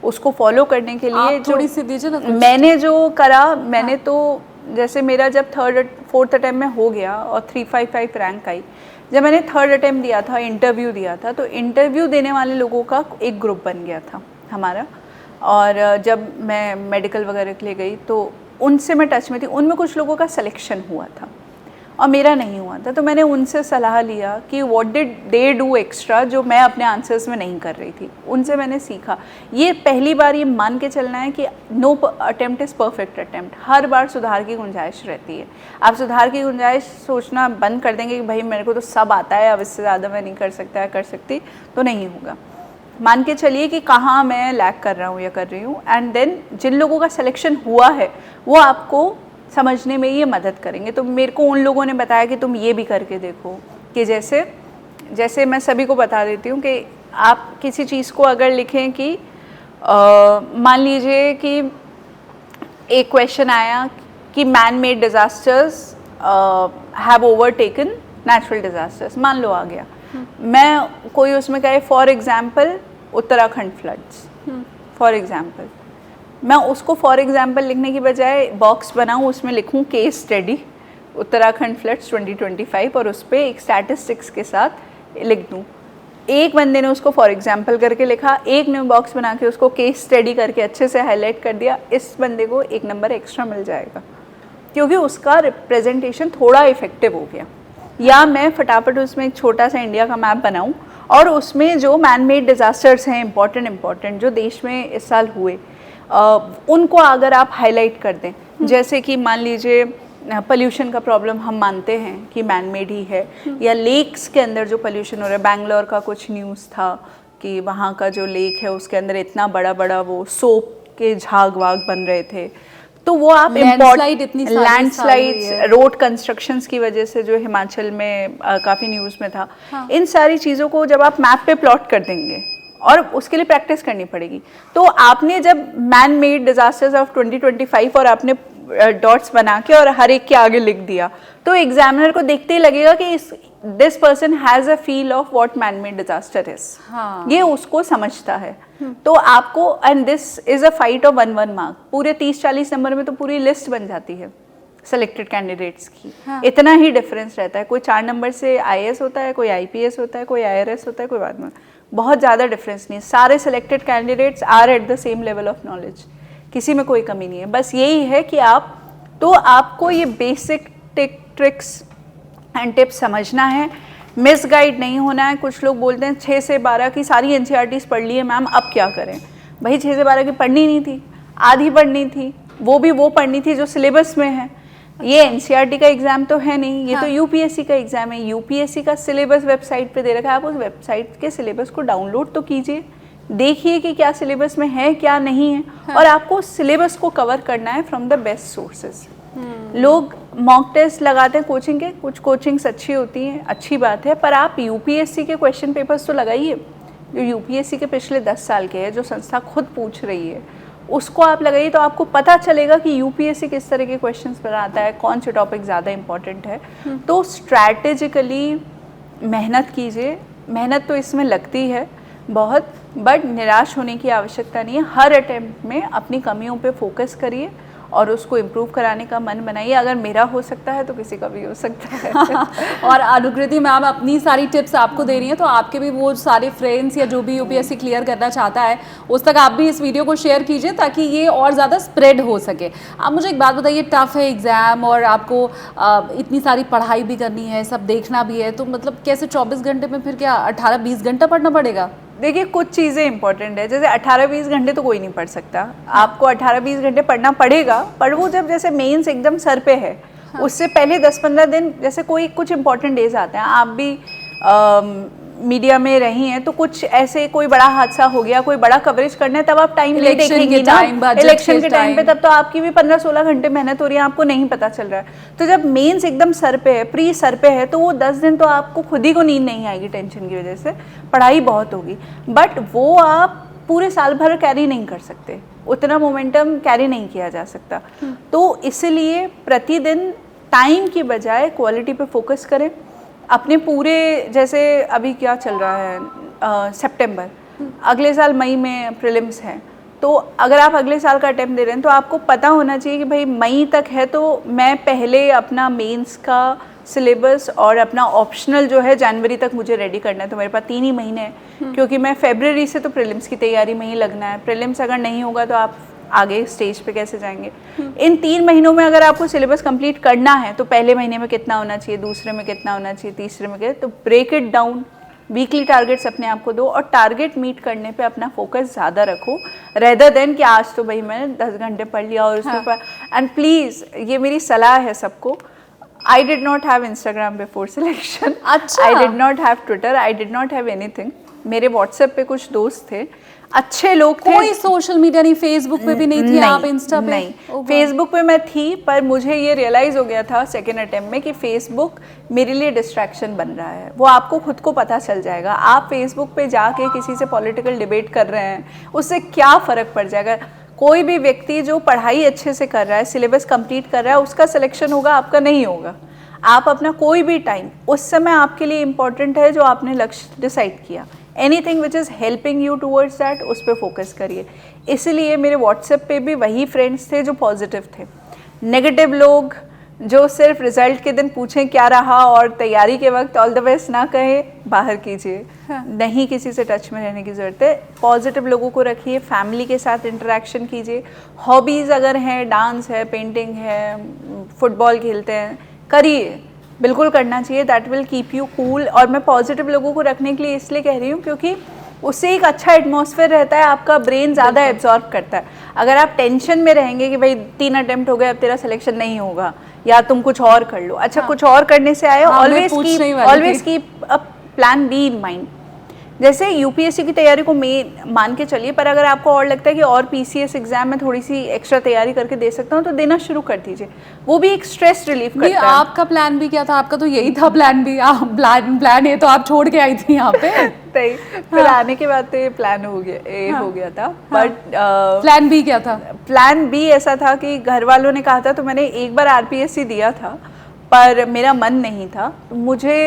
उसको फॉलो करने के लिए थोड़ी सी दीजिए ना। मैंने जो करा, मैंने तो जैसे मेरा जब 4th अटेम्प्ट में हो गया और 355 रैंक आई, जब मैंने 3rd अटेम्प्ट दिया था, इंटरव्यू दिया था, तो इंटरव्यू देने वाले लोगों का एक ग्रुप बन गया था हमारा। और जब मैं मेडिकल वगैरह के लिए गई तो उनसे मैं टच में थी, उनमें कुछ लोगों का सिलेक्शन हुआ था और मेरा नहीं हुआ था, तो मैंने उनसे सलाह लिया कि what did they do extra जो मैं अपने आंसर्स में नहीं कर रही थी। उनसे मैंने सीखा। ये पहली बार ये मान के चलना है कि no attempt is perfect attempt, हर बार सुधार की गुंजाइश रहती है। आप सुधार की गुंजाइश सोचना बंद कर देंगे कि भाई मेरे को तो सब आता है, अब इससे ज़्यादा मैं नहीं कर सकता या कर सकती, तो नहीं होगा। मान के चलिए कि कहाँ मैं लैग कर रहा हूँ या कर रही हूँ, एंड देन जिन लोगों का सिलेक्शन हुआ है वो आपको समझने में ये मदद करेंगे। तो मेरे को उन लोगों ने बताया कि तुम ये भी करके देखो, कि जैसे मैं सभी को बता देती हूँ कि आप किसी चीज़ को अगर लिखें कि मान लीजिए कि एक क्वेश्चन आया कि man made disasters have overtaken natural disasters, मान लो आ गया, मैं कोई उसमें कहे for example Uttarakhand floods, for example, मैं उसको फॉर एग्जाम्पल लिखने की बजाय बॉक्स बनाऊँ, उसमें लिखूँ केस स्टडी उत्तराखंड फ्लड्स 2025 और उस पर एक स्टैटिस्टिक्स के साथ लिख दूँ। एक बंदे ने उसको फॉर एग्जाम्पल करके लिखा, एक ने बॉक्स बना के उसको केस स्टडी करके अच्छे से हाईलाइट कर दिया, इस बंदे को 1 नंबर एक्स्ट्रा मिल जाएगा क्योंकि उसका रिप्रेजेंटेशन थोड़ा इफेक्टिव हो गया। या मैं फटाफट उसमें एक छोटा सा इंडिया का मैप बनाऊँ और उसमें जो मैन मेड डिज़ास्टर्स हैं इम्पॉर्टेंट जो देश में इस साल हुए, उनको अगर आप हाईलाइट कर दें, जैसे कि मान लीजिए पोल्यूशन का प्रॉब्लम हम मानते हैं कि मैन मेड ही है, या लेक्स के अंदर जो पोल्यूशन हो रहा है, बैंगलोर का कुछ न्यूज़ था कि वहाँ का जो लेक है उसके अंदर इतना बड़ा बड़ा वो सोप के झाग वाग बन रहे थे, तो वो आप लैंडस्लाइड्स, रोड कंस्ट्रक्शंस की वजह से जो हिमाचल में काफ़ी न्यूज़ में था, हाँ। इन सारी चीज़ों को जब आप मैप पे प्लॉट कर देंगे और उसके लिए प्रैक्टिस करनी पड़ेगी, तो आपने जब मैन मेड डिजास्टर्स ऑफ 2025 और आपने डॉट्स बना के और हर एक के आगे लिख दिया, तो एग्जामिनर को देखते ही लगेगा कि this person has a feel of what man made disaster is, ये उसको समझता है। तो आपको, and this is a fight of 1-1 mark, पूरे 30-40 नंबर में तो पूरी लिस्ट बन जाती है सेलेक्टेड कैंडिडेट्स की, हाँ। इतना ही डिफरेंस रहता है, कोई 4 नंबर से IAS होता है, कोई IPS होता है, कोई IRS होता है, कोई बाद में, बहुत ज़्यादा डिफरेंस नहीं है। सारे selected candidates are at the same level of knowledge, किसी में कोई कमी नहीं है। बस यही है कि आपको ये बेसिक ट्रिक्स एंड टिप्स समझना है, मिसगाइड नहीं होना है। कुछ लोग बोलते हैं 6 से 12 की सारी NCERTs पढ़ ली है मैम, अब क्या करें? भाई 6 से 12 की पढ़नी नहीं थी, आधी पढ़नी थी, वो पढ़नी थी जो सिलेबस में है। ये NCERT का एग्जाम तो है नहीं, ये हाँ। तो UPSC का एग्जाम है। UPSC का सिलेबस वेबसाइट पे दे रखा है, आप उस वेबसाइट के सिलेबस को डाउनलोड तो कीजिए, देखिए कि क्या सिलेबस में है क्या नहीं है, हाँ। और आपको सिलेबस को कवर करना है फ्रॉम द बेस्ट सोर्सेज। लोग मॉक टेस्ट लगाते हैं कोचिंग के, कुछ कोचिंग्स अच्छी होती हैं, अच्छी बात है, पर आप UPSC के क्वेश्चन पेपर्स तो लगाइए, जो UPSC के पिछले 10 साल के हैं, जो संस्था खुद पूछ रही है, उसको आप लगाइए, तो आपको पता चलेगा कि UPSC किस तरह के क्वेश्चंस बनाता है, कौन से टॉपिक ज़्यादा इंपॉर्टेंट है। तो स्ट्रैटेजिकली मेहनत कीजिए, मेहनत तो इसमें लगती है बहुत, बट निराश होने की आवश्यकता नहीं है। हर अटेम्प्ट में अपनी कमियों पे फोकस करिए और उसको इम्प्रूव कराने का मन बनाइए। अगर मेरा हो सकता है तो किसी का भी हो सकता है। और अनुकृति मैम अपनी सारी टिप्स आपको दे रही हैं, तो आपके भी वो सारे फ्रेंड्स या जो भी UPSC क्लियर करना चाहता है उस तक आप भी इस वीडियो को शेयर कीजिए ताकि ये और ज़्यादा स्प्रेड हो सके। आप मुझे एक बात बताइए, टफ है एग्ज़ाम और आपको इतनी सारी पढ़ाई भी करनी है, सब देखना भी है, तो मतलब कैसे 24 घंटे में फिर क्या 18-20 घंटा पढ़ना पड़ेगा? देखिए कुछ चीज़ें इंपॉर्टेंट है, जैसे 18-20 घंटे तो कोई नहीं पढ़ सकता, आपको 18-20 घंटे पढ़ना पड़ेगा, पर वो जब जैसे मेंस एकदम सर पे है, हाँ। उससे पहले 10-15 दिन, जैसे कोई कुछ इंपॉर्टेंट डेज आते हैं, आप भी मीडिया में रही हैं, तो कुछ ऐसे कोई बड़ा हादसा हो गया, कोई बड़ा कवरेज करना है, तब आप टाइम ले देखेंगी ना, इलेक्शन के टाइम पे, तब तो आपकी भी 15-16 घंटे मेहनत हो रही है, आपको नहीं पता चल रहा है। तो जब मेंस एकदम सर पे है, प्री सर पे है, तो वो 10 दिन तो आपको खुद ही को नींद नहीं आएगी टेंशन की वजह से, पढ़ाई बहुत होगी, बट वो आप पूरे साल भर कैरी नहीं कर सकते, उतना मोमेंटम कैरी नहीं किया जा सकता। तो इसलिए प्रतिदिन टाइम की बजाय क्वालिटी पे फोकस करें। अपने पूरे, जैसे अभी क्या चल रहा है सितंबर, अगले साल मई में प्रीलिम्स है, तो अगर आप अगले साल का अटेम्प्ट दे रहे हैं तो आपको पता होना चाहिए कि भाई मई तक है, तो मैं पहले अपना मेंस का सिलेबस और अपना ऑप्शनल जो है जनवरी तक मुझे रेडी करना है, तो मेरे पास 3 ही महीने हैं, क्योंकि मैं फरवरी से तो प्रीलिम्स की तैयारी में ही लगना है। प्रीलिम्स अगर नहीं होगा तो आप आगे स्टेज पे कैसे जाएंगे। इन 3 महीनों में अगर आपको सिलेबस कंप्लीट करना है तो पहले महीने में कितना होना चाहिए, दूसरे में कितना होना चाहिए, तीसरे में क्या, तो break it down, weekly targets अपने आप को दो और टारगेट मीट करने पे अपना फोकस ज़्यादा रखो, रेदर देन कि आज तो भाई मैंने 10 घंटे पढ़ लिया और उसमें पर। एंड प्लीज़, ये मेरी सलाह है सबको, I did not have Instagram before selection. अच्छा। I did not have Twitter. I did not have anything. मेरे WhatsApp पे कुछ दोस्त थे, अच्छे लोग थे। कोई सोशल मीडिया नहीं, फेसबुक पे भी नहीं थी आप, इंस्टा पे? नहीं, फेसबुक पे मैं थी, पर मुझे ये रियलाइज़ हो गया था सेकेंड अटेम्प्ट में कि फेसबुक मेरे लिए डिस्ट्रैक्शन बन रहा है। वो आपको खुद को पता चल जाएगा, आप फेसबुक पे जाके किसी से पॉलिटिकल डिबेट कर रहे हैं, उससे क्या फ़र्क पड़ जाएगा। कोई भी व्यक्ति जो पढ़ाई अच्छे से कर रहा है, सिलेबस कंप्लीट कर रहा है, उसका सिलेक्शन होगा, आपका नहीं होगा। आप अपना कोई भी टाइम उस समय आपके लिए इम्पॉर्टेंट है जो आपने लक्ष्य डिसाइड किया, anything which is helping you towards that, उस पर फोकस करिए। इसलिए मेरे व्हाट्सएप पे भी वही फ्रेंड्स थे जो पॉजिटिव थे। नेगेटिव लोग जो सिर्फ रिजल्ट के दिन पूछें क्या रहा और तैयारी के वक्त ऑल द बेस्ट ना कहे, बाहर कीजिए। हाँ। नहीं किसी से टच में रहने की ज़रूरत है। पॉजिटिव लोगों को रखिए, फैमिली के साथ इंटरेक्शन कीजिए। हॉबीज़ अगर हैं, डांस है, पेंटिंग है, फुटबॉल खेलते हैं, करिए, बिल्कुल करना चाहिए। That will keep you cool. और मैं पॉजिटिव लोगों को रखने के लिए इसलिए कह रही हूँ क्योंकि उससे एक अच्छा एटमॉस्फेयर रहता है, आपका ब्रेन ज़्यादा एब्जॉर्ब करता है। अगर आप टेंशन में रहेंगे कि भाई 3 अटेम्प्ट हो गए, अब तेरा सिलेक्शन नहीं होगा, या तुम कुछ और कर लो। अच्छा, हाँ। कुछ और करने से आए, always keep a plan be in mind. जैसे यूपीएससी की तैयारी को मान के चलिए, पर अगर आपको और लगता है कि और पीसीएस एग्जाम में थोड़ी सी एक्स्ट्रा तैयारी करके दे सकता हूँ, तो देना शुरू कर दीजिए। वो भी एक स्ट्रेस रिलीफ करता है। आपका प्लान भी क्या था? आपका तो यही था प्लान भी। प्लान ए तो आप छोड़ के आई थी यहाँ पे। फिर आने के बाद तो ये प्लान हो गया था। बट प्लान बी क्या था? प्लान बी ऐसा था कि घर वालों ने कहा था, तो मैंने एक बार आरपीएससी दिया था, पर मेरा मन नहीं था। मुझे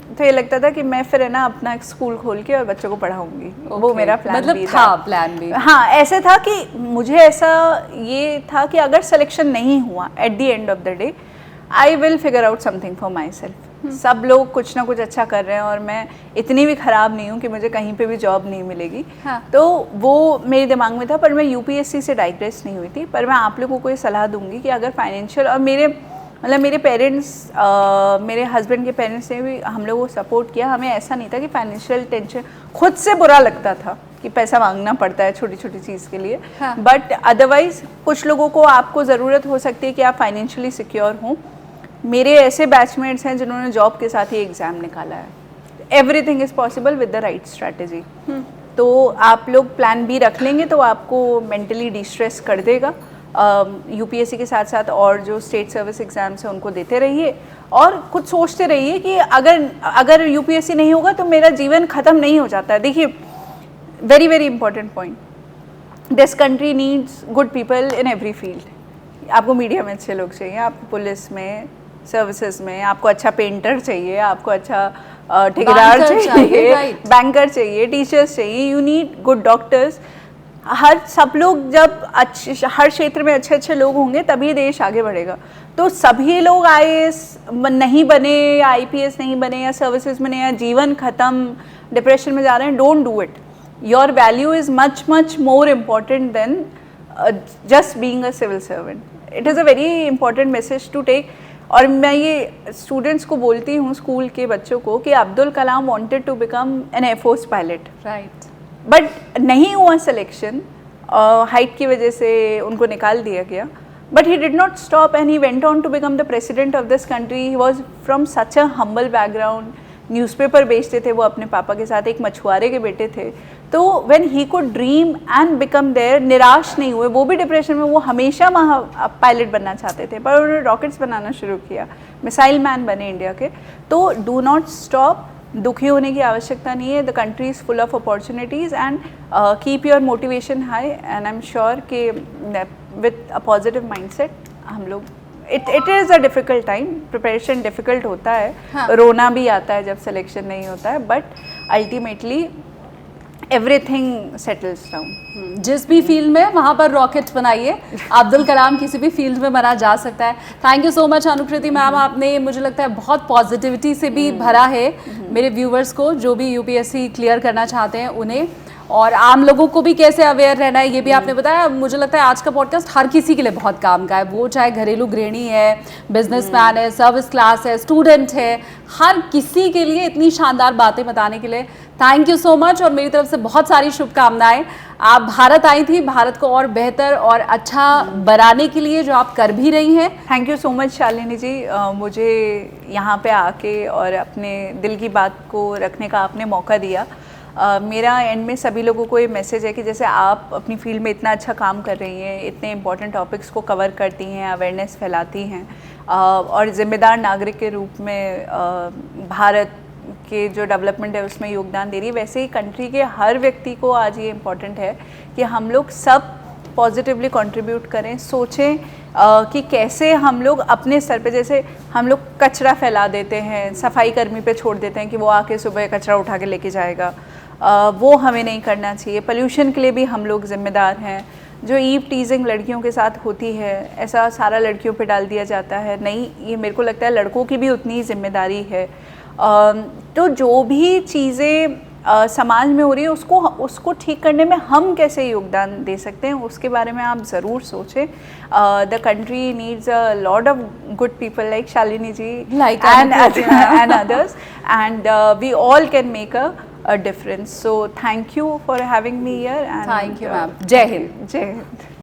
तो ये लगता था कि मैं फिर है ना अपना एक स्कूल खोल के और बच्चों को पढ़ाऊंगी। वो मेरा प्लान मतलब बी था। प्लान बी, हाँ, ऐसे था कि मुझे ऐसा ये था कि अगर सिलेक्शन नहीं हुआ, at the end of the day I will figure out something for my self. सब लोग कुछ ना कुछ अच्छा कर रहे हैं और मैं इतनी भी ख़राब नहीं हूँ कि मुझे कहीं पे भी जॉब नहीं मिलेगी। हाँ। तो वो मेरे दिमाग में था, पर मैं यूपीएससी से डाइग्रेस नहीं हुई थी। पर मैं आप लोगों को ये सलाह दूंगी कि अगर फाइनेंशियल, और मेरे पेरेंट्स, मेरे हस्बैंड के पेरेंट्स ने भी हम लोगों को सपोर्ट किया। हमें ऐसा नहीं था कि फाइनेंशियल टेंशन, खुद से बुरा लगता था कि पैसा मांगना पड़ता है छोटी छोटी चीज़ के लिए। हाँ। बट अदरवाइज कुछ लोगों को आपको ज़रूरत हो सकती है कि आप फाइनेंशियली सिक्योर हों। मेरे ऐसे बैचमेट्स हैं जिन्होंने जॉब के साथ ही एग्ज़ाम निकाला है। Everything is possible with the right strategy. तो आप लोग प्लान बी रख लेंगे तो आपको मेंटली डिस्ट्रेस कर देगा। यूपीएससी के साथ साथ और जो स्टेट सर्विस एग्जाम्स हैं उनको देते रहिए और कुछ सोचते रहिए कि अगर यूपीएससी नहीं होगा तो मेरा जीवन ख़त्म नहीं हो जाता है। देखिए, very very important point, this country needs good people in every field. आपको मीडिया में अच्छे लोग चाहिए, आपको पुलिस में, सर्विसेज में, आपको अच्छा पेंटर चाहिए, आपको अच्छा ठेकेदार चाहिए, बैंकर चाहिए, टीचर्स चाहिए, यू नीड गुड डॉक्टर्स। सब लोग जब हर क्षेत्र में अच्छे अच्छे लोग होंगे तभी देश आगे बढ़ेगा। तो सभी लोग आईएएस नहीं बने या आईपीएस नहीं बने या सर्विसेज में नहीं, या जीवन ख़त्म, डिप्रेशन में जा रहे हैं, don't do it. Your value is much much more important than just being a civil servant. It is a very important message to take. और मैं ये स्टूडेंट्स को बोलती हूँ, स्कूल के बच्चों को, कि Abdul Kalam wanted to become an air force pilot, right, but नहीं हुआ सिलेक्शन, हाइट की वजह से उनको निकाल दिया गया। But he did not stop and he went on to become the president of this country. He was from such a humble background, newspaper बेचते थे वो अपने पापा के साथ, एक मछुआरे के बेटे थे। तो when he could dream and become their, निराश नहीं हुए, वो भी डिप्रेशन में, वो हमेशा वहाँ पायलट बनना चाहते थे पर उन्होंने रॉकेट्स बनाना शुरू किया, मिसाइल मैन बने इंडिया के। तो डू नॉट स्टॉप, दुखी होने की आवश्यकता नहीं है। The country is full of opportunities and keep your motivation high and I am sure कि विथ अ पॉजिटिव माइंडसेट हम लोग, it is a difficult time, preparation difficult होता है, हाँ. रोना भी आता है जब सिलेक्शन नहीं होता है, but ultimately everything settles down. जिस भी फील्ड में वहाँ पर रॉकेट बनाइए, अब्दुल कलाम किसी भी फील्ड में बना जा सकता है। Thank you so much Anukriti ma'am, आपने मुझे लगता है बहुत पॉजिटिविटी से भी भरा है मेरे व्यूवर्स को, जो भी यूपीएससी क्लियर करना चाहते हैं उन्हें, और आम लोगों को भी कैसे अवेयर रहना है ये भी आपने बताया। मुझे लगता है आज का पॉडकास्ट हर किसी के लिए बहुत काम का है, वो चाहे घरेलू गृहिणी है, बिजनेसमैन है, सर्विस क्लास है, स्टूडेंट है, हर किसी के लिए इतनी शानदार बातें बताने के लिए थैंक यू सो मच। और मेरी तरफ से बहुत सारी शुभकामनाएं। आप भारत आई थी, भारत को और बेहतर और अच्छा बनाने के लिए जो आप कर भी रही हैं। Thank you so much Shalini ji, मुझे यहाँ पे आके और अपने दिल की बात को रखने का आपने मौका दिया। मेरा एंड में सभी लोगों को ये मैसेज है कि जैसे आप अपनी फील्ड में इतना अच्छा काम कर रही हैं, इतने इंपॉर्टेंट टॉपिक्स को कवर करती हैं, अवेयरनेस फैलाती हैं, और ज़िम्मेदार नागरिक के रूप में भारत के जो डेवलपमेंट है उसमें योगदान दे रही है, वैसे ही कंट्री के हर व्यक्ति को आज ये इम्पॉर्टेंट है कि हम लोग सब पॉजिटिवली कंट्रीब्यूट करें, सोचें कि कैसे हम लोग अपने स्तर पे, जैसे हम लोग कचरा फैला देते हैं, सफाई कर्मी पे छोड़ देते हैं कि वो आके सुबह कचरा उठा के लेके जाएगा, वो हमें नहीं करना चाहिए। पोल्यूशन के लिए भी हम लोग जिम्मेदार हैं। जो ईव टीजिंग लड़कियों के साथ होती है, ऐसा सारा लड़कियों पे डाल दिया जाता है, नहीं, ये मेरे को लगता है लड़कों की भी उतनी ही जिम्मेदारी है। तो जो भी चीज़ें समाज में हो रही है उसको ठीक करने में हम कैसे योगदान दे सकते हैं, उसके बारे में आप ज़रूर सोचें। The country needs a lot of good people like Shalini ji and others, and we all can make a difference. So thank you for having me here, and thank you ma'am. जय हिंद। जय हिंद।